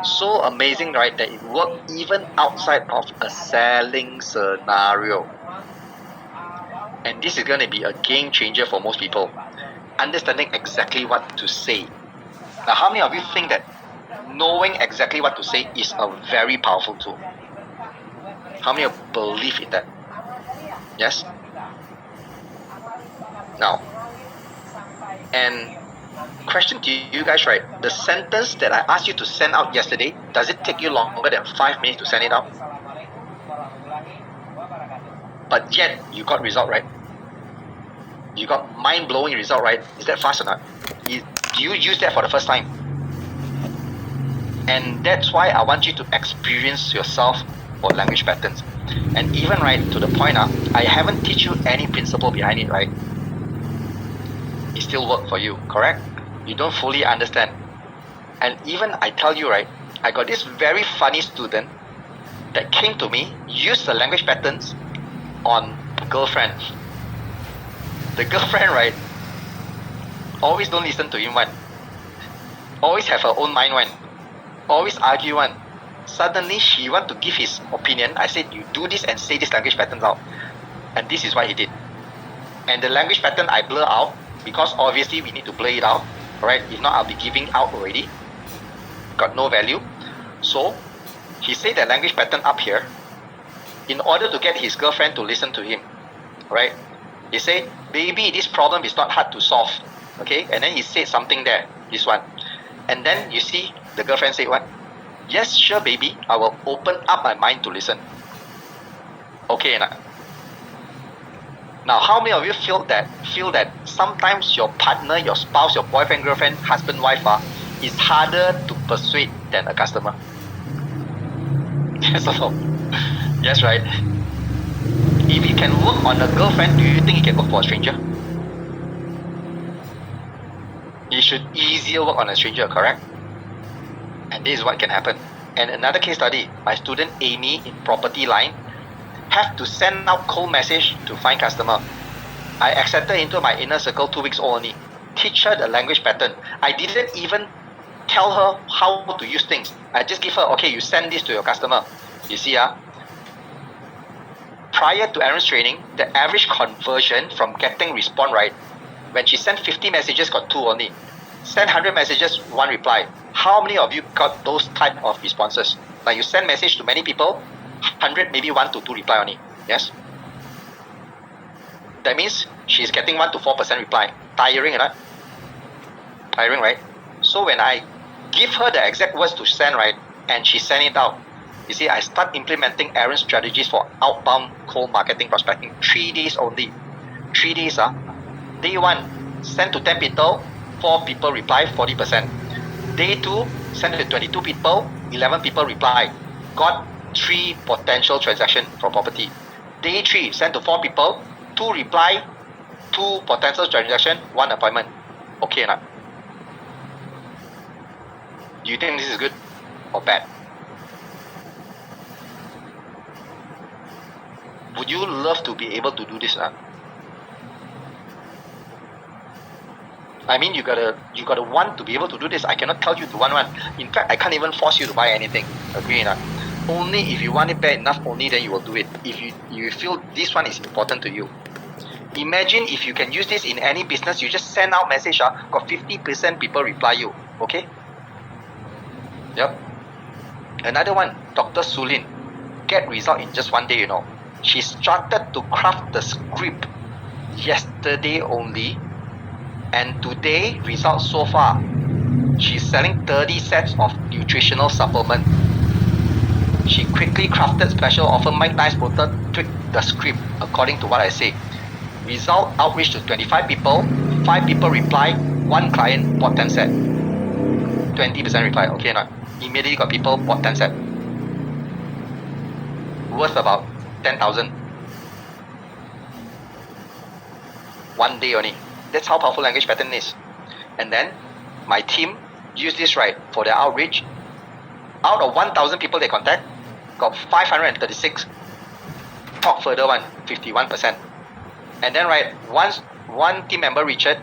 Speaker 1: So amazing, right, that it worked even outside of a selling scenario. And this is going to be a game changer for most people, understanding exactly what to say. Now, how many of you think that knowing exactly what to say is a very powerful tool? How many of you believe in that? Yes? Now, and question to you guys, right? The sentence that I asked you to send out yesterday, does it take you longer than 5 minutes to send it out? But yet, you got result, right? You got mind-blowing result, right? Is that fast or not? Do you use that for the first time? And that's why I want you to experience yourself for language patterns. And even right to the point, I haven't teach you any principle behind it, right? It still work for you, correct? You don't fully understand. And even I tell you, right, I got this very funny student that came to me, used the language patterns on girlfriend. The girlfriend, right, always don't listen to him one. Always have her own mind one. Always argue one. Suddenly she want to give his opinion. I said, you do this and say this language patterns out. And this is what he did. And the language pattern I blur out, because obviously we need to blur it out, right? If not, I'll be giving out already. Got no value. So he said the language pattern up here in order to get his girlfriend to listen to him, right? He said, baby, this problem is not hard to solve, okay? And then he said something there, this one. And then you see the girlfriend say what? Yes, sure, baby, I will open up my mind to listen. Okay, now how many of you feel that sometimes your partner, your spouse, your boyfriend, girlfriend, husband, wife is harder to persuade than a customer? Yes or no? Yes, right? If you can work on a girlfriend, do you think you can work for a stranger? You should easier work on a stranger, correct? And this is what can happen. And another case study, my student Amy in property line have to send out cold message to find customer. I accepted into my inner circle 2 weeks only. Teach her the language pattern. I didn't even tell her how to use things. I just give her, okay, you send this to your customer. You see, prior to Aaron's training, the average conversion from getting response right, when she sent 50 messages, got 2 only. Send 100 messages, 1 reply. How many of you got those type of responses? Like you send message to many people, 100, maybe 1 to 2 reply only. Yes? That means she's getting 1 to 4% reply. Tiring, right? Tiring, right? So when I give her the exact words to send, right, and she send it out, you see, I start implementing Aaron's strategies for outbound cold marketing prospecting. 3 days only. 3 days. Day 1, send to 10 people, 4 people reply, 40%. Day 2, send to 22 people, 11 people reply. Got 3 potential transactions for property. Day 3, send to 4 people, 2 reply, 2 potential transaction, 1 appointment. Okay, now. Do you think this is good or bad? Would you love to be able to do this? I mean, you gotta want to be able to do this. I cannot tell you to want one. In fact, I can't even force you to buy anything. Agree or not? Only if you want it bad enough, only then you will do it. If you feel this one is important to you. Imagine if you can use this in any business, you just send out message, got 50% people reply you. Okay? Yep. Another one, Dr. Sulin, get result in just one day, you know. She started to craft the script yesterday only, and today, results so far, she's selling 30 sets of nutritional supplement. She quickly crafted special offer, Mike Nice Potter, tweaked the script according to what I say. Result outreach to 25 people, 5 people reply, 1 client bought 10 set. 20% reply, okay or not? Immediately got people bought 10 set. Worth about 10,000. One day only. That's how powerful language pattern is. And then my team use this right for their outreach. Out of 1,000 people they contact, got 536. Talk further one, 51%. And then right, once one team member Richard,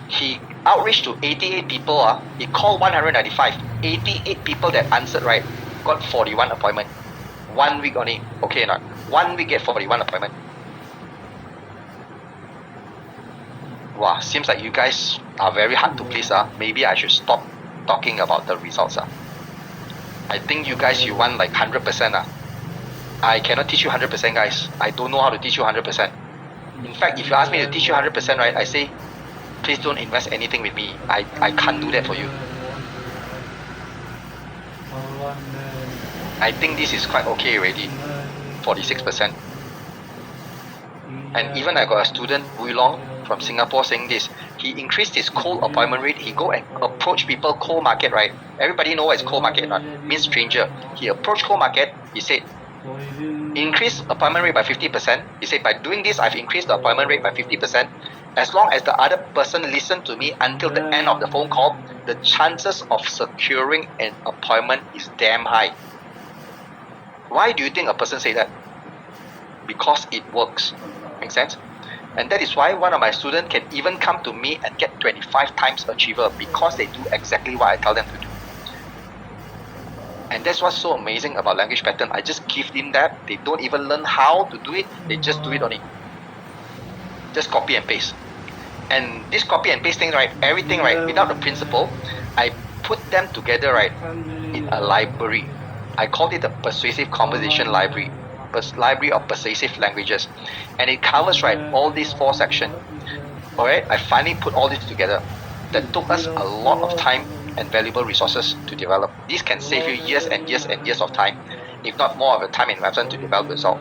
Speaker 1: he outreached to 88 people. He called 195. 88 people that answered right, got 41 appointment. 1 week only. Okay or not? 1 week get 41 appointment. Wow, seems like you guys are very hard to please. Maybe I should stop talking about the results. I think you guys, you want like 100%. I cannot teach you 100%, guys. I don't know how to teach you 100%. In fact, if you ask me to teach you 100%, right, I say, please don't invest anything with me. I can't do that for you. I think this is quite okay already. 46%. And even I got a student, Wui Long, from Singapore saying this. He increased his cold appointment rate. He go and approach people cold market, right? Everybody know what is cold market, not means stranger. He approached cold market. He said, increase appointment rate by 50%. He said, by doing this, I've increased the appointment rate by 50%. As long as the other person listened to me until the end of the phone call, the chances of securing an appointment is damn high. Why do you think a person say that? Because it works. Make sense? And that is why one of my students can even come to me and get 25 times achiever, because they do exactly what I tell them to do. And that's what's so amazing about language pattern. I just give them that. They don't even learn how to do it. They just do it only. Just copy and paste. And this copy and paste thing, right, everything, right, without the principle, I put them together, right, in a library. I called it the Persuasive Conversation Library. Library of Persuasive Languages. And it covers, right, all these 4 sections. Alright, I finally put all this together. That took us a lot of time and valuable resources to develop. This can save you years and years and years of time, if not more of a time investment to develop the result.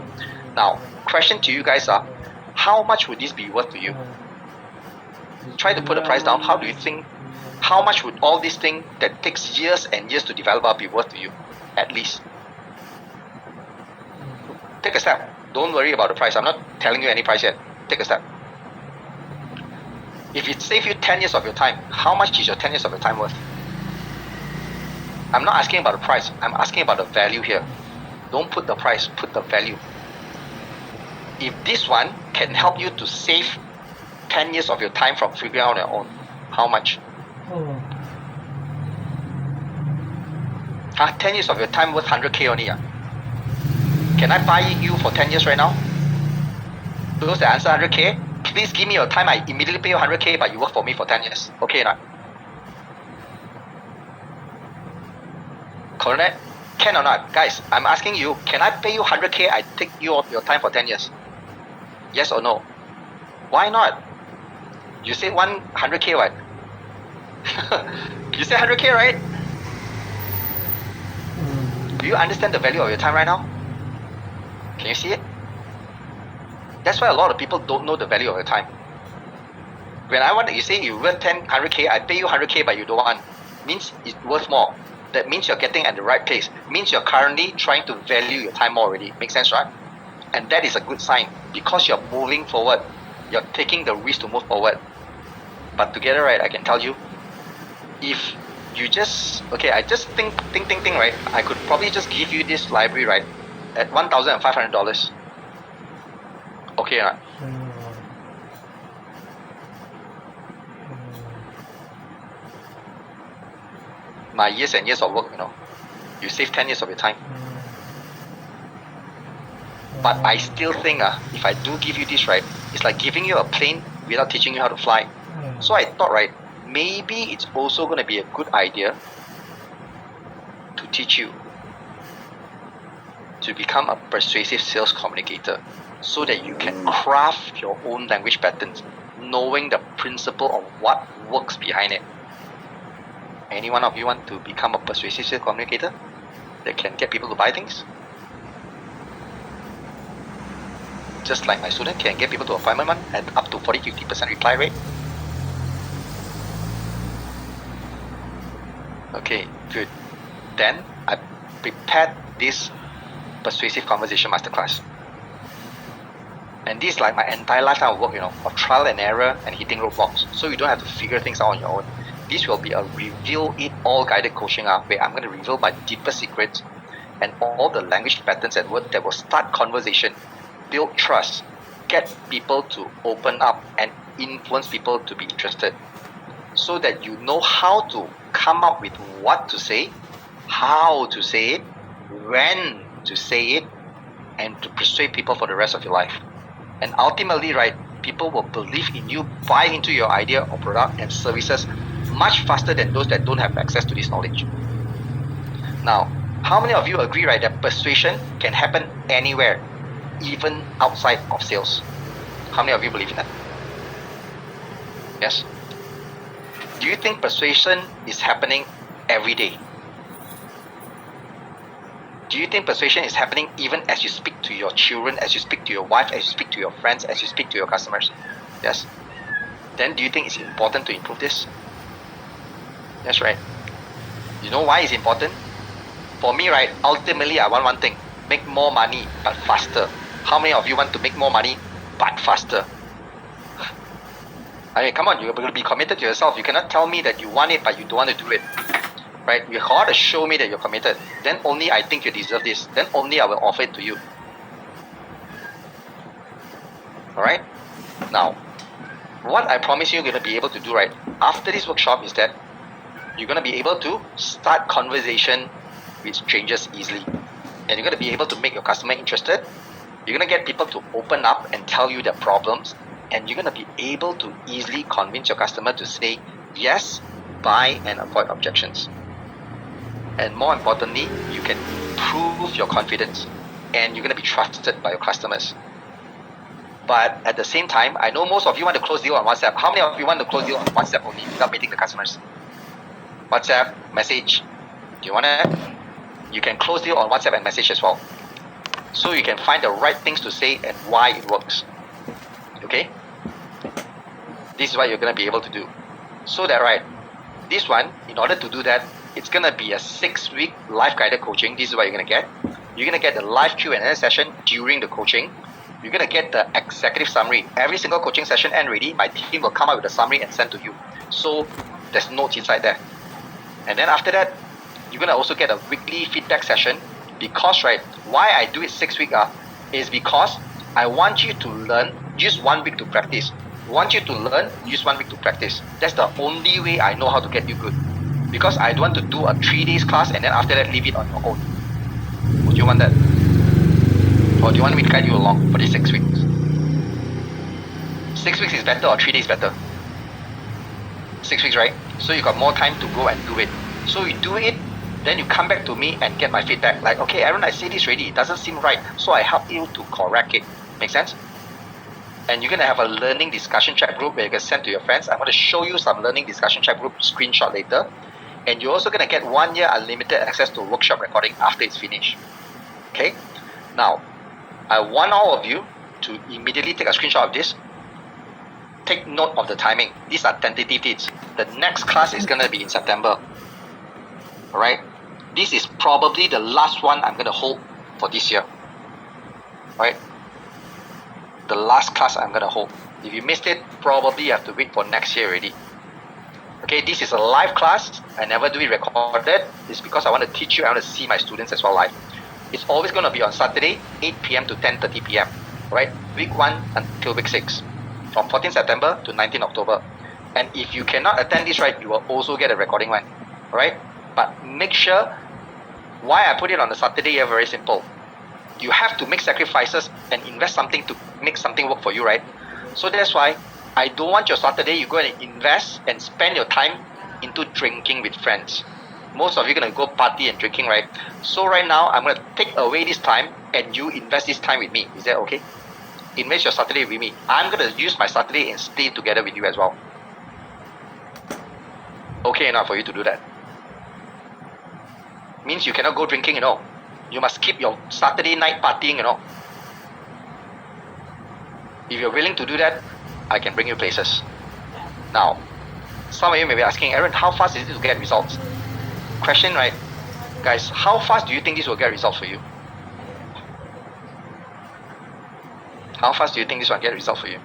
Speaker 1: Now, question to you guys are, how much would this be worth to you? Try to put a price down. How do you think, how much would all this thing that takes years and years to develop be worth to you? At least. Take a step. Don't worry about the price. I'm not telling you any price yet. Take a step. If it saves you 10 years of your time, how much is your 10 years of your time worth? I'm not asking about the price. I'm asking about the value here. Don't put the price, put the value. If this one can help you to save 10 years of your time from figuring out on your own, how much? 10 years of your time worth 100K only. Can I buy you for 10 years right now? Those that answer 100K, please give me your time. I immediately pay you 100K, but you work for me for 10 years. Okay or not? Correct? Can or not? Guys, I'm asking you, can I pay you 100K? I take your time for 10 years. Yes or no? Why not? You say 100K, what? You say 100K, right? Do you understand the value of your time right now? Can you see it? That's why a lot of people don't know the value of your time. When I want, you say you worth 100K, I pay you 100K, but you don't want. Means it's worth more. That means you're getting at the right place. Means you're currently trying to value your time more already. Make sense, right? And that is a good sign, because you're moving forward. You're taking the risk to move forward. But together, right, I can tell you, if you just, okay, I just think, right? I could probably just give you this library, right, at $1,500. Okay, right? My years and years of work, you save 10 years of your time. But I still think if I do give you this, right, it's like giving you a plane without teaching you how to fly. So I thought, right, maybe it's also going to be a good idea to teach you to become a persuasive sales communicator so that you can craft your own language patterns, knowing the principle of what works behind it. Any one of you want to become a persuasive sales communicator that can get people to buy things? Just like my student can get people to appointment at up to 40-50% reply rate. Okay, good. Then I prepared this persuasive conversation masterclass. And this is like my entire lifetime of work, of trial and error and hitting roadblocks. So you don't have to figure things out on your own. This will be a reveal it all guided coaching where I'm going to reveal my deepest secrets and all the language patterns and words that will start conversation, build trust, get people to open up and influence people to be interested, so that you know how to come up with what to say, how to say it, when to say it, and to persuade people for the rest of your life. And ultimately, right, people will believe in you, buy into your idea or product and services much faster than those that don't have access to this knowledge. Now, how many of you agree, right, that persuasion can happen anywhere, even outside of sales? How many of you believe in that? Yes? Do you think persuasion is happening every day? Do you think persuasion is happening even as you speak to your children, as you speak to your wife, as you speak to your friends, as you speak to your customers? Yes? Then do you think it's important to improve this? That's right. You know why it's important? For me, right, ultimately I want one thing: make more money but faster. How many of you want to make more money but faster? I mean, come on, you're going to be committed to yourself. You cannot tell me that you want it but you don't want to do it. Right? You got to show me that you're committed. Then only I think you deserve this. Then only I will offer it to you. Alright? Now, what I promise you're going to be able to do, right, after this workshop is that you're going to be able to start conversation with strangers easily. And you're going to be able to make your customer interested. You're going to get people to open up and tell you their problems. And you're going to be able to easily convince your customer to say yes, buy, and avoid objections. And more importantly, you can prove your confidence and you're going to be trusted by your customers. But at the same time, I know most of you want to close deal on WhatsApp. How many of you want to close deal on WhatsApp only without meeting the customers? WhatsApp, message. Do you want to? You can close deal on WhatsApp and message as well. So you can find the right things to say and why it works. Okay? This is what you're going to be able to do. So that, right, this one, in order to do that, it's going to be a 6-week live guided coaching. This is what you're going to get. You're going to get the live Q&A session during the coaching. You're going to get the executive summary. Every single coaching session end ready, my team will come up with a summary and send to you. So there's notes inside there. And then after that, you're going to also get a weekly feedback session. Because, right, why I do it 6 weeks is because I want you to learn, use 1 week to practice. I want you to learn, use 1 week to practice. That's the only way I know how to get you good. Because I don't want to do a 3 days class and then after that leave it on your own. Would you want that? Or do you want me to guide you along for these 6 weeks? 6 weeks is better or 3 days better? 6 weeks, right? So you got more time to go and do it. So you do it, then you come back to me and get my feedback. Like, okay, Aaron, I see this already. It doesn't seem right. So I help you to correct it. Make sense? And you're going to have a learning discussion chat group where you can send to your friends. I'm going to show you some learning discussion chat group screenshot later. And you're also going to get 1 year unlimited access to workshop recording after it's finished. Okay? Now, I want all of you to immediately take a screenshot of this. Take note of the timing. These are tentative dates. The next class is going to be in September. Alright? This is probably the last one I'm going to hold for this year. Alright? The last class I'm going to hold. If you missed it, probably you have to wait for next year already. Okay, this is a live class. I never do it recorded. It's because I want to teach you, I want to see my students as well live. It's always going to be on Saturday, 8 p.m. to 10:30 p.m. Right? Week 1 until week 6. From 14 September to 19 October. And if you cannot attend this, right, you will also get a recording one. Right? But make sure, why I put it on the Saturday here, very simple. You have to make sacrifices and invest something to make something work for you, right? So that's why I don't want your Saturday, you go and invest and spend your time into drinking with friends. Most of you are going to go party and drinking, right? So right now, I'm going to take away this time and you invest this time with me. Is that okay? Invest your Saturday with me. I'm going to use my Saturday and stay together with you as well. Okay enough for you to do that. Means you cannot go drinking, you know. You must keep your Saturday night partying, you know. If you're willing to do that, I can bring you places. Now, some of you may be asking, Aaron, how fast is it to get results? Question, right? Guys, how fast do you think this will get results for you? How fast do you think this will get results for you?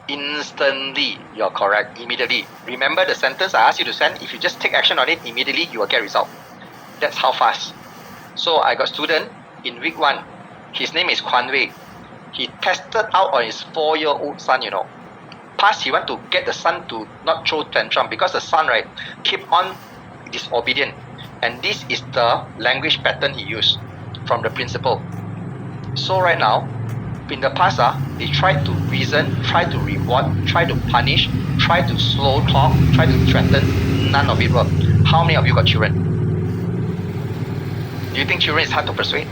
Speaker 1: Instantly, you're correct. Immediately. Remember the sentence I asked you to send? If you just take action on it, immediately you will get result. That's how fast. So I got student in week 1. His name is Kwan Wei. He tested out on his 4-year-old son, you know. Past, he want to get the son to not throw tantrum because the son, right, keep on disobedient. And this is the language pattern he used from the principal. So right now, in the past, they tried to reason, try to reward, try to punish, try to slow talk, try to threaten. None of it worked. How many of you got children? Do you think children is hard to persuade?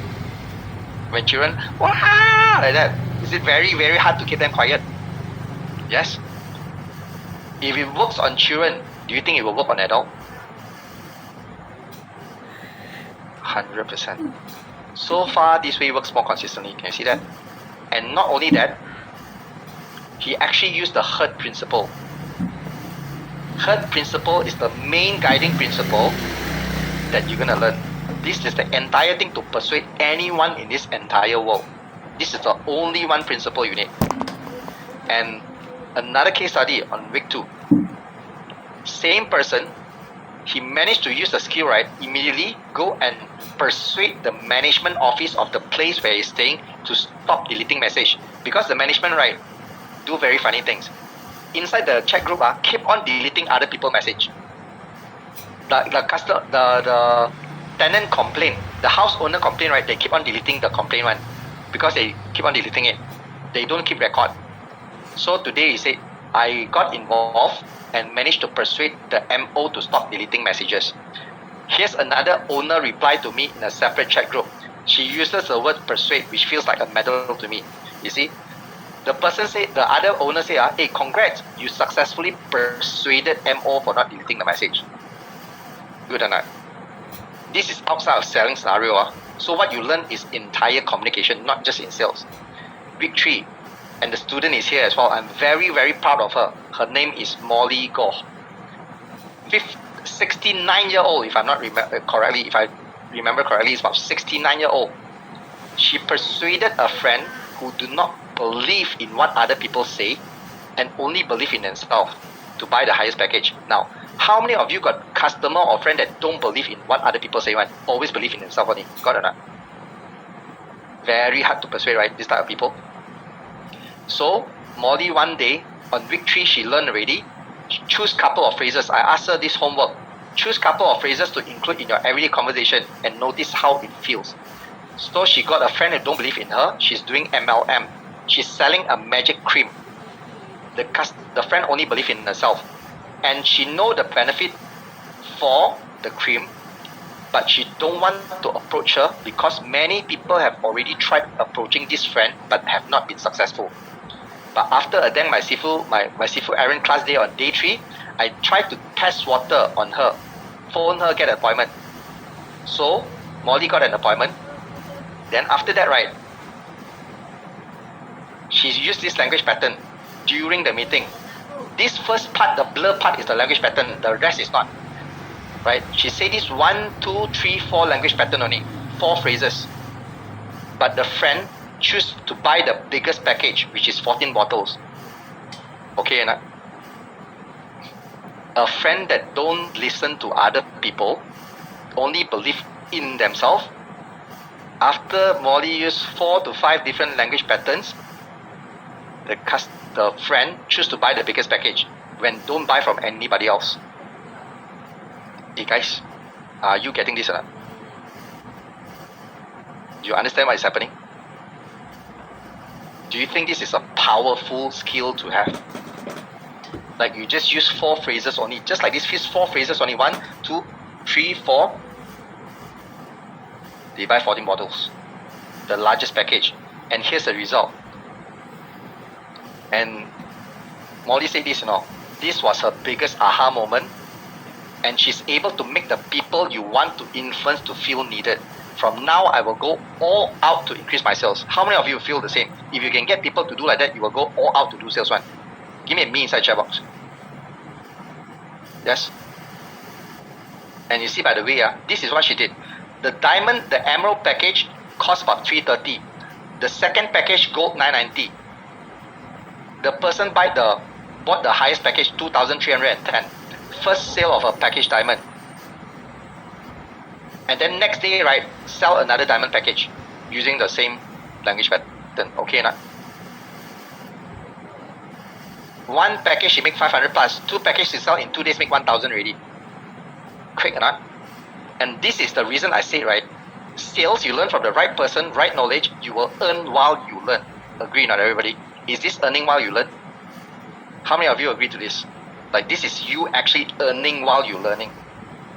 Speaker 1: When children, wah, like that, is it very, very hard to keep them quiet? Yes? If it works on children, do you think it will work on adult? 100%. So far, this way works more consistently. Can you see that? And not only that, he actually used the herd principle. Herd principle is the main guiding principle that you're going to learn. This is the entire thing to persuade anyone in this entire world. This is the only one principle you need. And another case study on week 2. Same person, he managed to use the skill, right? Immediately go and persuade the management office of the place where he's staying to stop deleting message. Because the management, right, do very funny things. Inside the chat group, keep on deleting other people's message. The tenant complain, the house owner complain, right? They keep on deleting the complaint one because they keep on deleting it. They don't keep record. So today he said, I got involved and managed to persuade the MO to stop deleting messages. Here's another owner reply to me in a separate chat group. She uses the word persuade, which feels like a medal to me. You see, the person said, the other owner say, hey, congrats, you successfully persuaded MO for not deleting the message. Good or not? This is outside of selling scenario. So what you learn is entire communication, not just in sales. Week 3, and the student is here as well. I'm very, very proud of her. Her name is Molly Goh. 69-year-old, if I'm not correctly, if I remember correctly, it's about 69-year-old. She persuaded a friend who do not believe in what other people say and only believe in themselves to buy the highest package. Now, how many of you got customer or friend that don't believe in what other people say, right? Always believe in themselves only? Got or not? Very hard to persuade, right? This type of people. So, Molly one day, on week 3, she learned already. She choose couple of phrases. I asked her this homework. Choose couple of phrases to include in your everyday conversation and notice how it feels. So she got a friend that don't believe in her. She's doing MLM. She's selling a magic cream. The friend only believe in herself. And she know the benefit for the cream, but she don't want to approach her because many people have already tried approaching this friend but have not been successful. But after attending my Seafood Aaron class day on day 3, I tried to test water on her, phone her, get an appointment. So Molly got an appointment. Then after that, right, she used this language pattern during the meeting. This first part, the blur part, is the language pattern. The rest is not. right? She said this 1, 2, 3, 4 language pattern only, 4 phrases. But the friend choose to buy the biggest package, which is 14 bottles. Okay, enough. A friend that don't listen to other people, only believe in themselves. After Molly used 4 to 5 different language patterns, the friend choose to buy the biggest package when don't buy from anybody else. Hey guys, are you getting this or not? Do you understand what is happening? Do you think this is a powerful skill to have? Like you just use 4 phrases only, just like this, 4 phrases only, 1, 2, 3, 4. They buy 14 bottles, the largest package, and here's the result. And Molly said this, this was her biggest aha moment, and she's able to make the people you want to influence to feel needed. From now, I will go all out to increase my sales. How many of you feel the same? If you can get people to do like that, you will go all out to do sales one. Give me a me inside chat box. Yes. And you see, by the way, this is what she did. The diamond, the emerald package cost about $330. The second package, gold, $990. The person bought the highest package, $2,310. First sale of a package diamond. And then next day, right, sell another diamond package using the same language pattern. Okay, not? One package she make 500 plus. 2 packages she sell in 2 days make 1,000 already. Quick or not? And this is the reason I say, right, sales, you learn from the right person, right knowledge, you will earn while you learn. Agree not everybody? Is this earning while you learn? How many of you agree to this? Like this is you actually earning while you're learning.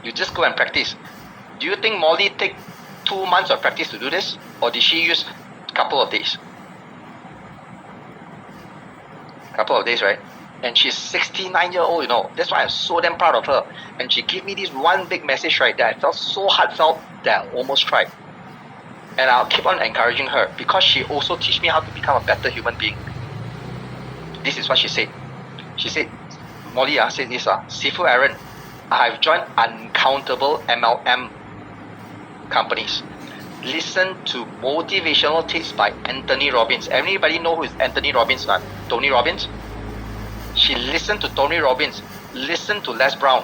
Speaker 1: You just go and practice. Do you think Molly take 2 months of practice to do this? Or did she use a couple of days? Couple of days, right? And she's 69-year-old, That's why I'm so damn proud of her. And she gave me this one big message right there. I felt so heartfelt that I almost cried. And I'll keep on encouraging her because she also teach me how to become a better human being. This is what she said. She said, Molly said this, Sifu Aaron, I have joined uncountable MLM companies. Listen to motivational tips by Anthony Robbins. Everybody know who is Anthony Robbins, not Tony Robbins? She listened to Tony Robbins, listened to Les Brown,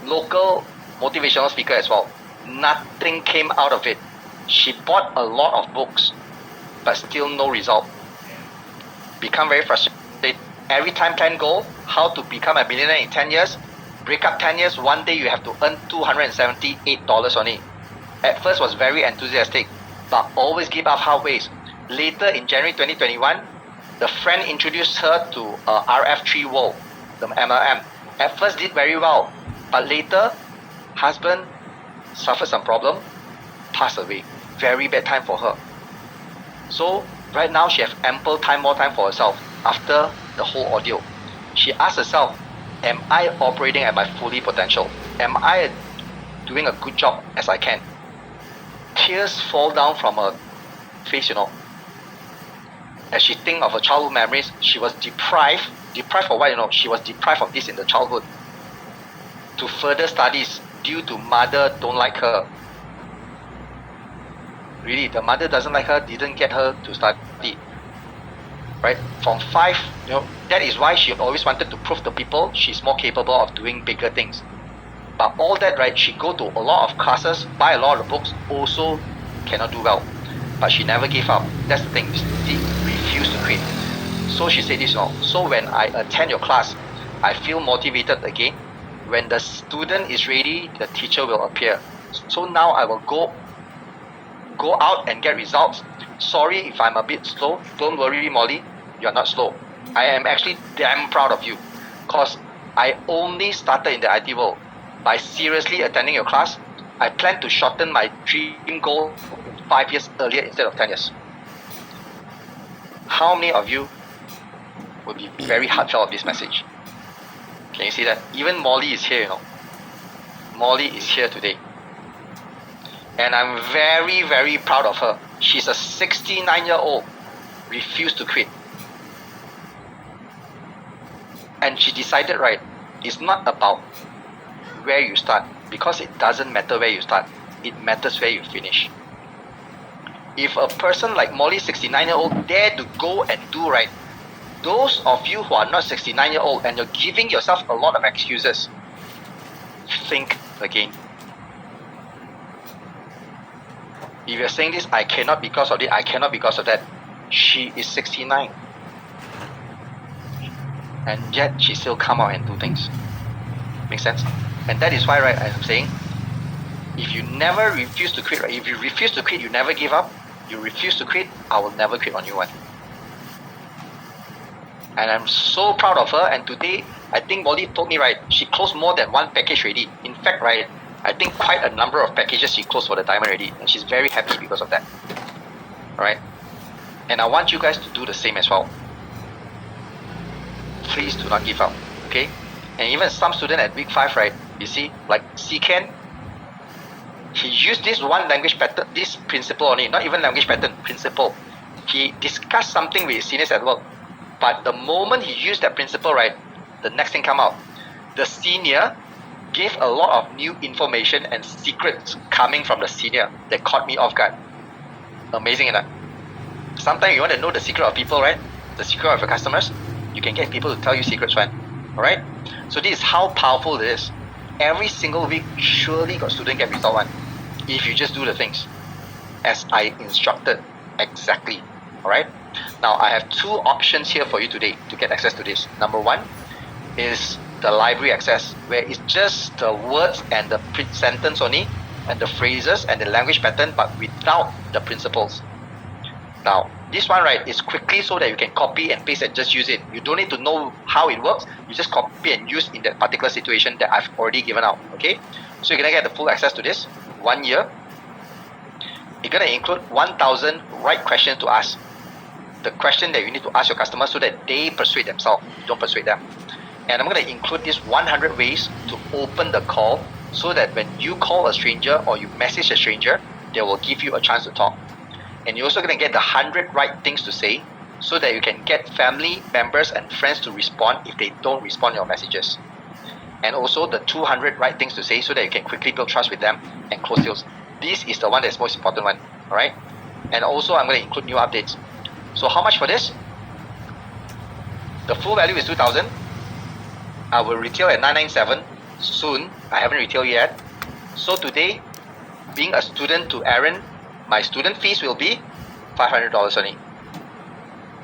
Speaker 1: local motivational speaker as well. Nothing came out of it. She bought a lot of books, but still no result. Become very frustrated. Every time plan goal, how to become a millionaire in 10 years, break up 10 years, one day you have to earn $278 on it. At first was very enthusiastic, but always give up halfway. Later in January 2021, the friend introduced her to RF3 World, the MLM. At first did very well, but later, husband suffered some problem, passed away. Very bad time for her. So right now she has ample time, more time for herself after the whole ordeal. She asked herself, am I operating at my fully potential? Am I doing a good job as I can? Tears fall down from her face, As she think of her childhood memories, she was deprived. Deprived for what, She was deprived of this in the childhood. To further studies due to mother don't like her. Really, the mother doesn't like her, didn't get her to study. Right? From 5, that is why she always wanted to prove to people she's more capable of doing bigger things. But all that, right, she go to a lot of classes, buy a lot of books, also cannot do well. But she never gave up. That's the thing, she refused to quit. So she said this, so when I attend your class, I feel motivated again. When the student is ready, the teacher will appear. So now I will go out and get results. Sorry if I'm a bit slow. Don't worry, Molly, you're not slow. I am actually damn proud of you because I only started in the IT world. By seriously attending your class, I plan to shorten my dream goal 5 years earlier instead of 10 years. How many of you would be very heartfelt of this message? Can you see that? Even Molly is here, Molly is here today. And I'm very, very proud of her. She's a 69-year-old, refused to quit. And she decided, right, it's not about where you start, Because it doesn't matter where you start, it matters where you finish. If a person like Molly, 69-year-old, dare to go and do right, those of you who are not 69-year-old and you're giving yourself a lot of excuses, think again. If you're saying this, I cannot because of it, I cannot because of that, she is 69. And yet she still come out and do things. Make sense? And that is why, right, as I'm saying, if you never refuse to quit, right, if you refuse to quit, you never give up, you refuse to quit, I will never quit on you one. And I'm so proud of her, and today, I think Molly told me, right, she closed more than one package already. In fact, right, I think quite a number of packages she closed for the diamond already, and she's very happy because of that. Alright? And I want you guys to do the same as well. Please do not give up, okay? And even some student at week 5, right, you see, like Ken, he used this one language pattern, this principle only, not even language pattern, principle. He discussed something with his seniors at work, but the moment he used that principle, right, the next thing come out. The senior gave a lot of new information and secrets coming from the senior that caught me off guard. Amazing enough. Sometimes you want to know the secret of people, right? The secret of your customers. You can get people to tell you secrets, right? Alright? So this is how powerful it is. Every single week, surely got student get result one. If you just do the things as I instructed exactly. Alright? Now I have 2 options here for you today to get access to this. Number 1 is the library access, where it's just the words and the sentence only, and the phrases and the language pattern, but without the principles. Now, this one, right, is quickly so that you can copy and paste and just use it. You don't need to know how it works. You just copy and use in that particular situation that I've already given out. Okay? So you're gonna get the full access to this 1 year. You're gonna include 1,000 right questions to ask. The question that you need to ask your customers so that they persuade themselves. Don't persuade them. And I'm going to include this 100 ways to open the call so that when you call a stranger or you message a stranger, they will give you a chance to talk. And you're also going to get the 100 right things to say so that you can get family members and friends to respond if they don't respond to your messages. And also the 200 right things to say so that you can quickly build trust with them and close deals. This is the one that's most important one. Alright? And also I'm going to include new updates. So how much for this? The full value is 2,000. I will retail at 997 soon. I haven't retailed yet. So today, being a student to Aaron, my student fees will be $500 only.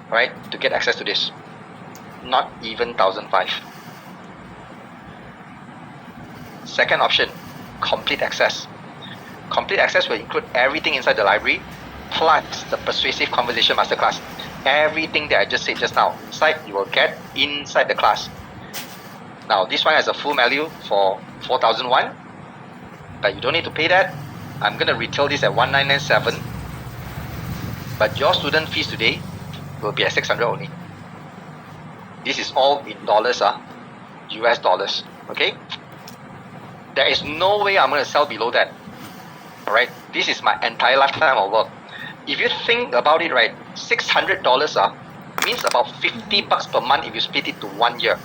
Speaker 1: Alright, to get access to this. Not even 1,500. Second option, complete access. Complete access will include everything inside the library, plus the persuasive conversation masterclass. Everything that I just said just now, inside you will get inside the class. Now this one has a full value for 4,001, but you don't need to pay that. I'm going to retail this at 1,997, but your student fees today will be at 600 only. This is all in dollars, US dollars. Okay? There is no way I'm going to sell below that. Alright? This is my entire lifetime of work. If you think about it, right, $600 means about $50 per month if you split it to 1 year.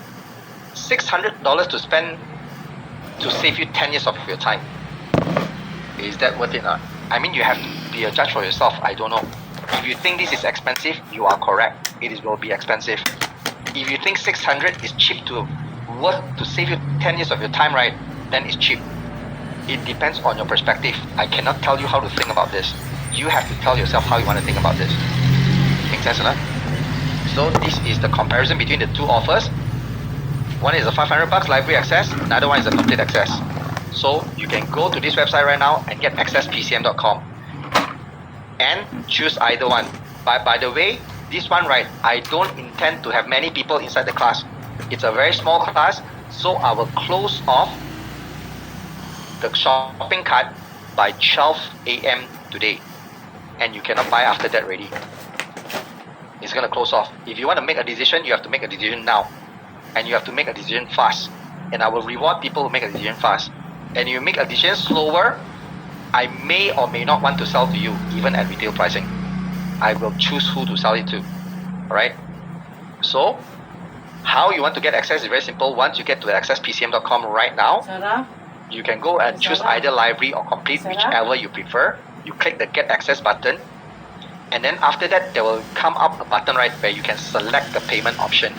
Speaker 1: $600 to spend to save you 10 years of your time. Is that worth it? I mean, you have to be a judge for yourself. I don't know. If you think this is expensive, you are correct. It will be expensive. If you think 600 is cheap to worth to save you 10 years of your time, right, then it's cheap. It depends on your perspective. I cannot tell you how to think about this. You have to tell yourself how you want to think about this. Make sense enough? So this is the comparison between the 2 offers. One is a $500 library access, another one is a complete access. So you can go to this website right now and get accesspcm.com and choose either one. But by the way, this one, right, I don't intend to have many people inside the class. It's a very small class, so I will close off the shopping cart by 12 a.m. today. And you cannot buy after that already. It's going to close off. If you want to make a decision, you have to make a decision now. And you have to make a decision fast. And I will reward people who make a decision fast. And you make a decision slower, I may or may not want to sell to you, even at retail pricing. I will choose who to sell it to. Alright? So, how you want to get access is very simple. Once you get to accesspcm.com right now,
Speaker 4: Sarah?
Speaker 1: You can go and choose either library or complete, whichever you prefer. You click the get access button, and then after that there will come up a button right where you can select the payment option.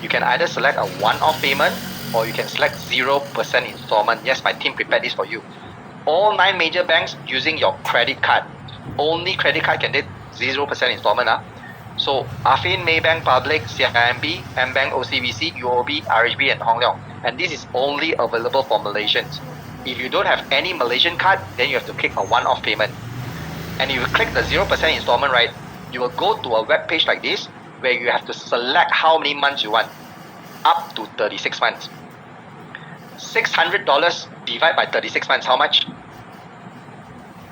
Speaker 1: You can either select a one-off payment or you can select 0% installment. Yes, my team prepared this for you. All 9 major banks using your credit card. Only credit card can get 0% installment. So Affin, Maybank, Public, CIMB, Mbank, OCBC, UOB, RHB and Hong Leong. And this is only available for Malaysians. If you don't have any Malaysian card, then you have to click a one-off payment. And if you click the 0% installment, right, you will go to a web page like this where you have to select how many months you want, up to 36 months. $600 divided by 36 months, how much?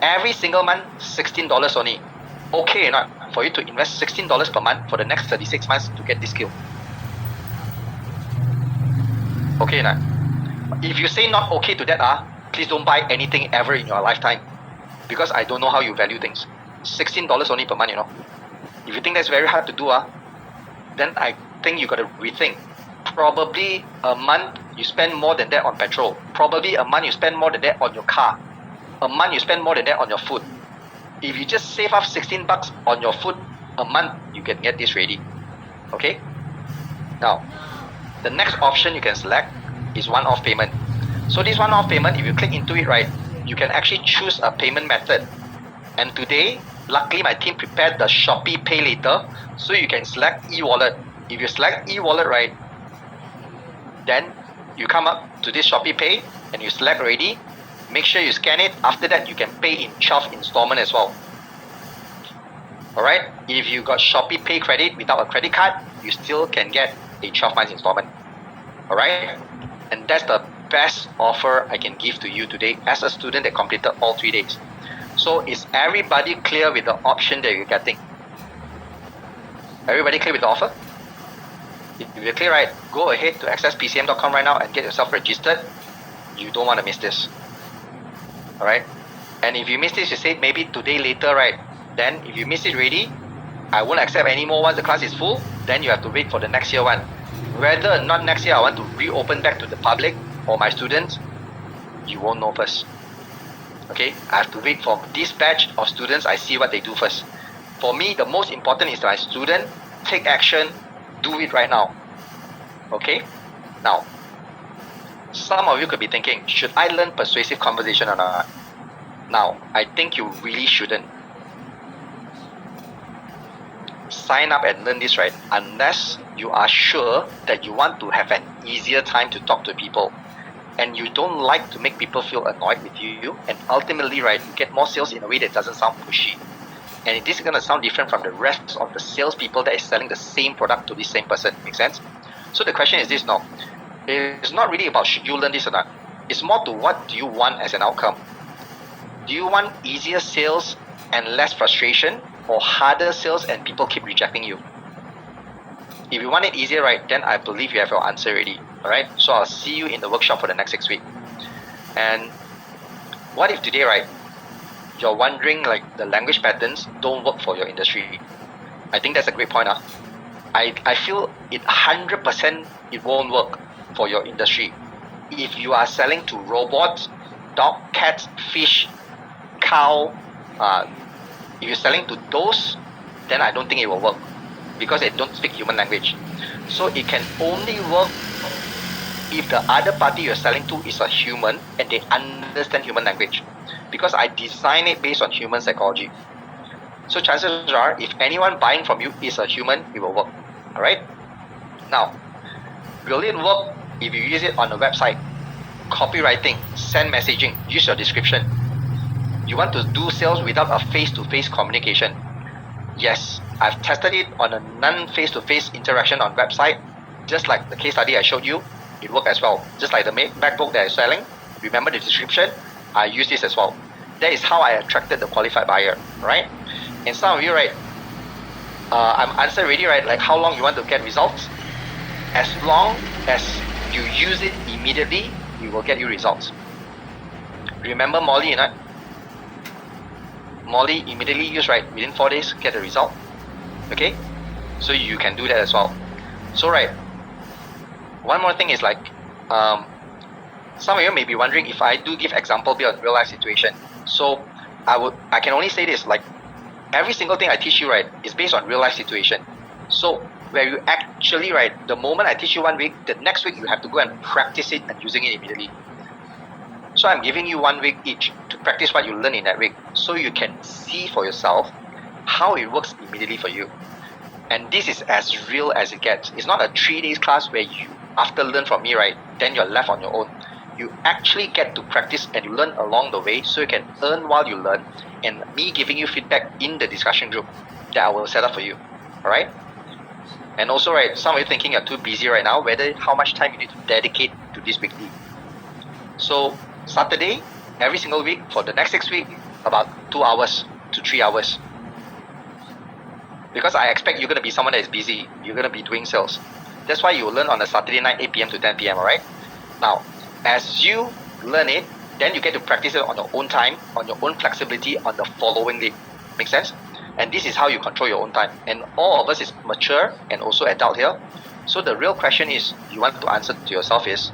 Speaker 1: Every single month, $16 only. Okay or not? For you to invest $16 per month for the next 36 months to get this skill. Okay or not? If you say not okay to that, please don't buy anything ever in your lifetime. Because I don't know how you value things. $16 only per month, you know. If you think that's very hard to do, then I think you got to rethink. Probably a month you spend more than that on petrol. Probably a month you spend more than that on your car. A month you spend more than that on your food. If you just save up $16 on your food a month, you can get this ready. Okay? Now, the next option you can select is one-off payment. So this one-off payment, if you click into it, right, you can actually choose a payment method. And today, luckily my team prepared the Shopee Pay Later, so you can select e-wallet. If you select e-wallet, right, then you come up to this Shopee Pay and you select ready. Make sure you scan it. After that, you can pay in 12 installment as well. Alright, if you got Shopee Pay credit without a credit card, you still can get a 12 months installment. Alright, and that's the best offer I can give to you today as a student that completed all 3 days. So is everybody clear with the option that you're getting? Everybody clear with the offer? If you're clear, right, go ahead to accesspcm.com right now and get yourself registered. You don't want to miss this. Alright, and if you miss this, you say maybe today later, right, then if you miss it already, I won't accept anymore once the class is full. Then you have to wait for the next year one. Whether or not next year I want to reopen back to the public or my students, you won't know first. Okay, I have to wait for this batch of students. I see what they do first. For me, the most important is that my student take action, do it right now. Okay, now some of you could be thinking, should I learn persuasive conversation or not? Now, I think you really shouldn't. Sign up and learn this, right, unless you are sure that you want to have an easier time to talk to people and you don't like to make people feel annoyed with you, and ultimately, right, you get more sales in a way that doesn't sound pushy. And this is going to sound different from the rest of the salespeople that is selling the same product to the same person. Make sense? So the question is this now. It's not really about should you learn this or not. It's more to what do you want as an outcome. Do you want easier sales and less frustration, or harder sales and people keep rejecting you? If you want it easier, right, then I believe you have your answer already. Alright, so I'll see you in the workshop for the next 6 weeks. And what if today, right, you're wondering like the language patterns don't work for your industry? I think that's a great point. I feel it 100% it won't work for your industry. If you are selling to robots, dog, cats, fish, cow, if you're selling to those, then I don't think it will work because they don't speak human language. So it can only work if the other party you're selling to is a human and they understand human language, because I design it based on human psychology. So chances are, if anyone buying from you is a human, it will work. Alright? Now, will it work if you use it on a website? Copywriting, send messaging, use your description. You want to do sales without a face-to-face communication? Yes, I've tested it on a non-face-to-face interaction on website. Just like the case study I showed you, it worked as well. Just like the MacBook that I'm selling, remember the description? I use this as well. That is how I attracted the qualified buyer, right? And some of you, right, I'm answer ready, right? Like how long you want to get results? As long as you use it immediately, it will get you results. Remember Molly, you know? Molly immediately use, right, within 4 days, get a result. Okay? So you can do that as well. So, right, one more thing is like, some of you may be wondering if I do give example based on real life situation. So I can only say this, like every single thing I teach you, right, is based on real life situation. So where you actually, right, the moment I teach you 1 week, the next week you have to go and practice it and using it immediately. So I'm giving you 1 week each to practice what you learn in that week, so you can see for yourself how it works immediately for you. And this is as real as it gets. It's not a 3 days class where you, after learn from me, right, then you're left on your own. You actually get to practice and you learn along the way, so you can earn while you learn, and me giving you feedback in the discussion group that I will set up for you. Alright? And also, right, some of you thinking you're too busy right now, whether how much time you need to dedicate to this weekly. So Saturday, every single week for the next 6 weeks, about 2 hours to 3 hours. Because I expect you're going to be someone that is busy. You're going to be doing sales. That's why you will learn on a Saturday night, 8 p.m. to 10 p.m. Alright? Now, as you learn it, then you get to practice it on your own time, on your own flexibility on the following day. Make sense? And this is how you control your own time. And all of us is mature and also adult here. So the real question is, you want to answer to yourself is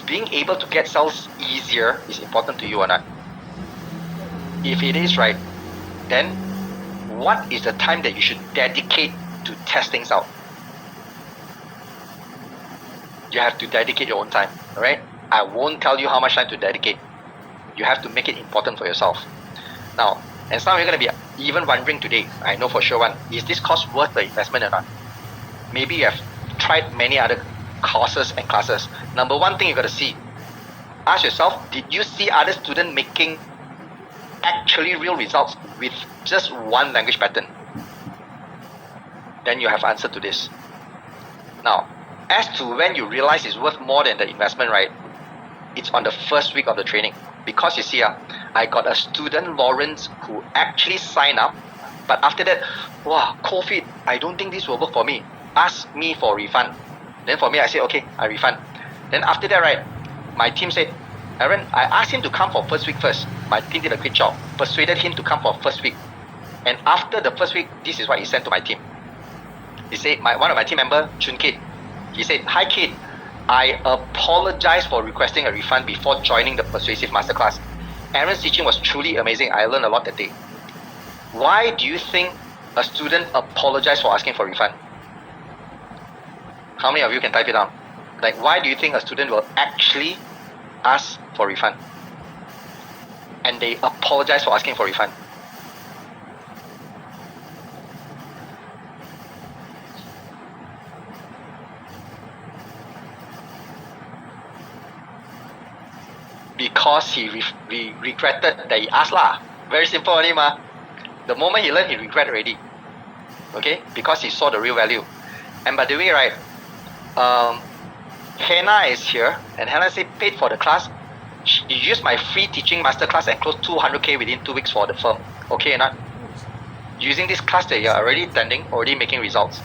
Speaker 1: being able to get sales easier is important to you or not? If it is, right, then what is the time that you should dedicate to test things out? You have to dedicate your own time, alright? I won't tell you how much time to dedicate. You have to make it important for yourself. Now, and some of you are going to be even wondering today, I know for sure one, is this course worth the investment or not? Maybe you have tried many other courses and classes. Number one thing you got to see, ask yourself, did you see other students making actually real results with just one language pattern? Then you have answer to this. Now, as to when you realize it's worth more than the investment, right? It's on the first week of the training. Because you see, I got a student, Lawrence, who actually signed up, but after that, wow, COVID, I don't think this will work for me. Ask me for refund. Then for me, I said, okay, I refund. Then after that, right, my team said, Aaron, I asked him to come for first week first. My team did a great job, persuaded him to come for first week. And after the first week, this is what he sent to my team. He said, one of my team member, Chun Kid, he said, hi Kid, I apologize for requesting a refund before joining the Persuasive Masterclass. Aaron's teaching was truly amazing. I learned a lot that day. Why do you think a student apologized for asking for a refund? How many of you can type it down? Like, why do you think a student will actually ask for a refund? And they apologize for asking for a refund. Because he regretted that he asked lah. Very simple only ma. The moment he learned, he regret already. Okay? Because he saw the real value. And by the way, right, Hannah is here, and Hannah said paid for the class. She used my free teaching masterclass and closed 200k within 2 weeks for the firm. Okay or not? Using this class that you're already attending, already making results.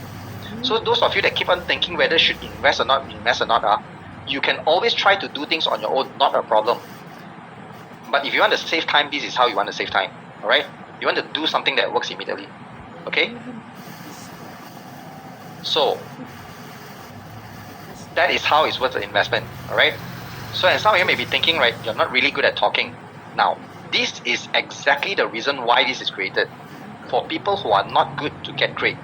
Speaker 1: So those of you that keep on thinking whether should invest or not, you can always try to do things on your own, not a problem. But if you want to save time, this is how you want to save time. Alright? You want to do something that works immediately. Okay? So that is how it's worth the investment. Alright? So, and some of you may be thinking, right, you're not really good at talking. Now, this is exactly the reason why this is created. For people who are not good to get great.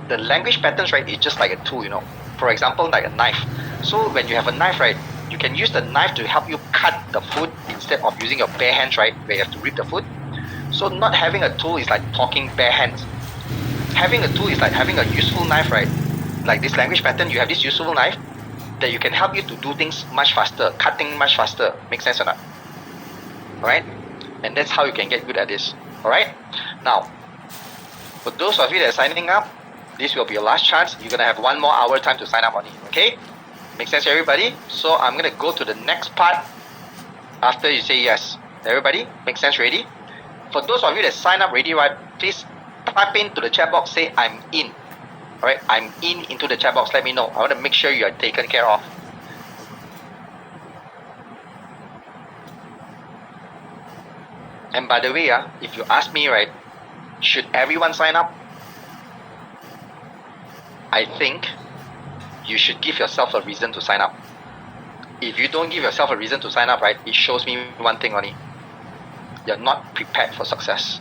Speaker 1: The language patterns, right, is just like a tool, you know. For example, like a knife. So when you have a knife, right, you can use the knife to help you cut the food instead of using your bare hands, right, where you have to rip the food. So not having a tool is like talking bare hands. Having a tool is like having a useful knife, right? Like this language pattern, you have this useful knife that you can help you to do things much faster, cutting much faster. Make sense or not? Alright? And that's how you can get good at this. Alright? Now, for those of you that are signing up, this will be your last chance. You're going to have 1 more hour time to sign up on it. Okay? Make sense, everybody? So I'm going to go to the next part after you say yes. Everybody? Make sense, ready? For those of you that sign up ready, right, please type into the chat box, say I'm in. Alright, I'm in into the chat box. Let me know. I want to make sure you are taken care of. And by the way, if you ask me, right, should everyone sign up? I think you should give yourself a reason to sign up. if you don't give yourself a reason to sign up, right, it shows me one thing only. You're not prepared for success.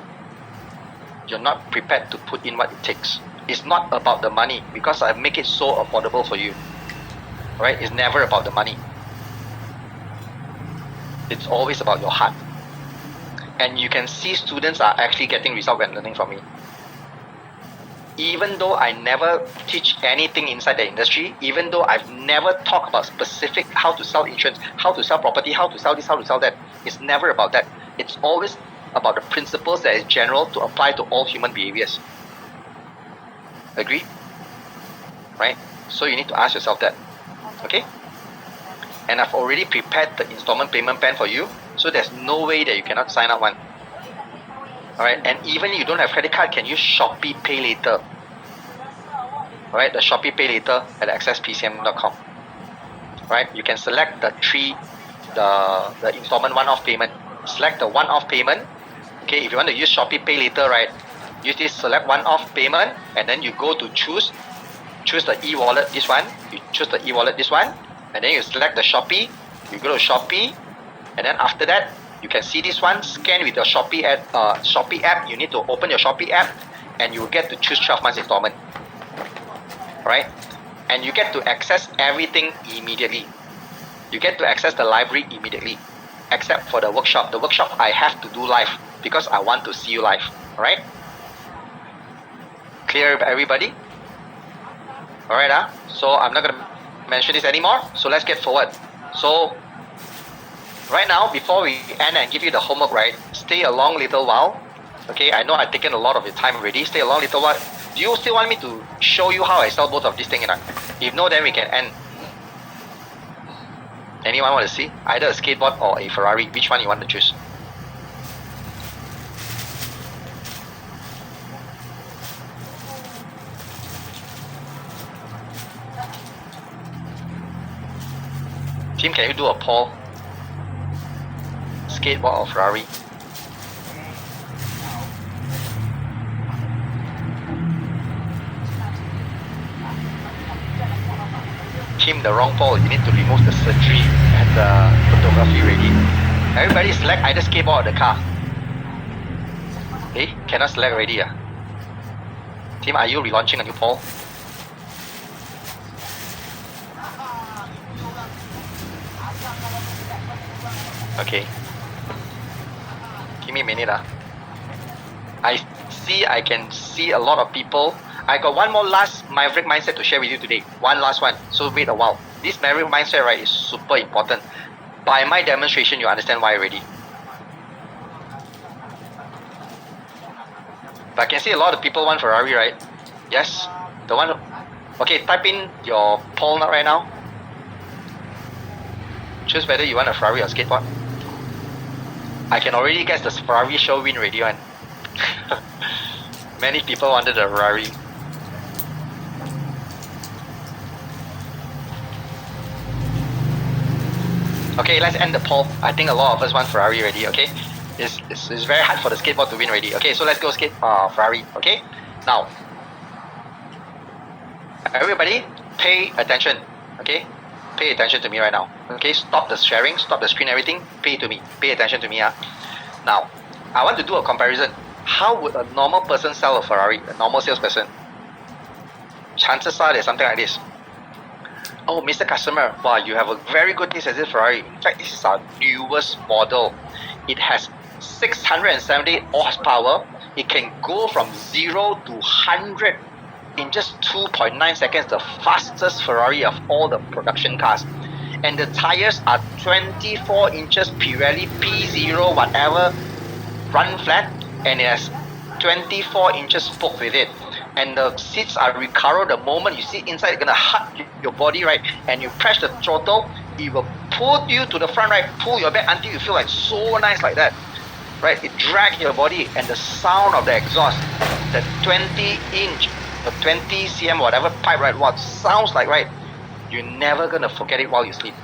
Speaker 1: You're not prepared to put in what it takes. It's not about the money, because I make it so affordable for you. Right? It's never about the money. It's always about your heart. And you can see students are actually getting results when learning from me. Even though I never teach anything inside the industry, even though I've never talked about specific how to sell insurance, how to sell property, how to sell this, how to sell that, it's never about that. It's always about the principles that is general to apply to all human behaviors. Agree? Right? So you need to ask yourself that. Okay? And I've already prepared the installment payment plan for you, so there's no way that you cannot sign up one. Alright, and even if you don't have credit card, can use Shopee Pay Later. Alright, the Shopee Pay Later at accesspcm.com. Right, you can select the installment one-off payment. Select the one-off payment. Okay, if you want to use Shopee Pay Later, right, use this select one-off payment, and then you go to choose the e-wallet, this one. You choose the e-wallet, this one, and then you select the Shopee. You go to Shopee, and then after that, you can see this one, scan with your Shopee app. You need to open your Shopee app, and you will get to choose 12 months installment. Right? And you get to access everything immediately. You get to access the library immediately, except for the workshop. The workshop I have to do live because I want to see you live. Alright? Clear, everybody? Alright, so I'm not going to mention this anymore. So let's get forward. So right now, before we end and give you the homework, right, stay a long little while. Okay, I know I've taken a lot of your time already. Stay a long little while. Do you still want me to show you how I sell both of these things? If no, then we can end. Anyone want to see? Either a skateboard or a Ferrari. Which one you want to choose? Team, can you do a poll? Skateboard or Ferrari? Team, the wrong poll. You need to remove the surgery and the photography ready. Everybody select either skateboard or the car. Hey, cannot select already. Team, are you relaunching a new poll? Okay. Give me a minute. I can see a lot of people. I got one more last Maverick mindset to share with you today. One last one. So wait a while. This Maverick mindset, right, is super important. By my demonstration, you understand why already. But I can see a lot of people want Ferrari, right? Yes? The one. Okay, type in your poll right now. Choose whether you want a Ferrari or skateboard. I can already guess the Ferrari show win already one. Many people wanted a Ferrari. Okay, let's end the poll. I think a lot of us want Ferrari already, okay? It's very hard for the skateboard to win already. Okay, so let's go Ferrari, okay? Now, everybody pay attention, okay? Pay attention to me right now. Okay, stop the sharing, stop the screen, everything. Pay to me. Pay attention to me. Now, I want to do a comparison. How would a normal person sell a Ferrari? A normal salesperson? Chances are there's something like this. Oh, Mr. Customer, wow, you have a very good taste as a Ferrari. In fact, this is our newest model. It has 678 horsepower. It can go from 0 to 100 in just 2.9 seconds, the fastest Ferrari of all the production cars. And the tires are 24 inches Pirelli P0 whatever run flat, and it has 24 inches spoke with it. And the seats are Recaro. The moment you sit inside, it's gonna hug your body, right? And you press the throttle, it will pull you to the front, right? Pull your back until you feel like so nice like that, right? It drags your body, and the sound of the exhaust, the 20-inch, the 20 cm whatever pipe, right? What sounds like, right? You're never gonna forget it while you sleep.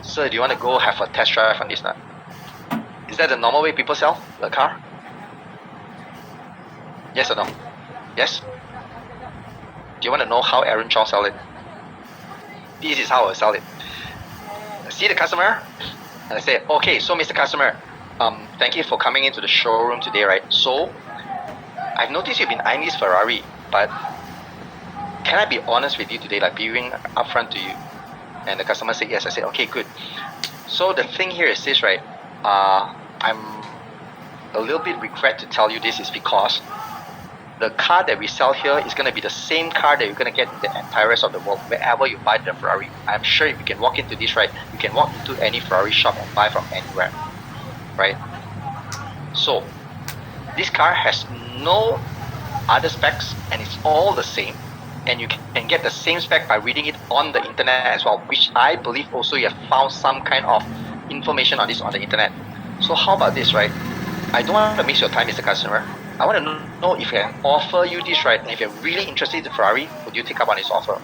Speaker 1: Sir, do you want to go have a test drive on this now? Is that the normal way people sell the car? Yes or no? Yes? Do you want to know how Aaron Chow sell it? This is how I sell it. see the customer, and I say, okay, so Mr. Customer, thank you for coming into the showroom today, right? So, I've noticed you've been eyeing this Ferrari, but can I be honest with you today, like being upfront to you? And the customer said yes. I said, okay, good. So the thing here is this, right? I'm a little bit regret to tell you this is because the car that we sell here is going to be the same car that you're going to get in the entire rest of the world wherever you buy the Ferrari. I'm sure if you can walk into this, right, you can walk into any Ferrari shop and buy from anywhere, right? So this car has no other specs and it's all the same, and you can get the same spec by reading it on the internet as well, which I believe also you have found some kind of information on this on the internet. So how about this, right? I don't want to waste your time, Mr. Customer. I want to know if I can offer you this, right? And if you're really interested in the Ferrari, would you take up on this offer?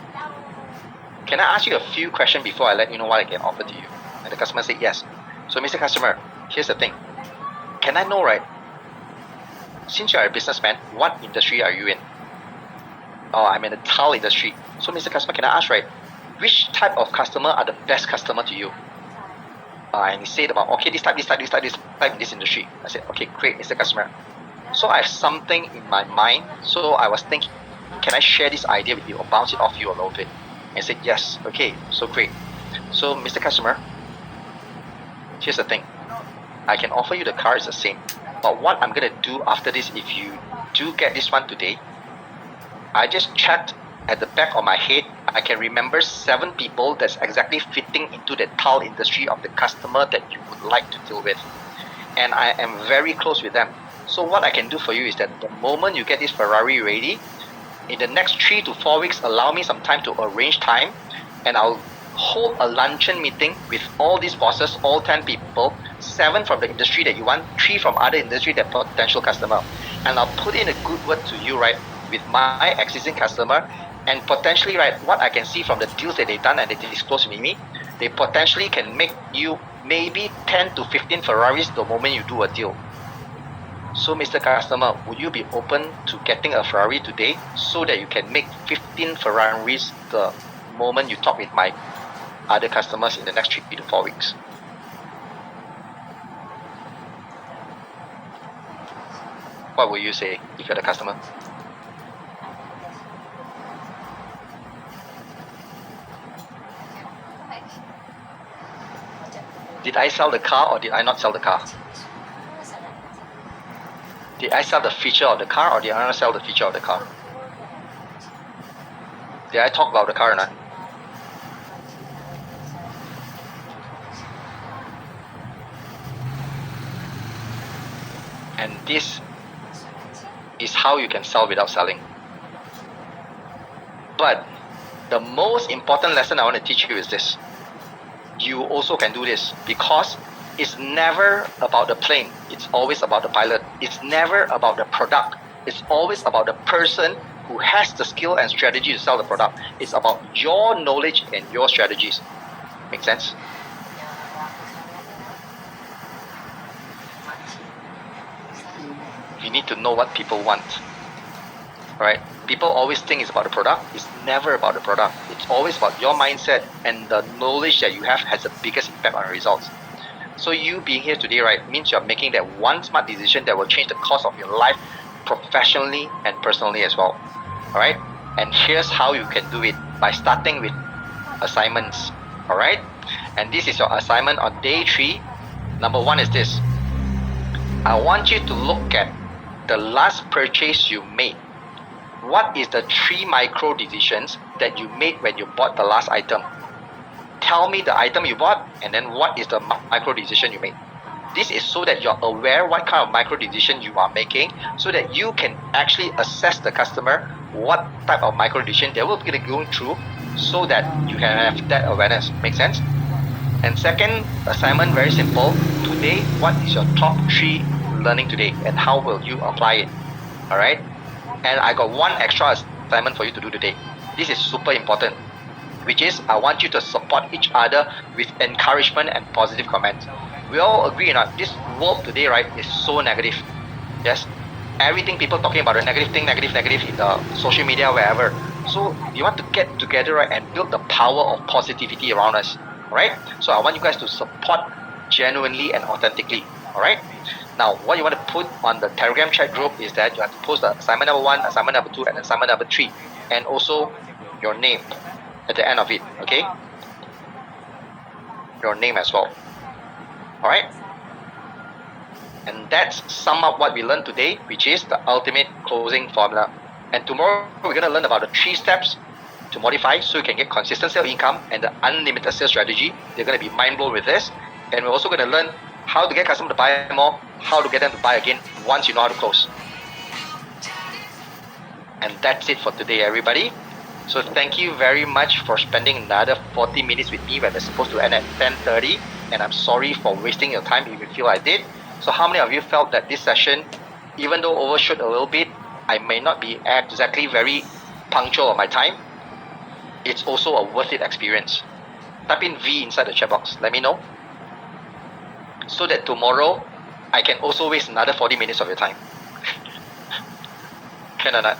Speaker 1: Can I ask you a few questions before I let you know what I can offer to you? And the customer said yes. So Mr. Customer, here's the thing. Can I know, right? Since you're a businessman, what industry are you in? Oh, I'm in the tile industry. So Mr. Customer, can I ask, right? Which type of customer are the best customer to you? And he said about, okay, this type in this industry. I said, okay, great, Mr. Customer. So I have something in my mind. So I was thinking, can I share this idea with you or bounce it off you a little bit? And he said, yes, okay, so great. So Mr. Customer, here's the thing. I can offer you the car is the same. But what I'm going to do after this, if you do get this one today, I just checked at the back of my head, I can remember 7 people that's exactly fitting into the tile industry of the customer that you would like to deal with. And I am very close with them. So what I can do for you is that the moment you get this Ferrari ready, in the next 3 to 4 weeks, allow me some time to arrange time, and I'll hold a luncheon meeting with all these bosses, all 10 people, 7 from the industry that you want, 3 from other industry that potential customer. And I'll put in a good word to you, right, with my existing customer, and potentially, right, what I can see from the deals that they've done and they disclose with me, they potentially can make you maybe 10 to 15 Ferraris the moment you do a deal. So Mr. Customer, would you be open to getting a Ferrari today so that you can make 15 Ferraris the moment you talk with my other customers in the next 3 to 4 weeks? What will you say if you're the customer? Did I sell the car or did I not sell the car? Did I sell the feature of the car or did I not sell the feature of the car? Did I talk about the car or not? And this is how you can sell without selling. But the most important lesson I want to teach you is this. You also can do this because it's never about the plane. It's always about the pilot. It's never about the product. It's always about the person who has the skill and strategy to sell the product. It's about your knowledge and your strategies. Make sense? You need to know what people want. Right? People always think it's about the product. It's never about the product. It's always about your mindset, and the knowledge that you have has the biggest impact on the results. So you being here today, right, means you're making that one smart decision that will change the course of your life professionally and personally as well. Alright? And here's how you can do it, by starting with assignments. Alright? And this is your assignment on day 3. Number 1 is this. I want you to look at the last purchase you made. What is the 3 micro decisions that you made when you bought the last item? Tell me the item you bought, and then what is the micro decision you made. This is so that you're aware what kind of micro decision you are making, so that you can actually assess the customer what type of micro decision they will be going through, so that you can have that awareness. Make sense? And second assignment, very simple. Today, what is your top 3 learning today, and how will you apply it? Alright? And I got one extra assignment for you to do today. This is super important, which is I want you to support each other with encouragement and positive comments. We all agree or not, this world today, right, is so negative. Yes? Everything people talking about the negative thing, negative in the social media, wherever. So you want to get together, right, and build the power of positivity around us. Alright? So I want you guys to support genuinely and authentically. Alright? Now, what you want to put on the Telegram chat group is that you have to post the assignment number 1, assignment number 2, and assignment number 3. And also your name at the end of it. Okay? Your name as well. Alright? And that's sum up what we learned today, which is the ultimate closing formula. And tomorrow we're going to learn about the 3 steps to modify so you can get consistent sales income and the unlimited sales strategy. They're going to be mind blown with this. And we're also going to learn how to get customers to buy more, how to get them to buy again once you know how to close. And that's it for today, everybody. So thank you very much for spending another 40 minutes with me when we're supposed to end at 10:30. And I'm sorry for wasting your time if you feel I did. So how many of you felt that this session, even though overshoot a little bit, I may not be exactly very punctual on my time, it's also a worth it experience? Type in V inside the chat box. Let me know. So that tomorrow, I can also waste another 40 minutes of your time. Can or not?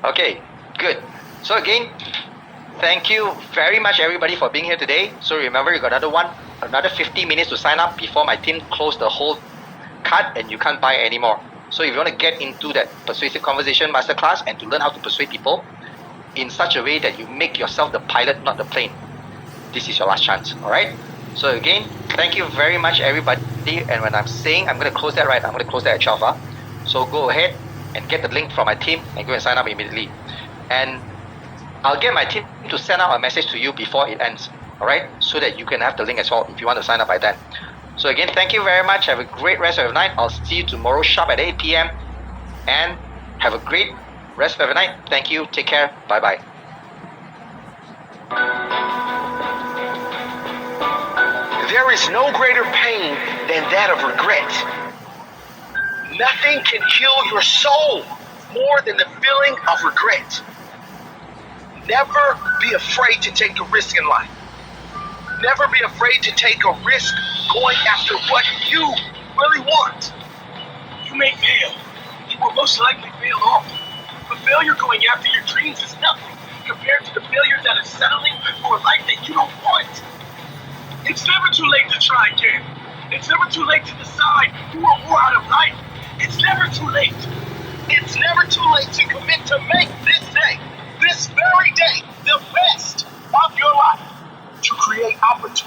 Speaker 1: Okay, good. So again, thank you very much everybody for being here today. So remember, you got another 50 minutes to sign up before my team close the whole card and you can't buy anymore. So if you want to get into that persuasive conversation masterclass and to learn how to persuade people in such a way that you make yourself the pilot, not the plane, this is your last chance. Alright? So again, thank you very much everybody. And when I'm saying I'm going to close that right, I'm going to close that at 12. So go ahead and get the link from my team and go and sign up immediately. And I'll get my team to send out a message to you before it ends. Alright? So that you can have the link as well if you want to sign up by then. So again, thank you very much. Have a great rest of your night. I'll see you tomorrow sharp at 8 p.m. And have a great rest of your night. Thank you. Take care. Bye-bye.
Speaker 4: There is no greater pain than that of regret. Nothing can kill your soul more than the feeling of regret. Never be afraid to take a risk in life. Never be afraid to take a risk going after what you really want. You may fail. You will most likely fail often. But failure going after your dreams is nothing compared to the failure that is settling for a life that you don't want. It's never too late to try again. It's never too late to decide who or more out of life. It's never too late. It's never too late to commit to make this day, this very day,